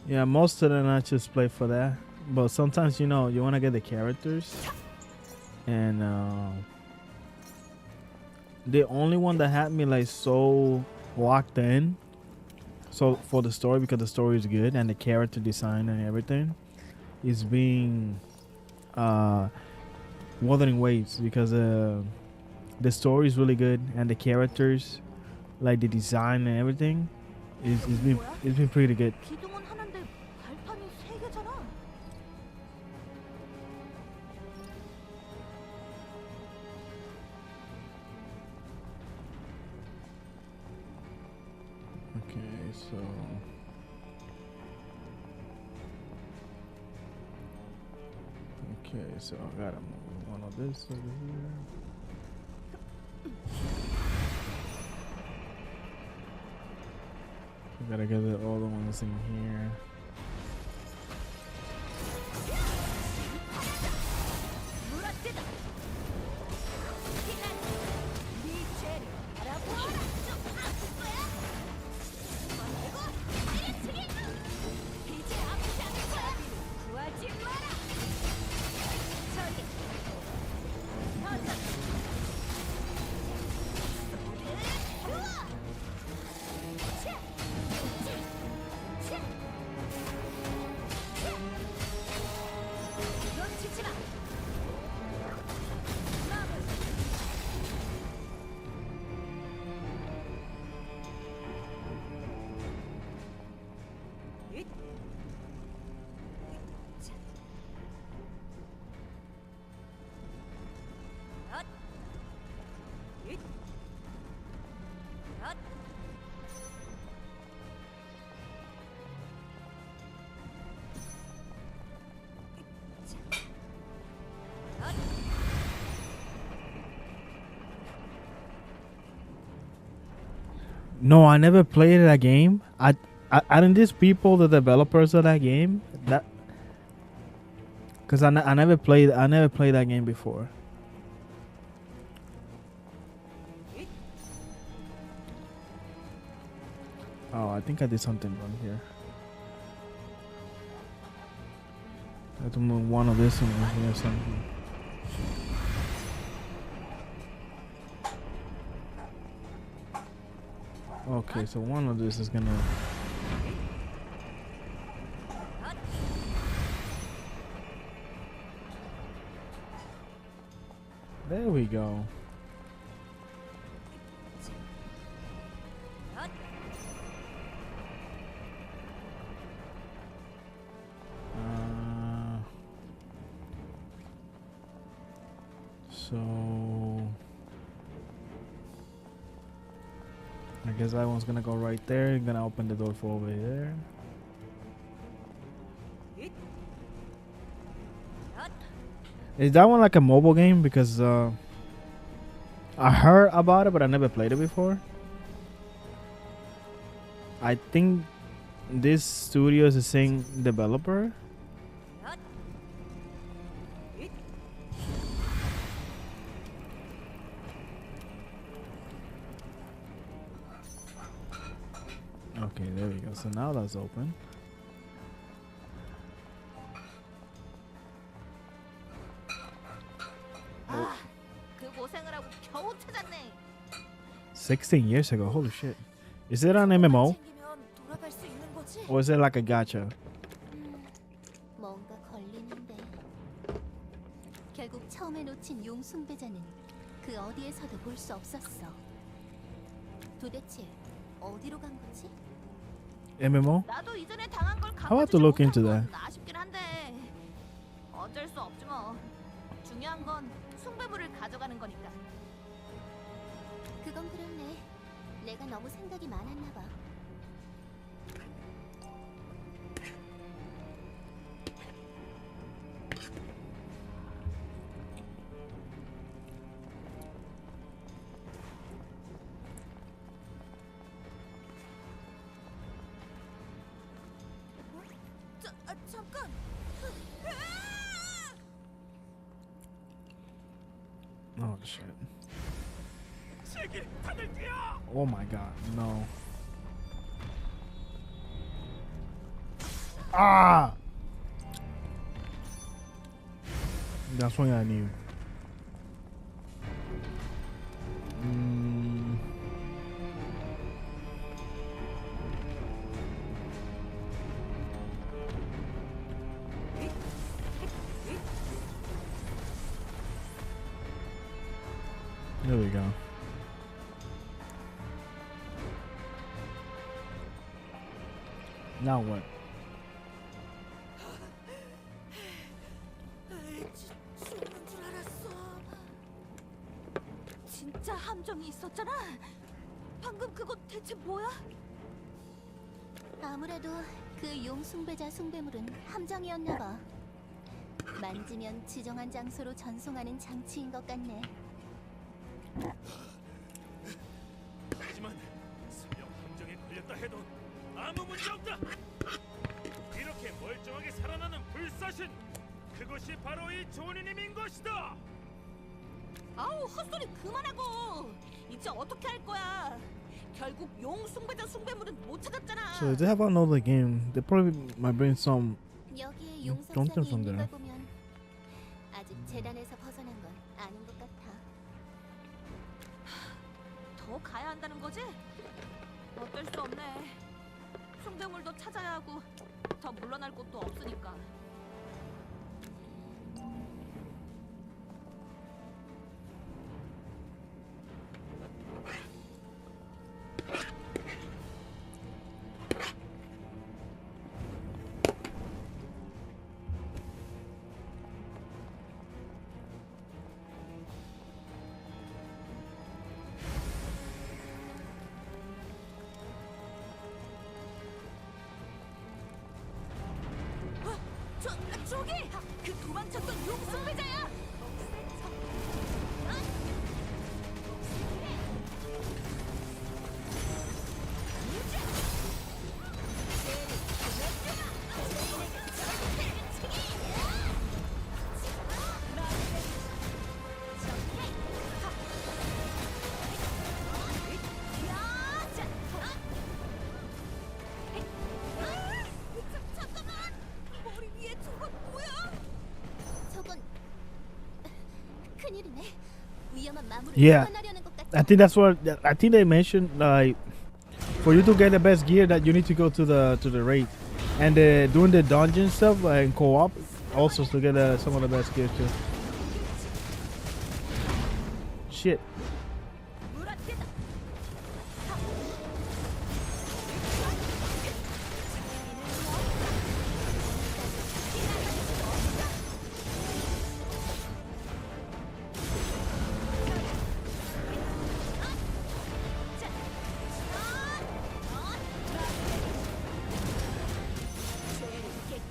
Yeah, most of them I just play for that. But sometimes, you know, you want to get the characters. And the only one that had me like so locked in, so for the story, because the story is good and the character design and everything, is being Wuthering Waves, because the story is really good and the characters, like the design and everything, it's been pretty good. 기둥은 하나인데 발판이 3개잖아. Okay, so I gotta move one of this over here. I gotta get all the ones in here. No, I never played that game. Aren't these people the developers of that game? That because I never played that game before. Oh, I think I did something wrong here. I have to move one of this one here or something. Okay, so one of this is gonna. There we go. So I guess that one's gonna go right there. I'm gonna open the door for over there. Is that one like a mobile game? Because I heard about it, but I never played it before. I think this studio is the same developer. Okay, there we go. So now that's open. 아, 그 고생을 하고 겨우 찾았네. 16 years ago. Holy shit. Is it an MMO? 챙기면 돌아갈 수 있는 거지? Or is it like a gacha? 뭔가 걸리는데. 결국 처음에 놓친 용숭배자는 그 어디에서도 볼 수 없었어. 도대체 어디로 간 거지? MMO? 나도 이전에 당한 걸 I'll have to look into that. 아쉽긴 한데 어쩔 수 없지 뭐. 중요한 건 숭배물을 가져가는 거니까. 그건 그렇네. 내가 너무 생각이 많았나 봐. 잠깐. Oh shit. Oh my god, no. Ah! That's what I knew. There we go. Now what? 죽는 줄 알았어. 진짜 함정이 있었잖아. 방금 그거 대체 뭐야? 아무래도 그 용숭배자 숭배물은 함정이었나 봐. 만지면 지정한 장소로 전송하는 장치인 것 같네. 하지만 설령 함정에 걸렸다 해도 아무 문제 없다. 이렇게 멀쩡하게 살아나는 불사신, 그것이 바로 이 존이님인 것이다. 아우 헛소리 그만하고. 이제 어떻게 할 거야? 결국 용 숭배자 숭배물은 못 찾았잖아. So if they have another game, they probably might bring some 여기에 don't 용성상이 from 있는 there. 걸 보면 아직 재단에서 벗어난 건 아닌 것 같아. 더 가야 한다는 거지? 어쩔 수 없네. 숭배물도 찾아야 하고 더 물러날 곳도 없으니까. 저기! 그 도망쳤던 용숭배자야! 잠깐만! 머리 위에 저건 뭐야? 저건 큰일이네. 위험한 마무리를 Yeah. 소환하려는 것 같아. I think that's what I think they mentioned, like for you to get the best gear that you need to go to the raid, and doing the dungeon stuff in co-op also to get some of the best gear too. Shit.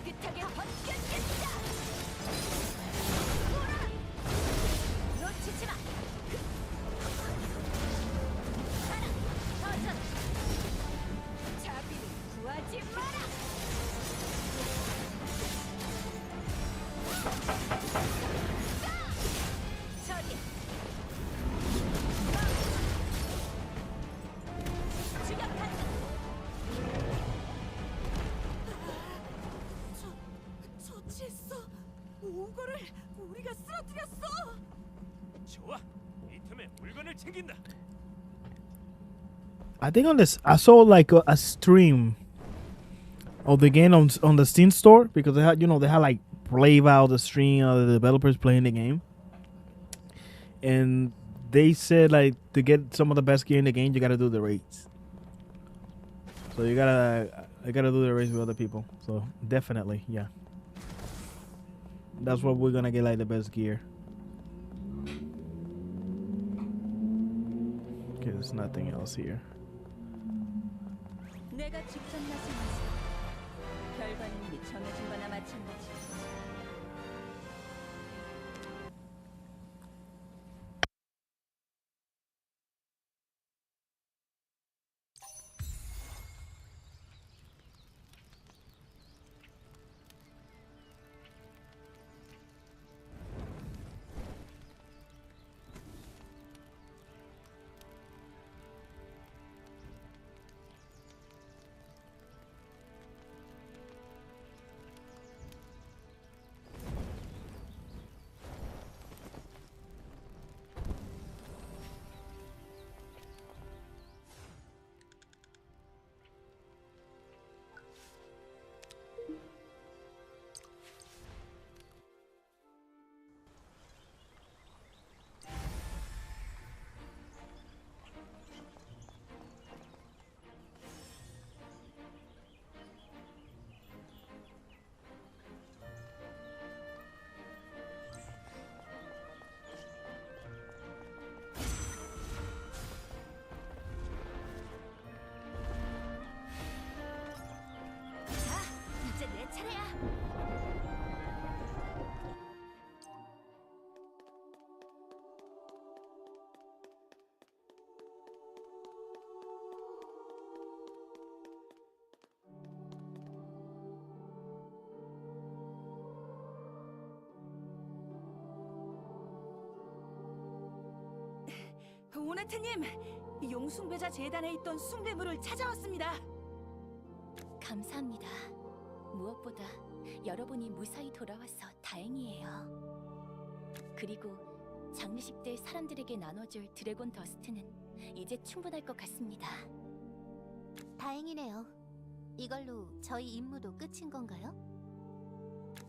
깨끗하게 벗겼겠다! 저리. 추격한다. 처치했어. 온 거를 우리가 쓰러뜨렸어. 좋아. 이 틈에 물건을 챙긴다. I think on this, I saw like a stream of the game on the Steam store because they had, they had like play out the stream of the developers playing the game, and they said like to get some of the best gear in the game, you gotta do the raids. So you gotta do the raids with other people. So definitely, yeah. That's what we're gonna get, like the best gear. Okay, there's nothing else here. 내가 직접 나서면서 결과는 이미 정해진 거나 마찬가지. 이제 내 차례야. 오네트님, 용숭배자 재단에 있던 숭배물을 찾아왔습니다. 감사합니다. 무엇보다 여러분이 무사히 돌아와서 다행이에요. 그리고 장례식 때 사람들에게 나눠줄 드래곤 더스트는 이제 충분할 것 같습니다. 다행이네요. 이걸로 저희 임무도 끝인 건가요?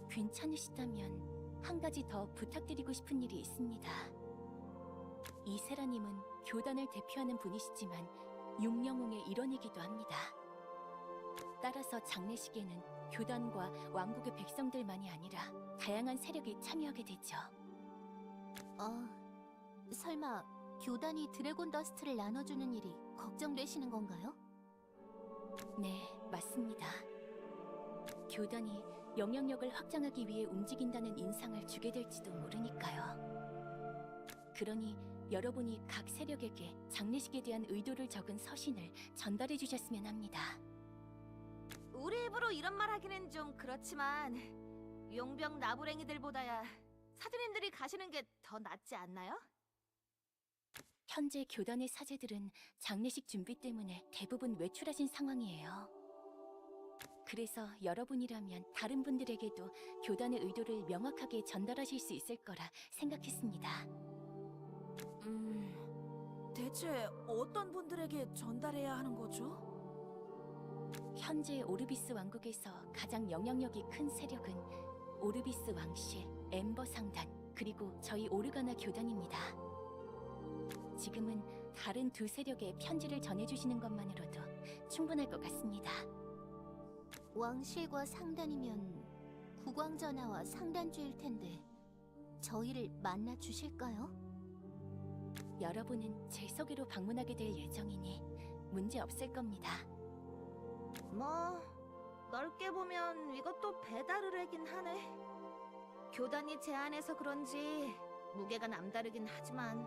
괜찮으시다면 한 가지 더 부탁드리고 싶은 일이 있습니다. 이세라님은 교단을 대표하는 분이시지만 육영웅의 일원이기도 합니다. 따라서 장례식에는 교단과 왕국의 백성들만이 아니라 다양한 세력이 참여하게 되죠. 설마 교단이 드래곤 더스트를 나눠주는 일이 걱정되시는 건가요? 네, 맞습니다. 교단이 영향력을 확장하기 위해 움직인다는 인상을 주게 될지도 모르니까요. 그러니 여러분이 각 세력에게 장례식에 대한 의도를 적은 서신을 전달해 주셨으면 합니다. 우리 입으로 이런 말 하기는 좀 그렇지만 용병 나부랭이들보다야 사제님들이 가시는 게 더 낫지 않나요? 현재 교단의 사제들은 장례식 준비 때문에 대부분 외출하신 상황이에요. 그래서 여러분이라면 다른 분들에게도 교단의 의도를 명확하게 전달하실 수 있을 거라 생각했습니다. 대체 어떤 분들에게 전달해야 하는 거죠? 현재 오르비스 왕국에서 가장 영향력이 큰 세력은 오르비스 왕실, 엠버 상단, 그리고 저희 오르가나 교단입니다. 지금은 다른 두 세력에 편지를 전해주시는 것만으로도 충분할 것 같습니다. 왕실과 상단이면 국왕전하와 상단주일 텐데 저희를 만나 주실까요? 여러분은 제 소개로 방문하게 될 예정이니 문제 없을 겁니다. 뭐 넓게 보면 이것도 배달 의뢰긴 하네. 교단이 제안해서 그런지 무게가 남다르긴 하지만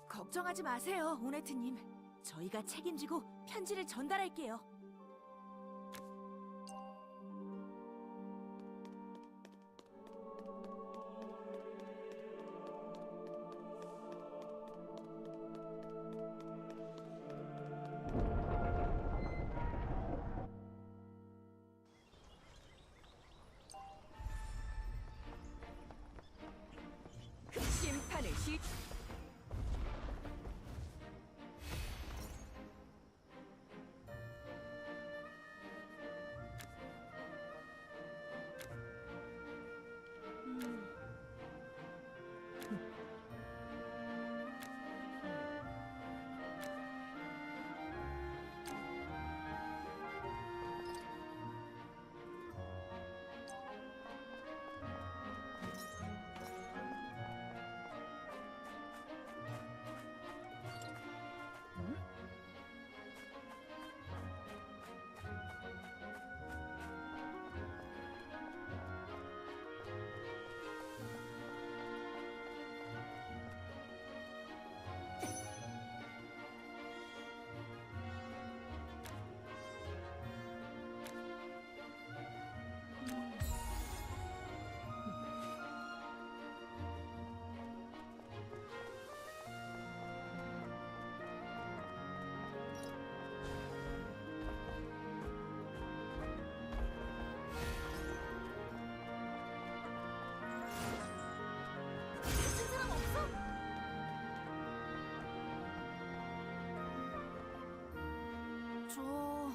걱정하지 마세요, 오네트님. 저희가 책임지고 편지를 전달할게요. 저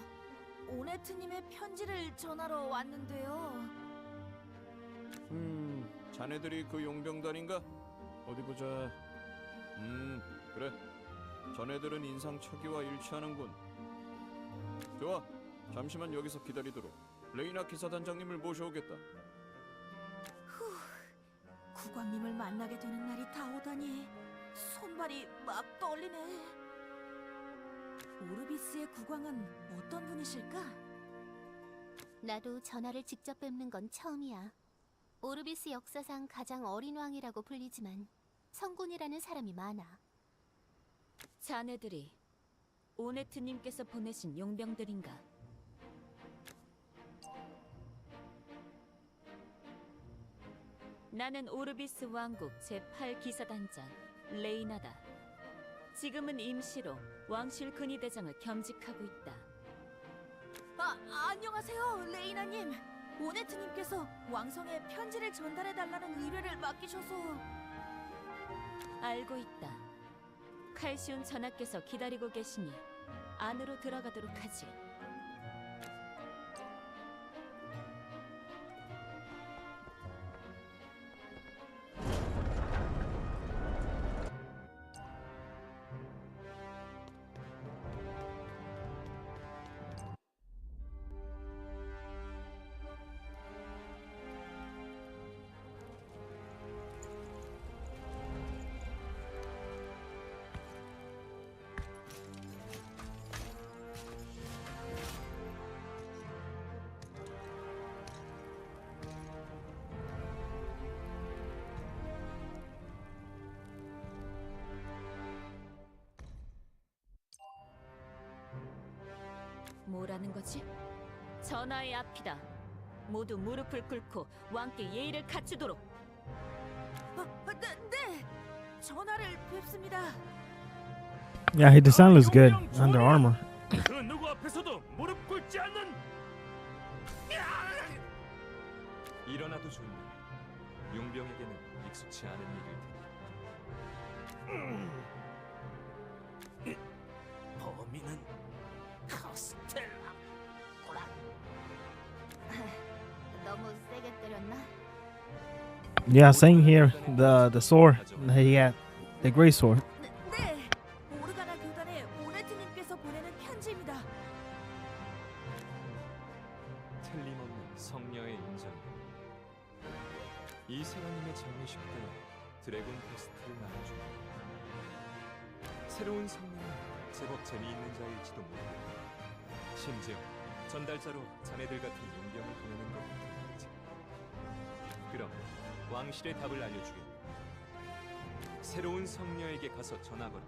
오네트님의 편지를 전하러 왔는데요. 자네들이 그 용병단인가? 어디 보자. 그래. 자네들은 인상착의와 일치하는군. 좋아. 잠시만 여기서 기다리도록. 레이나 기사단장님을 모셔오겠다. 국왕님을 만나게 되는 날이 다 오다니 손발이 막 떨리네. 오르비스의 국왕은 어떤 분이실까? 나도 전하를 직접 뵙는 건 처음이야. 오르비스 역사상 가장 어린 왕이라고 불리지만 성군이라는 사람이 많아. 자네들이 오네트님께서 보내신 용병들인가? 나는 오르비스 왕국 제8기사단장 레이나다. 지금은 임시로 왕실 근위대장을 겸직하고 있다. 안녕하세요, 레이나님. 오네트님께서 왕성에 편지를 전달해달라는 의뢰를 맡기셔서... 알고 있다. 칼시온 전하께서 기다리고 계시니 안으로 들어가도록 하지. 뭐라는 거지? 전하의 앞이다. 모두 무릎을 꿇고 왕께 예의를 갖추도록. 네! 전하를 뵙습니다. Yeah, the sound looks good under armor. 그 누구 앞에서도 무릎 꿇지 않는. 일어나도 좋네. 용병에게는 익숙치 않은 일일 테니. 범인은 카스텔라구나. 너무 세게 때렸나? Yeah, same here. The sword he had, the great sword. 네! 오르가나 교단의 오네트님께서 보내는 편지입니다. 틀림없는 성녀의 인정. 이세라님의 장례식 때 드래곤 퀘스트를 나눠주고 새로운 성녀는 제법 재미있는 자일지도 모르고 심지어 전달자로 자네들 같은 용병을 보내는 것부터 말이지. 그럼 왕실의 답을 알려주겠네. 새로운 성녀에게 가서 전하거라.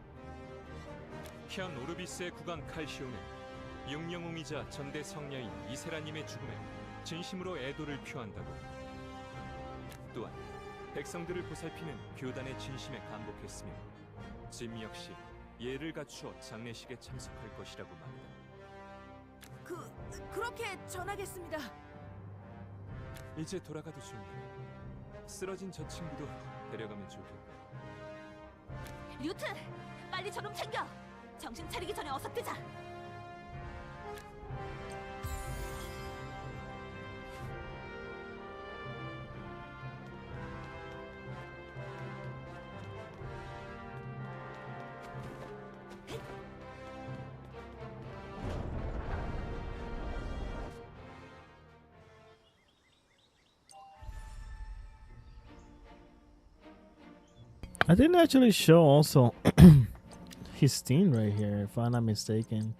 현 오르비스의 국왕 칼시오는 육영웅이자 전대 성녀인 이세라님의 죽음에 진심으로 애도를 표한다고. 또한 백성들을 보살피는 교단의 진심에 감복했으며 짐 역시 예를 갖추어 장례식에 참석할 것이라고 말이다. 그렇게 전하겠습니다. 이제 돌아가도 좋네. 쓰러진 저 친구도 데려가면 좋겠고. 류트! 빨리 저놈 챙겨! 정신 차리기 전에 어서 뜨자! I didn't actually show also his Steam right here, if I'm not mistaken.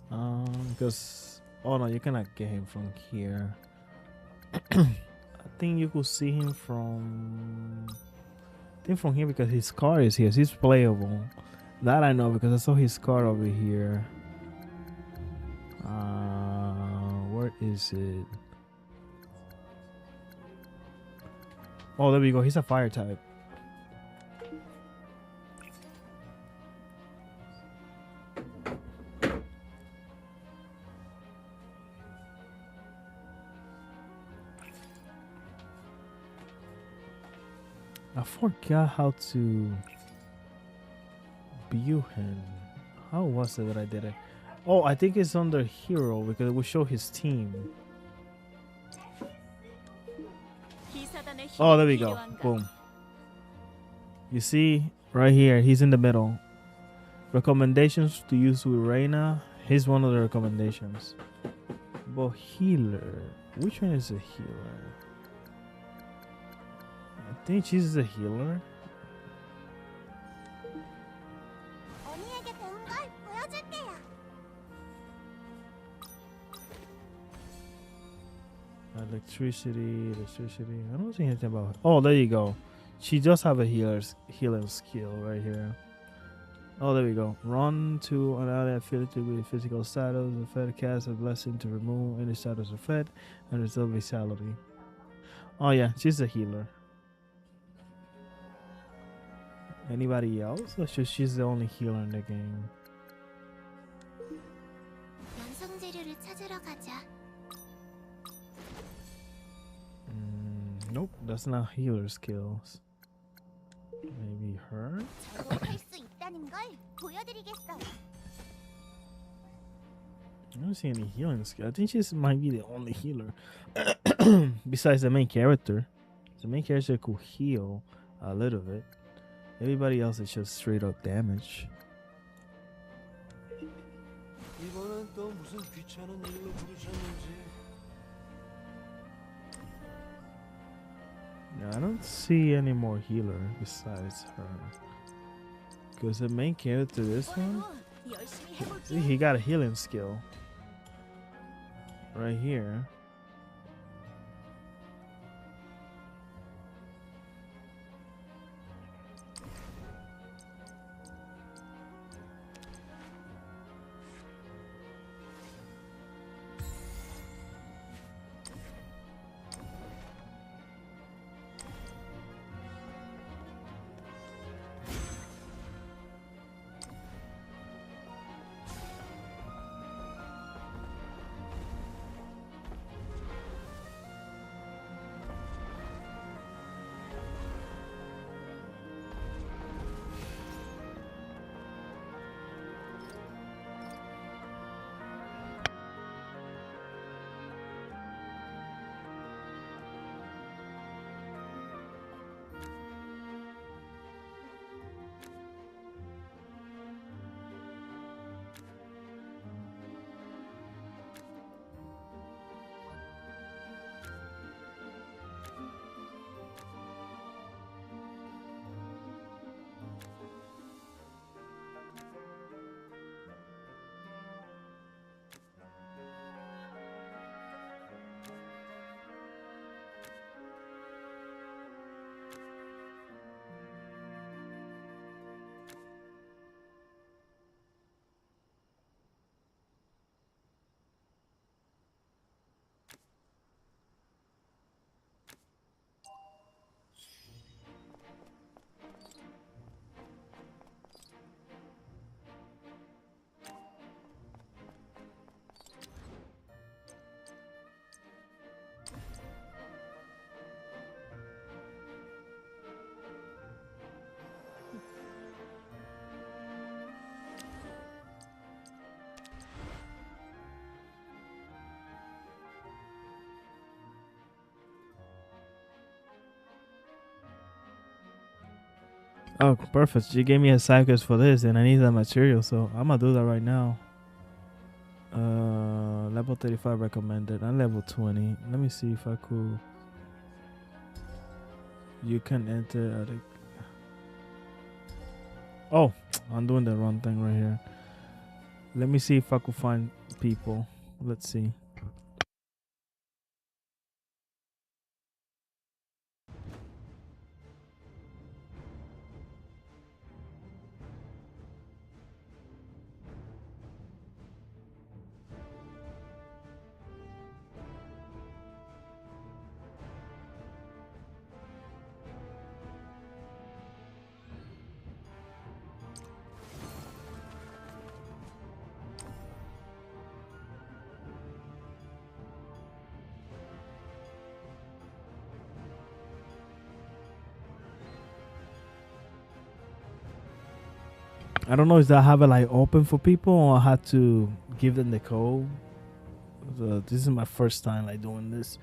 Because oh no, you cannot get him from here. I think you could see him from. I think from here because his card is here. So he's playable. That I know because I saw his card over here. Where is it? Oh, there we go. He's a fire type. I forgot how to view him. How was it that I did it? Oh, I think it's under hero because it will show his team. 기사단의 Oh, there 힘이 we go. 필요한가? Boom. You see, right here, he's in the middle. Recommendations to use with Reina. He's one of the recommendations. But healer. Which one is a healer? I think she's a healer. 언니에게 배운 걸 보여줄게요. Electricity. I don't see anything about. Oh, there you go. She does have a healing skill right here. Oh, there we go. Run to an ally affiliated with physical status. Effect cast a blessing to remove any status effect and resolve vitality. Oh yeah, she's a healer. Anybody else? Or she's the only healer in the game. 연성 재료를 찾으러 가자. Nope, that's not healer skills. Maybe her? 저도 할 수 있다는 걸 보여드리겠어요. I don't see any healing skill. I think she might be the only healer. Besides the main character. The main character could heal a little bit. Everybody else is just straight up damage. 이번엔 또 무슨 귀찮은 일로 부르셨는지. Yeah, I don't see any more healer besides her. Because the main character, this one, 오늘도 열심히 see, 해볼게요. he got a healing skill. Right here. Oh, perfect. You gave me a cycles for this, and I need that material, so I'm gonna do that right now. Level 35 recommended. I'm level 20. Let me see if I could. You can enter at a. Oh, I'm doing the wrong thing right here. Let me see if I could find people. Let's see. I don't know if I have it like open for people or I had to give them the code. So this is my first time like doing this.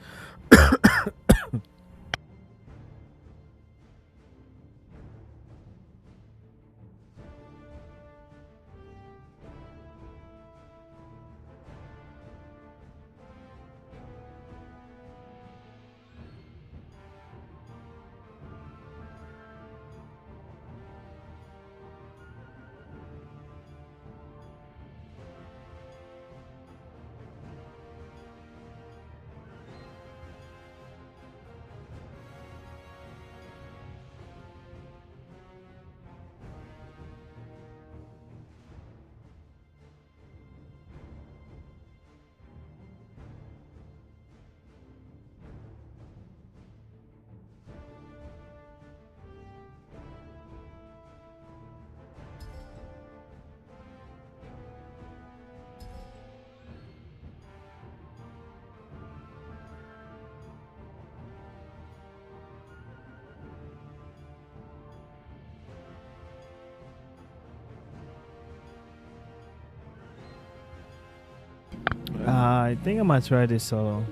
I think I might try this solo.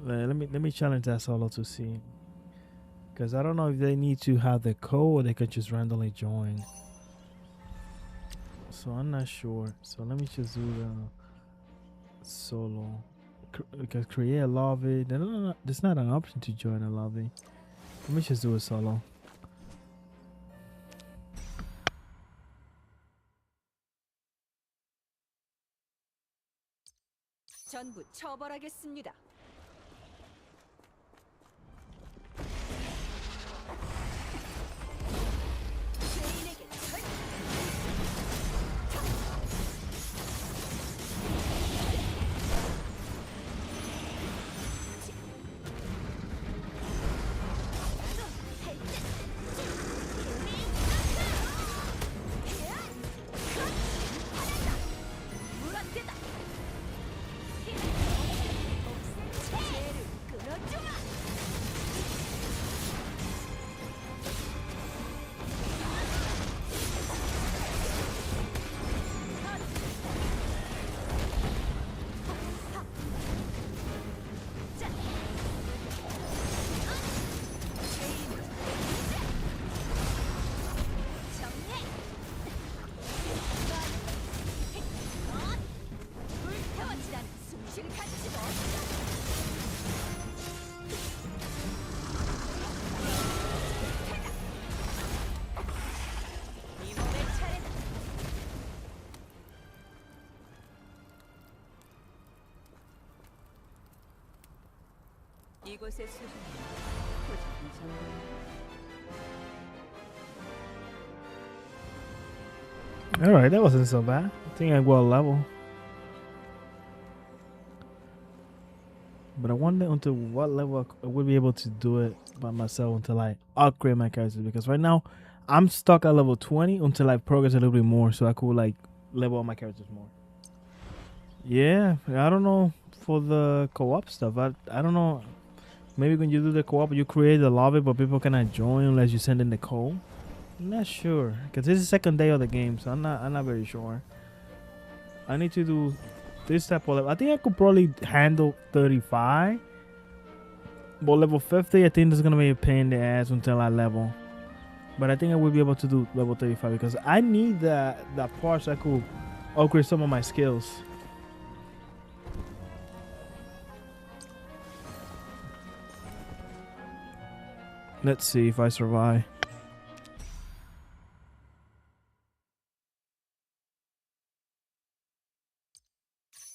Let me challenge that solo to see, because I don't know if they need to have the code or they could just randomly join. So I'm not sure. So let me just do the solo. Because create a lobby. There's not an option to join a lobby. Let me just do a solo. 전부 처벌하겠습니다. 죄인에게 절! 물어뜯어. 이곳의 수준은 Alright, that wasn't so bad. I think I got a level. But I wonder until what level I will be able to do it by myself until I upgrade my characters. Because right now, I'm stuck at level 20 until I progress a little bit more. So I could like level up my characters more. Yeah, I don't know for the co-op stuff. I don't know. Maybe when you do the co-op, you create a lobby, but people cannot join unless you send in the code. I'm not sure because this is the second day of the game, so I'm not very sure. I need to do this type of level. I think I could probably handle 35, but level 50, I think this is gonna be a pain in the ass until I level. But I think I will be able to do level 35 because I need that part so I could upgrade some of my skills. Let's see if I survive.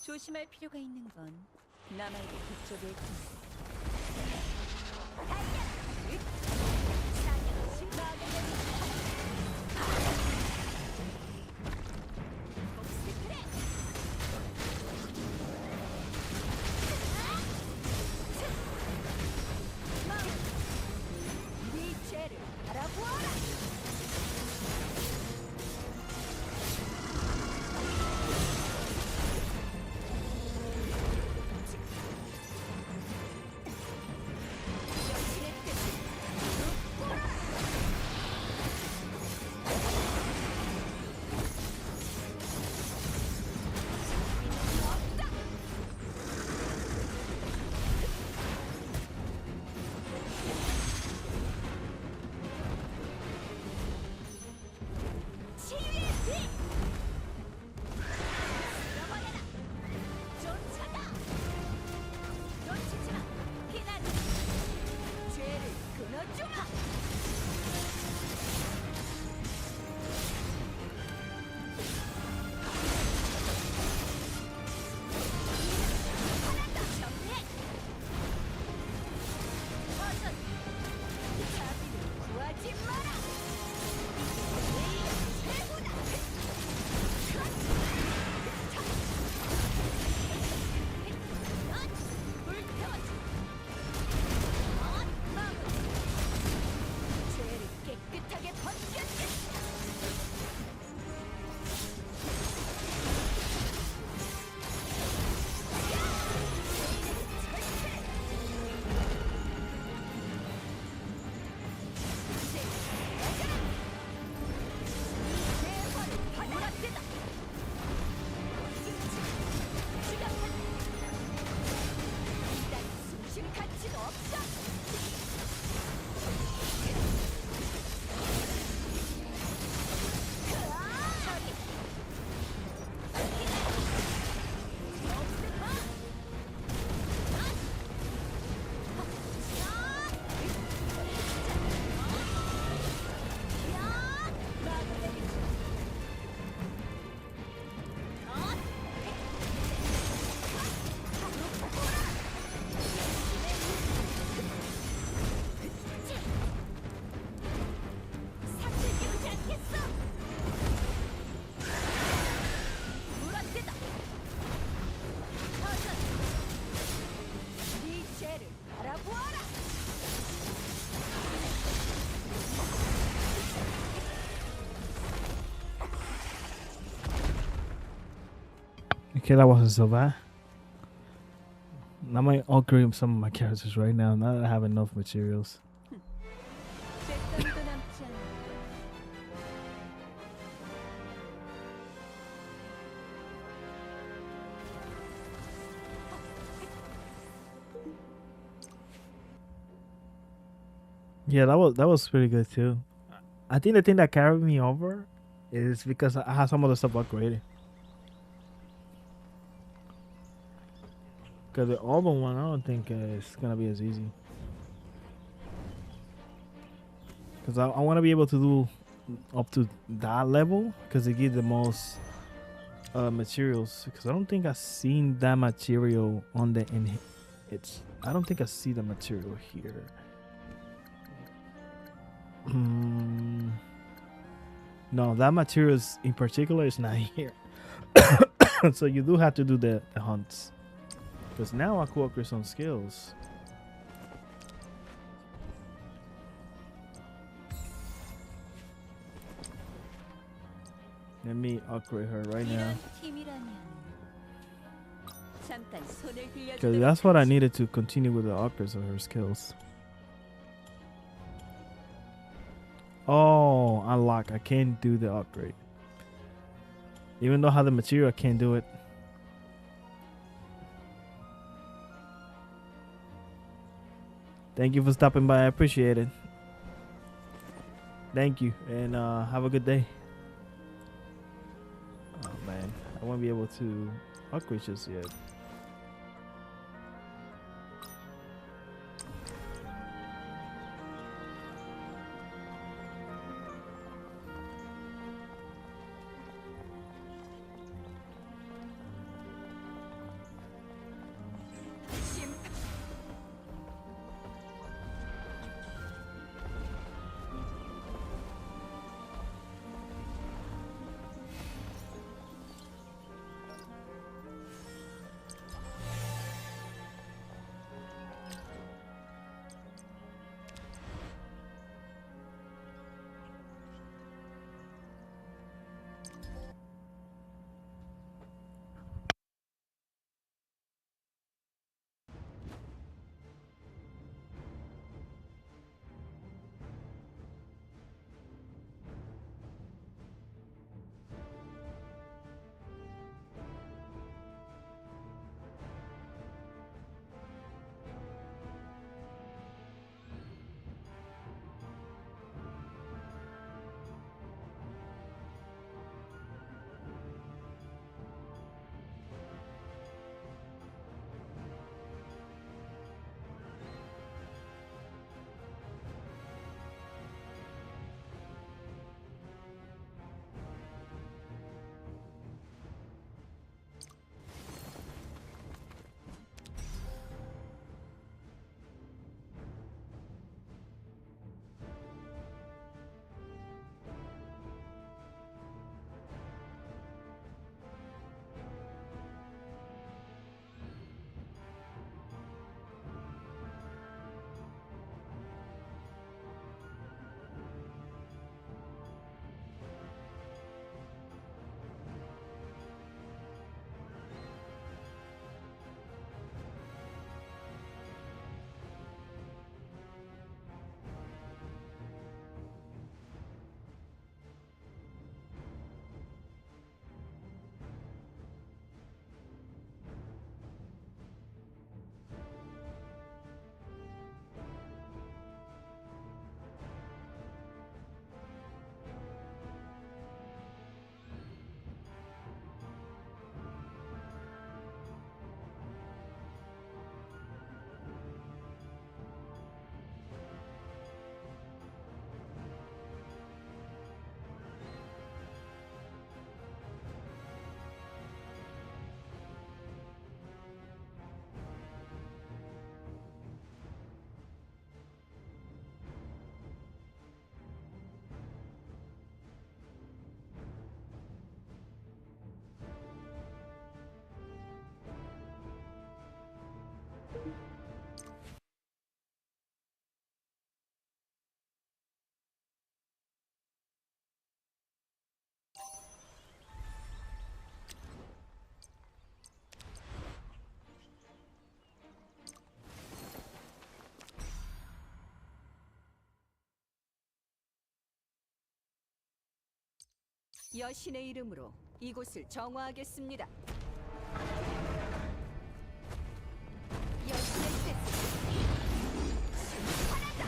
조심할 필요가 있는 건 남아에게 그쪽일 뿐이다. Okay, that wasn't so bad. I might upgrade some of my characters right now that I have enough materials. 쇳감도 남지 않는 Yeah, that was pretty good too. I think the thing that carried me over is because I had some of the stuff upgraded. Because the other one, I don't think it's gonna be as easy. Because I want to be able to do up to that level because it gives the most materials. Because I don't think I've seen that material on the I don't think I see the material here. No, that material in particular is not here. So you do have to do the hunts. Because now I could upgrade some skills. Let me upgrade her right now. 이런 팀이라면 잠깐 손을 Because 빌려주도록 that's what I 하지. needed to continue with the upgrades of her skills. Oh, unlock. I can't do the upgrade. Even though I have the material, I can't do it. Thank you for stopping by. I appreciate it. Thank you. And have a good day. Oh, man. I won't be able to upgrade just yet. 여신의 이름으로 이곳을 정화하겠습니다. 여신의 뜻을 심판한다.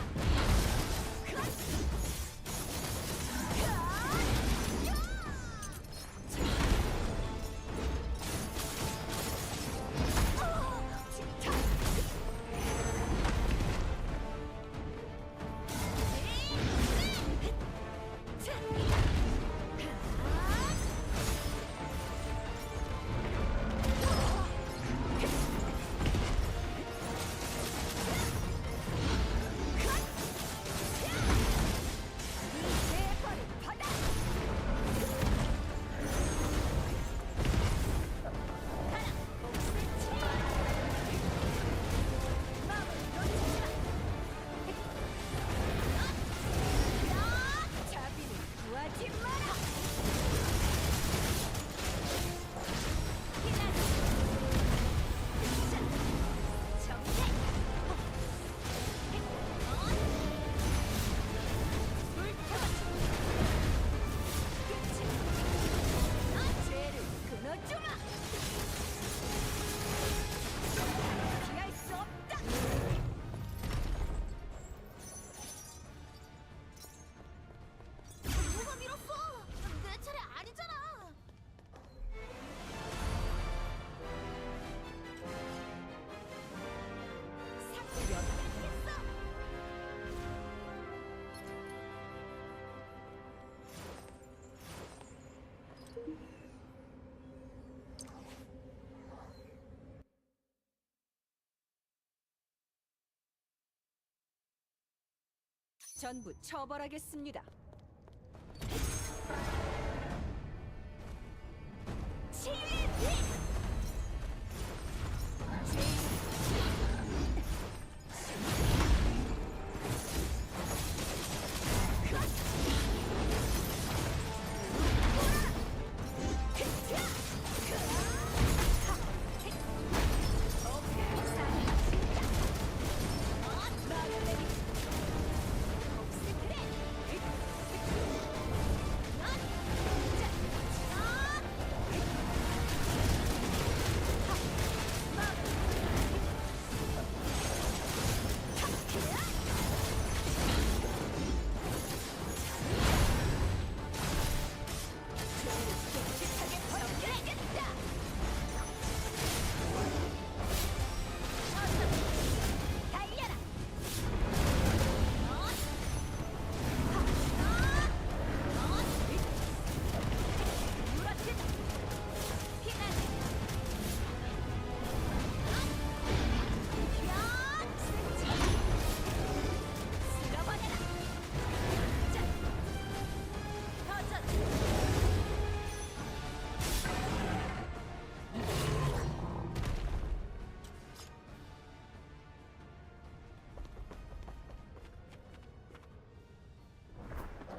누가 밀었어? 내 차례 아니잖아. 상대 몇 개겠어? 전부 처벌하겠습니다.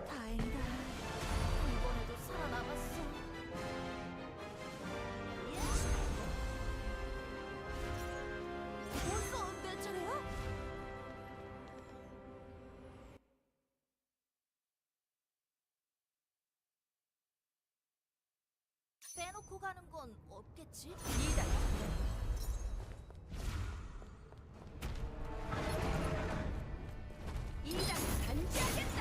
다행이다. 이번에도 살아남았어. 벌써 내 차례야? 빼놓고 가는 건 없겠지? 이단 이단 단지하겠다.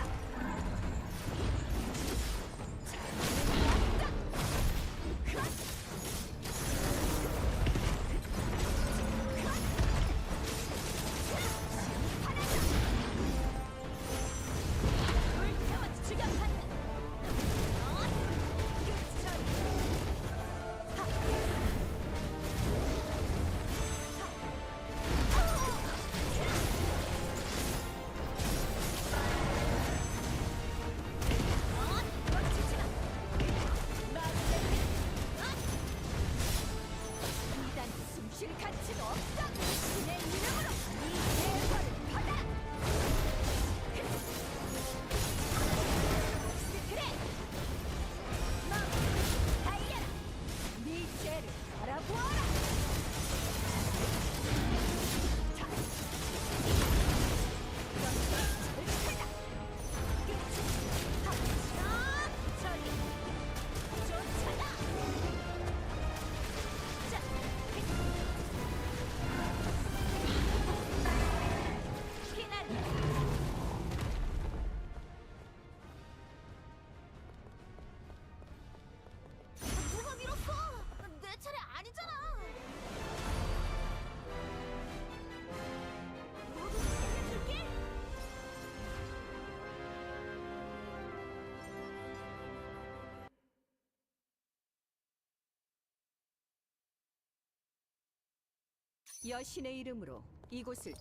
여신의 이름으로 이곳을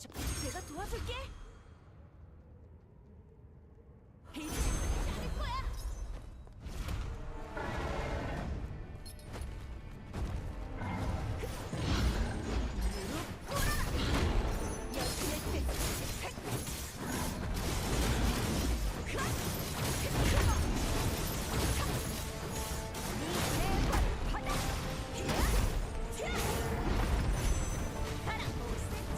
내가 도와줄게. 헤이즈, 잘할 거야. 여신의 뜻. 가라, 5cm.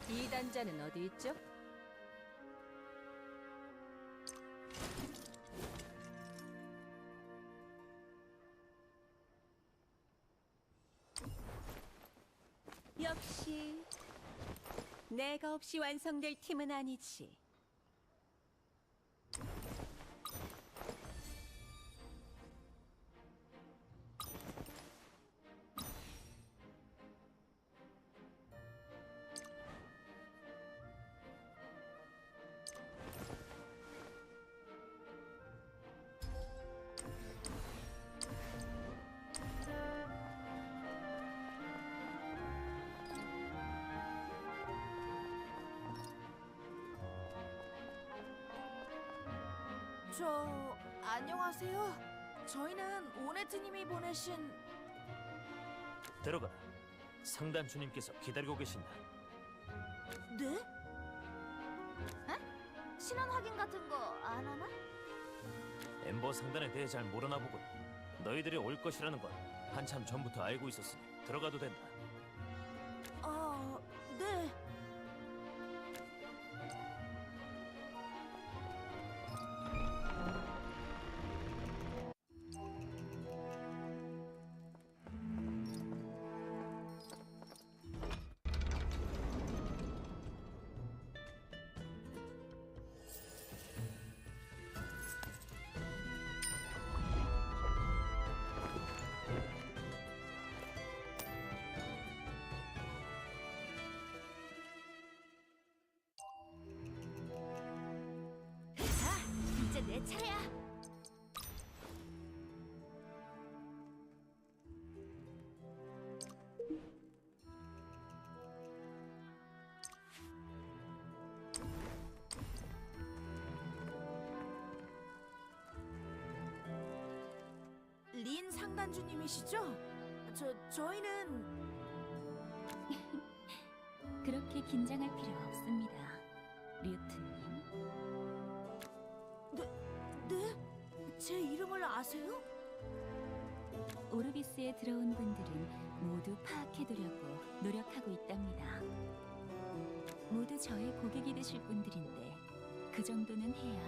이단자는 어디 있죠? 역시 내가 없이 완성될 팀은 아니지. 안녕하세요. 저희는 오네트님이 보내신 들어가. 상단 주님께서 기다리고 계신다. 네? 에? 신원 확인 같은 거 안 하나? 엠버 상단에 대해 잘 모르나 보군. 너희들이 올 것이라는 건 한참 전부터 알고 있었으니 들어가도 된다. 네. 이제 내 차례야. 린 상단주님이시죠? 저희는 그렇게 긴장할 필요 없습니다, 류트님. 네? 제 이름을 아세요? 오르비스에 들어온 분들은 모두 파악해두려고 노력하고 있답니다. 모두 저의 고객이 되실 분들인데 그 정도는 해야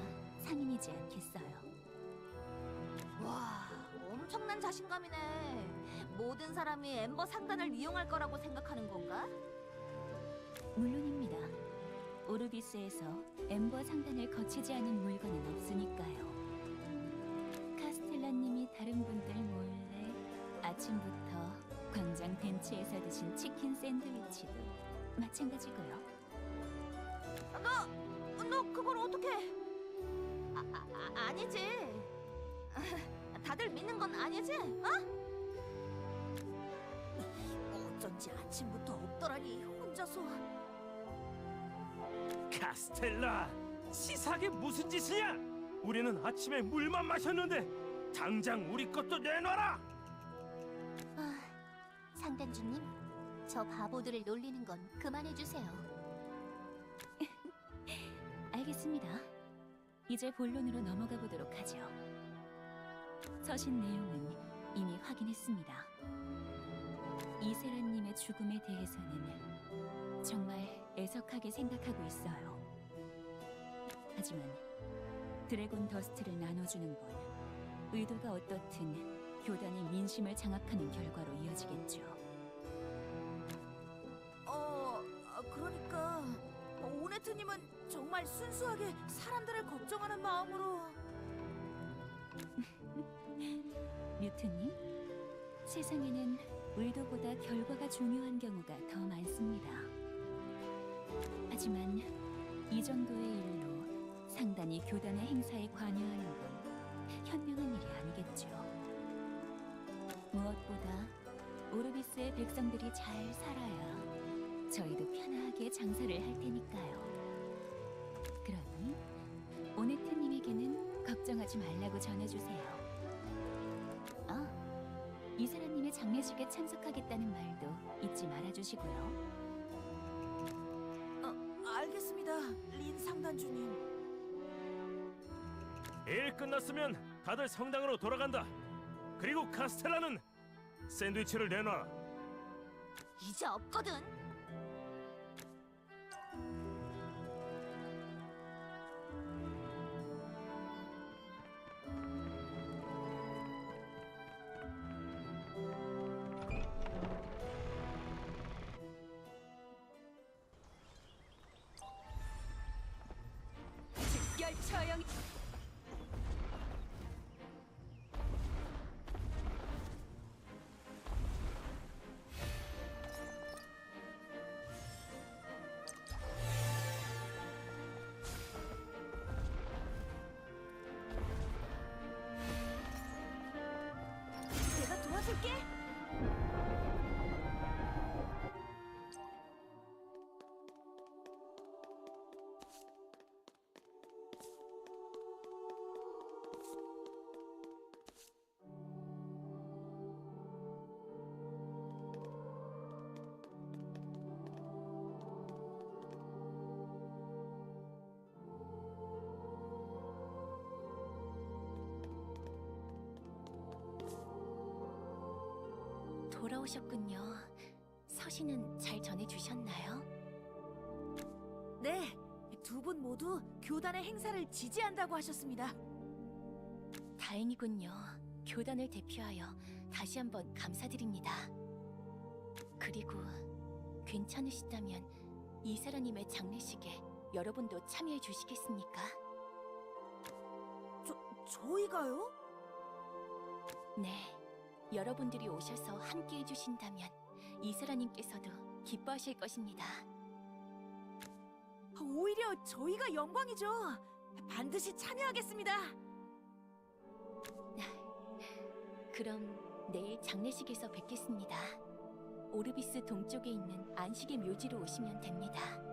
상인이지 않겠어요. 와, 엄청난 자신감이네. 모든 사람이 엠버 상단을 이용할 거라고 생각하는 건가? 물론입니다. 오르비스에서 엠버 상단을 거치지 않은 물건은 없으니까요. 카스텔라님이 다른 분들 몰래 아침부터 광장 벤치에서 드신 치킨 샌드위치도 마찬가지고요. 너 그걸 어떻게? 아니지. 다들 믿는 건 아니지? 어쩐지 아침부터 없더라니 혼자서. 카스텔라! 치사하게 무슨 짓이냐? 우리는 아침에 물만 마셨는데 당장 우리 것도 내놔라! 상단주님, 저 바보들을 놀리는 건 그만해주세요. 알겠습니다. 이제 본론으로 넘어가 보도록 하죠. 서신 내용은 이미 확인했습니다. 이세라님의 죽음에 대해서는 정말 애석하게 생각하고 있어요. 하지만 드래곤 더스트를 나눠주는 건 의도가 어떻든 교단의 민심을 장악하는 결과로 이어지겠죠. 그러니까 오네트님은 정말 순수하게 사람들을 걱정하는 마음으로. 뮤트님, 세상에는 의도보다 결과가 중요한 경우가 더 많습니다. 하지만 이 정도의 일로 상단이 교단의 행사에 관여하는 건 현명한 일이 아니겠죠. 무엇보다 오르비스의 백성들이 잘 살아야 저희도 편하게 장사를 할 테니까요. 그러니 오네트님에게는 걱정하지 말라고 전해주세요. 이세라님의 장례식에 참석하겠다는 말도 잊지 말아주시고요. 알겠습니다, 린 상단주님. 일 끝났으면 다들 성당으로 돌아간다. 그리고 카스텔라는 샌드위치를 내놔. 이제 없거든. 돌아오셨군요. 서신은 잘 전해주셨나요? 네, 두 분 모두 교단의 행사를 지지한다고 하셨습니다. 다행이군요. 교단을 대표하여 다시 한번 감사드립니다. 그리고 괜찮으시다면 이세라님의 장례식에 여러분도 참여해 주시겠습니까? 저희가요? 네, 여러분들이 오셔서 함께 해주신다면 이세라님께서도 기뻐하실 것입니다. 오히려 저희가 영광이죠. 반드시 참여하겠습니다. 그럼 내일 장례식에서 뵙겠습니다. 오르비스 동쪽에 있는 안식의 묘지로 오시면 됩니다.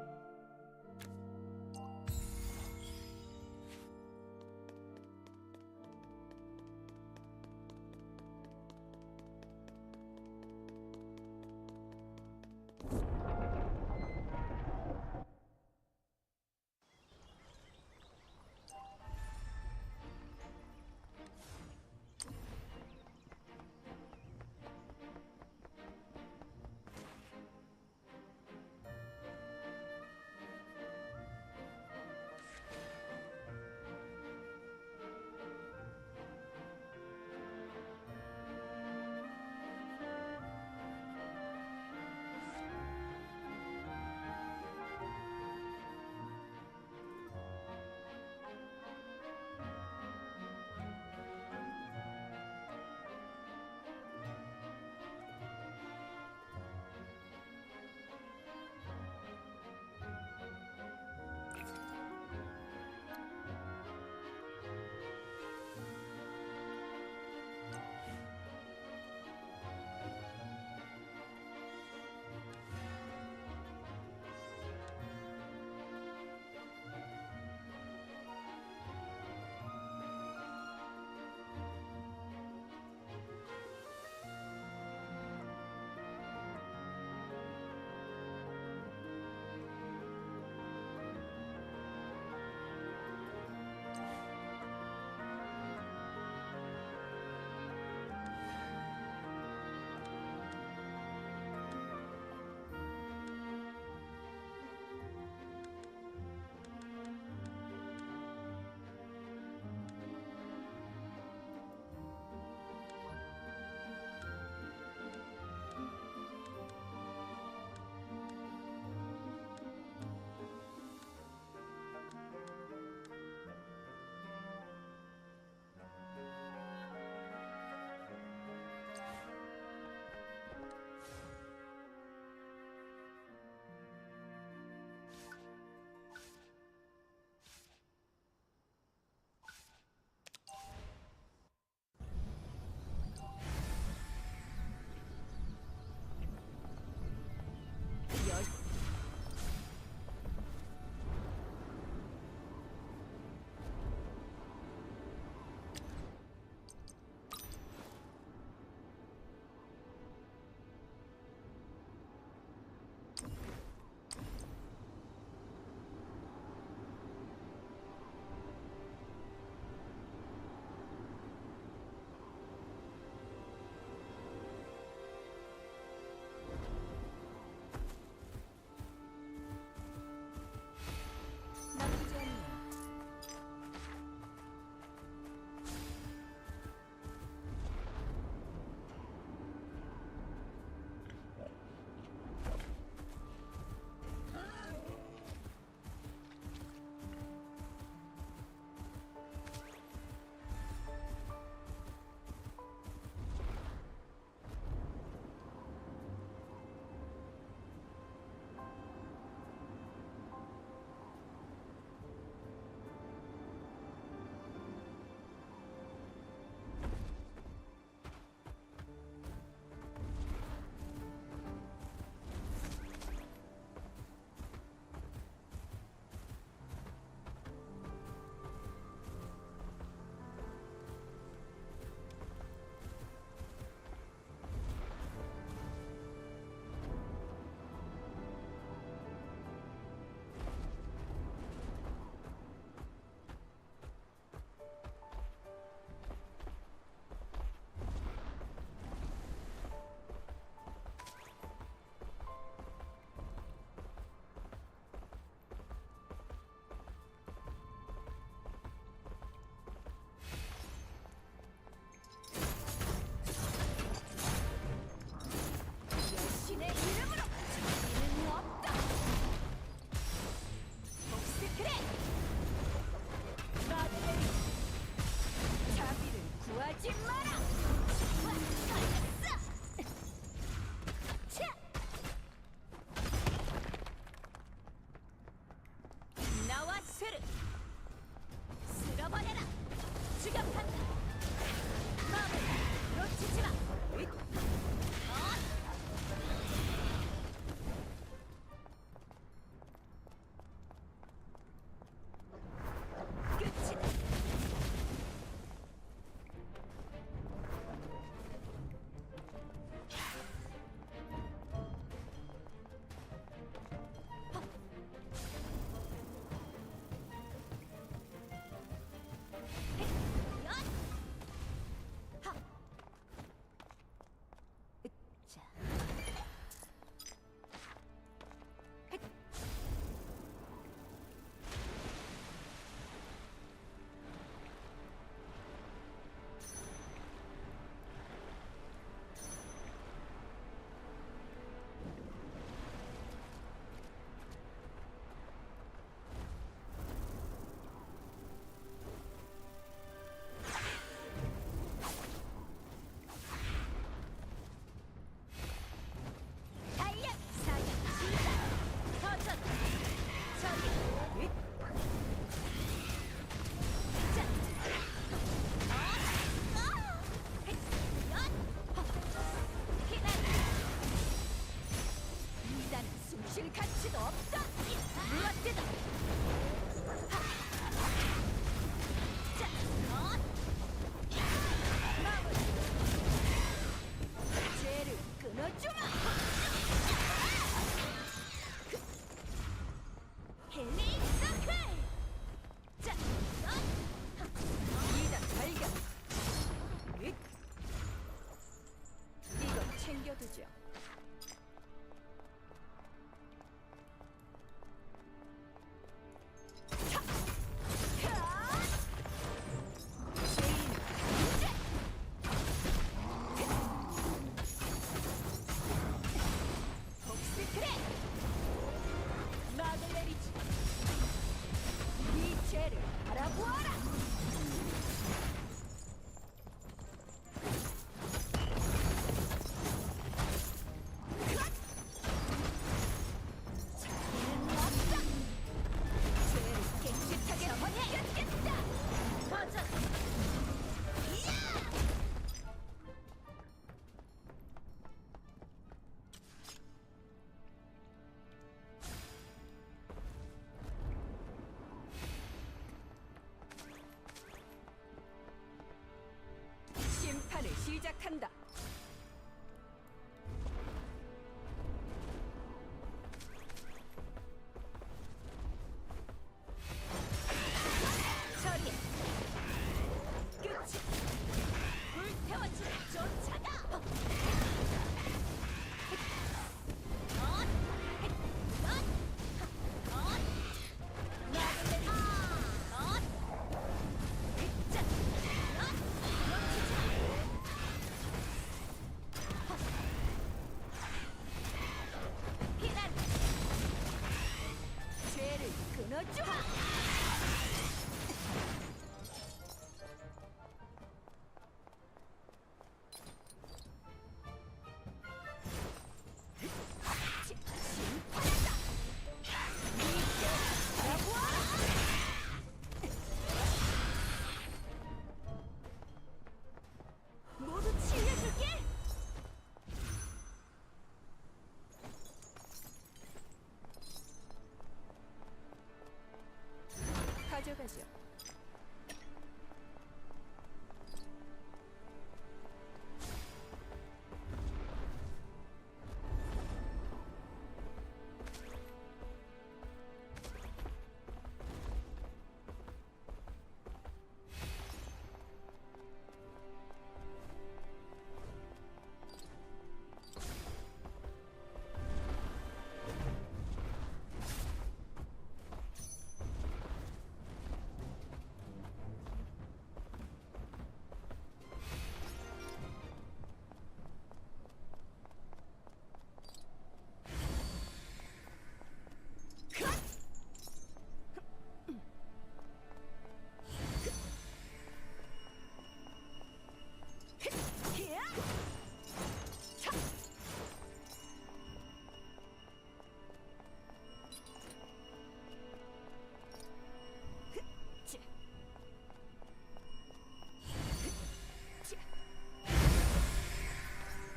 수도 없다. 무엇이다. 자, 마무리. 죄를 끊어주마. 힐링 서클. 자, 이단 발견. 윗. 이건 챙겨두죠. 복스크래. 막을 내리지. 이 죄를 알아보아라. 자기는 없다. 죄를 깨끗하게 버려야겠다. 맞아. 심판을 시작한다. 처리해. 끝이. 불태워지. 쫓아가. 죄를 끊어줘. 모두 치유해줄게. 가져가죠.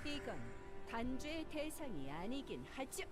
이건 단죄의 대상이 아니긴 하죠.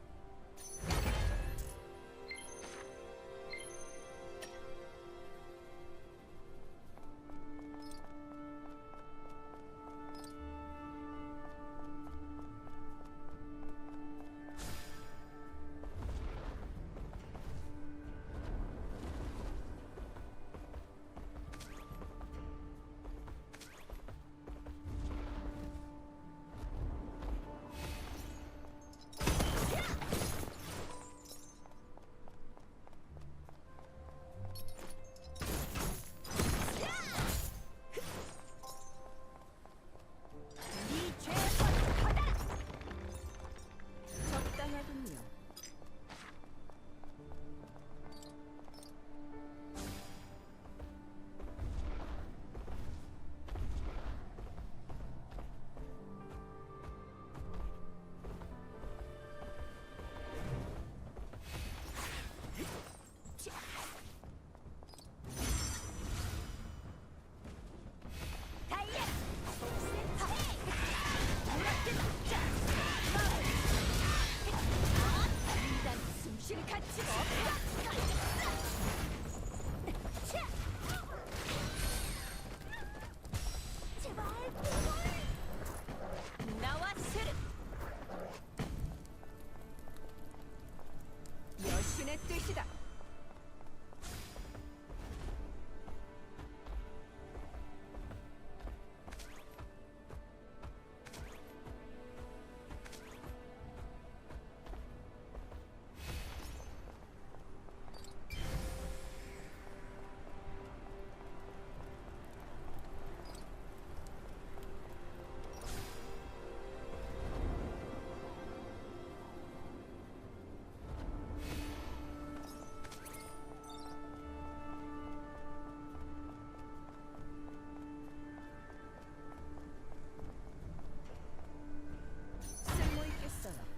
뜻이다. 쓸모 있겠어요.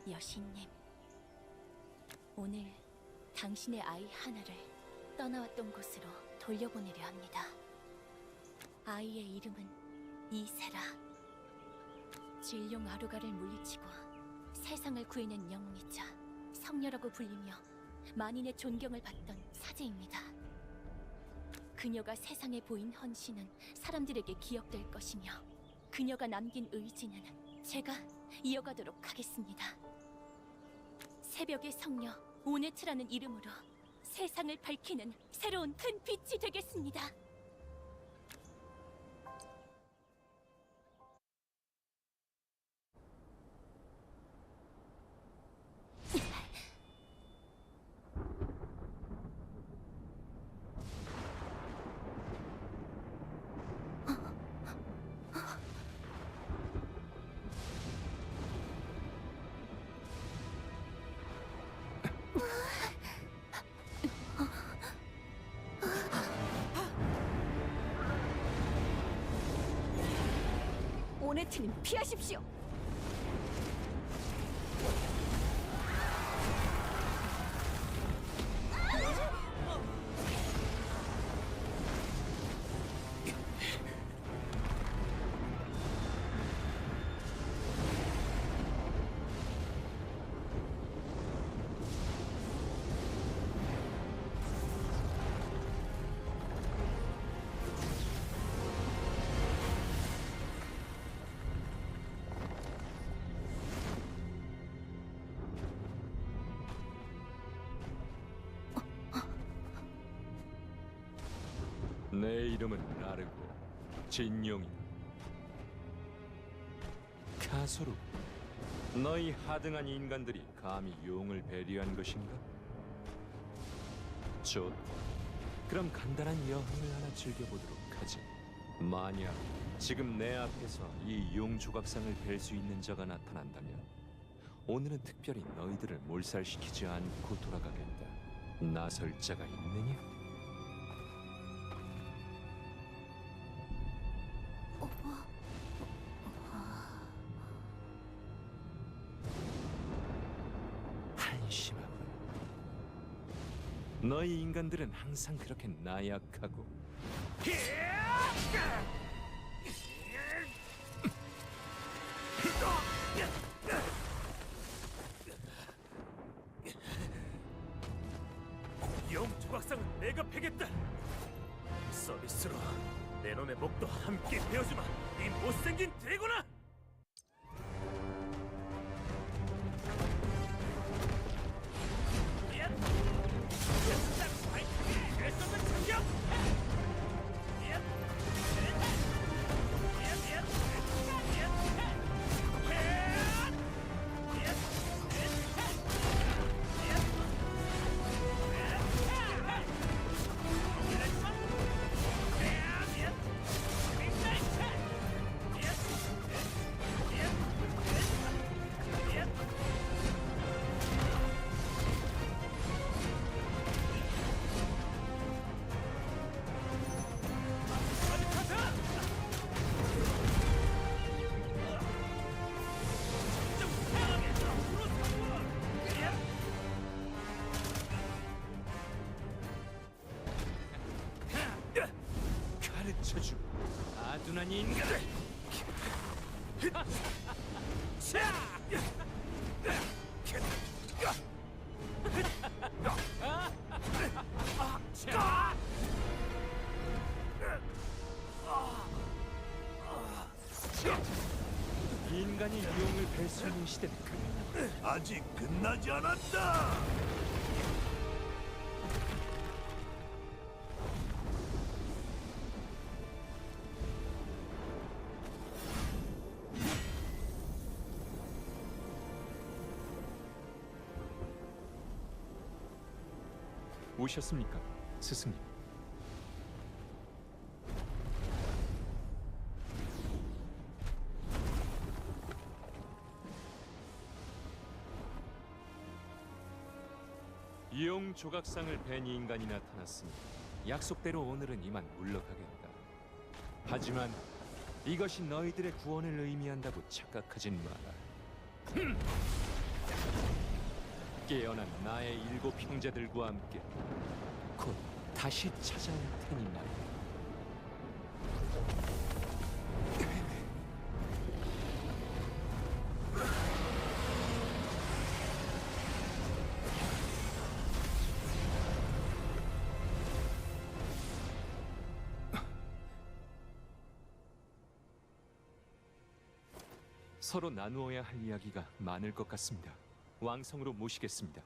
여신님, 오늘 당신의 아이 하나를 떠나왔던 곳으로 돌려보내려 합니다. 아이의 이름은 이세라. 진룡 아루가를 물리치고 세상을 구해낸 영웅이자 성녀라고 불리며 만인의 존경을 받던 사제입니다. 그녀가 세상에 보인 헌신은 사람들에게 기억될 것이며 그녀가 남긴 의지는 제가 이어가도록 하겠습니다. 새벽의 성녀 오네트라는 이름으로 세상을 밝히는 새로운 큰 빛이 되겠습니다. 오네트님 피하십시오. 내 이름은 나르고 진용이다. 가소루, 너희 하등한 인간들이 감히 용을 배려한 것인가? 좋다. 그럼 간단한 여행을 하나 즐겨보도록 하지. 만약 지금 내 앞에서 이 용 조각상을 벨 수 있는 자가 나타난다면 오늘은 특별히 너희들을 몰살시키지 않고 돌아가겠다. 나설 자가 있느냐? 한심하군. 너희 인간들은 항상 그렇게 나약하고 용 조각상은 내가 패겠다. 서비스로 내 놈의 목도 함께 베어주마. 이 못생긴 드래곤아. 가르쳐주 아둔한 인간을. 인간이 용을 뵐 수 있는 시대는 끝났다. 아직 끝나지 않았다. 오셨습니까, 스승님? 용 조각상을 벤 인간이 나타났으니 약속대로 오늘은 이만 물러가겠다. 하지만 이것이 너희들의 구원을 의미한다고 착각하진 마라. 깨어난 나의 7 형제들과 함께 곧 다시 찾아올 테니 말이야. 서로 나누어야 할 이야기가 많을 것 같습니다. 왕성으로 모시겠습니다.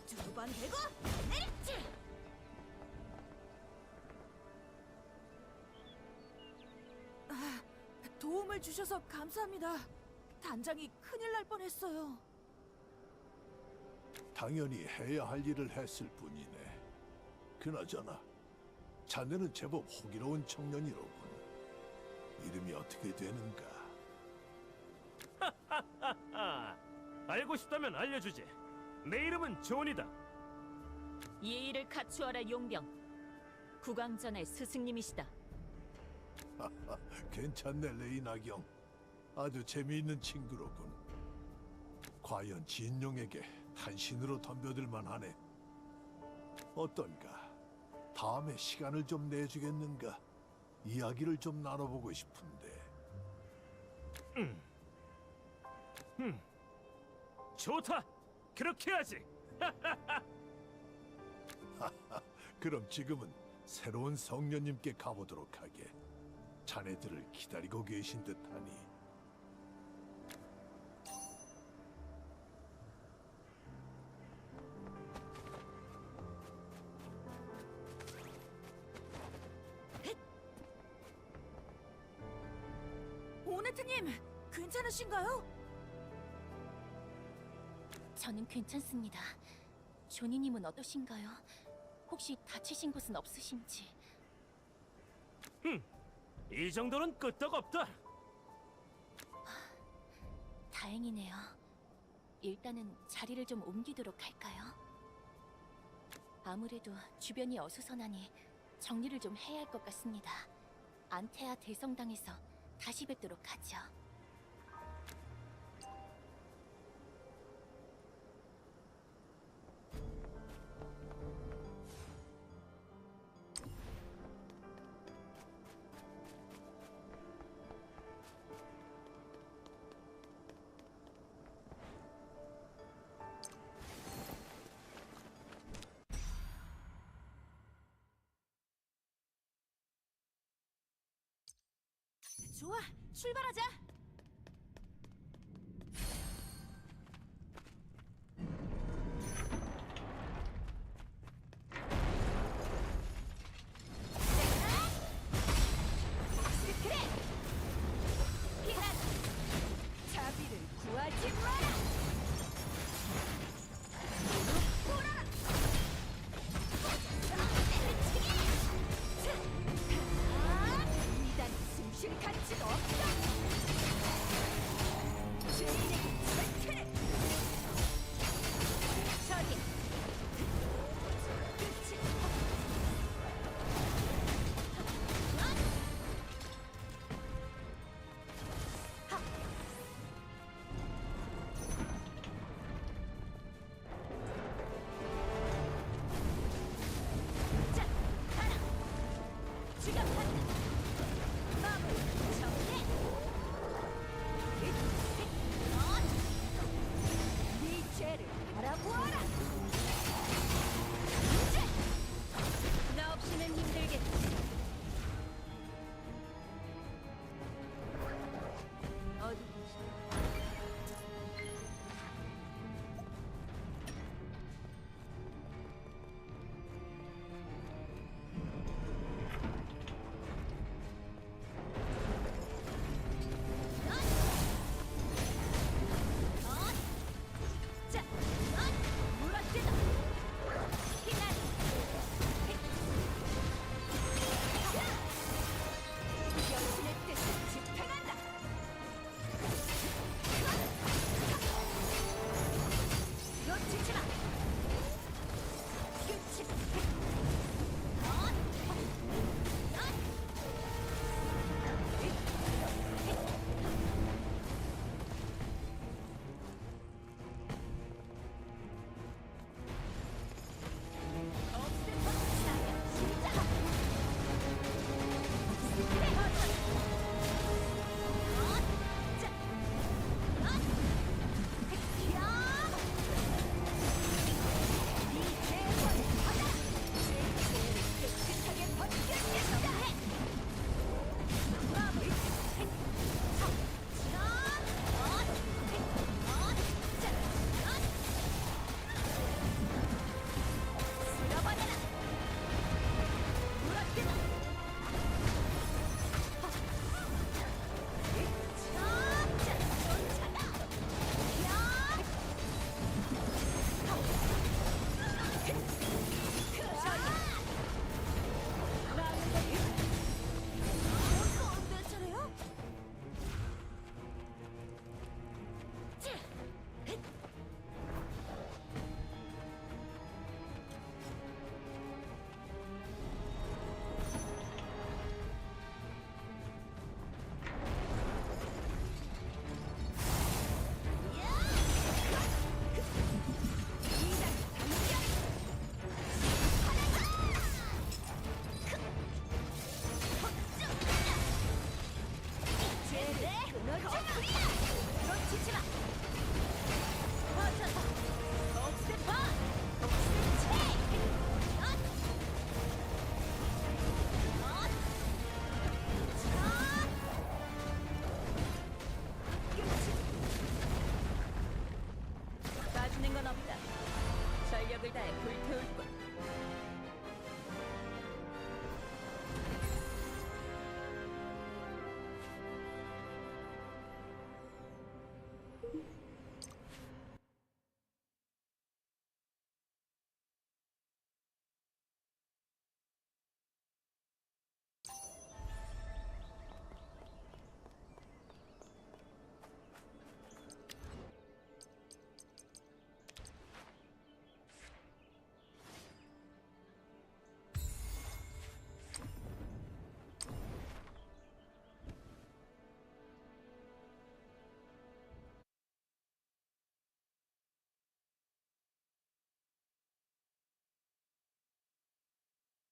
두 번 대고 내리치. 도움을 주셔서 감사합니다. 단장이 큰일 날 뻔했어요. 당연히 해야 할 일을 했을 뿐이네. 그나저나 자네는 제법 호기로운 청년이로군. 이름이 어떻게 되는가? 알고 싶다면 알려주지. 내 이름은 존이다. 예의를 갖추어라 용병. 국왕전의 스승님이시다. 괜찮네, 레이나경. 아주 재미있는 친구로군. 과연 진용에게 한신으로 덤벼들 만하네. 어떤가? 다음에 시간을 좀 내주겠는가? 이야기를 좀 나눠보고 싶은데. 좋다. 그렇게 하지. 그럼 지금은 새로운 성녀님께 가보도록 하게. 자네들을 기다리고 계신 듯하니. 오네트님, 괜찮으신가요? 저는 괜찮습니다. 조니님은 어떠신가요? 혹시 다치신 곳은 없으신지? 이 정도는 끄떡없다. 다행이네요. 일단은 자리를 좀 옮기도록 할까요? 아무래도 주변이 어수선하니 정리를 좀 해야 할 것 같습니다. 안테아 대성당에서 다시 뵙도록 하죠. 좋아, 출발하자. 자비를 구하지 마라. 이단 숨쉴 가치도 없다. 주인에게 체크를. 저기. 그치. 자, 가라. 지금 간다.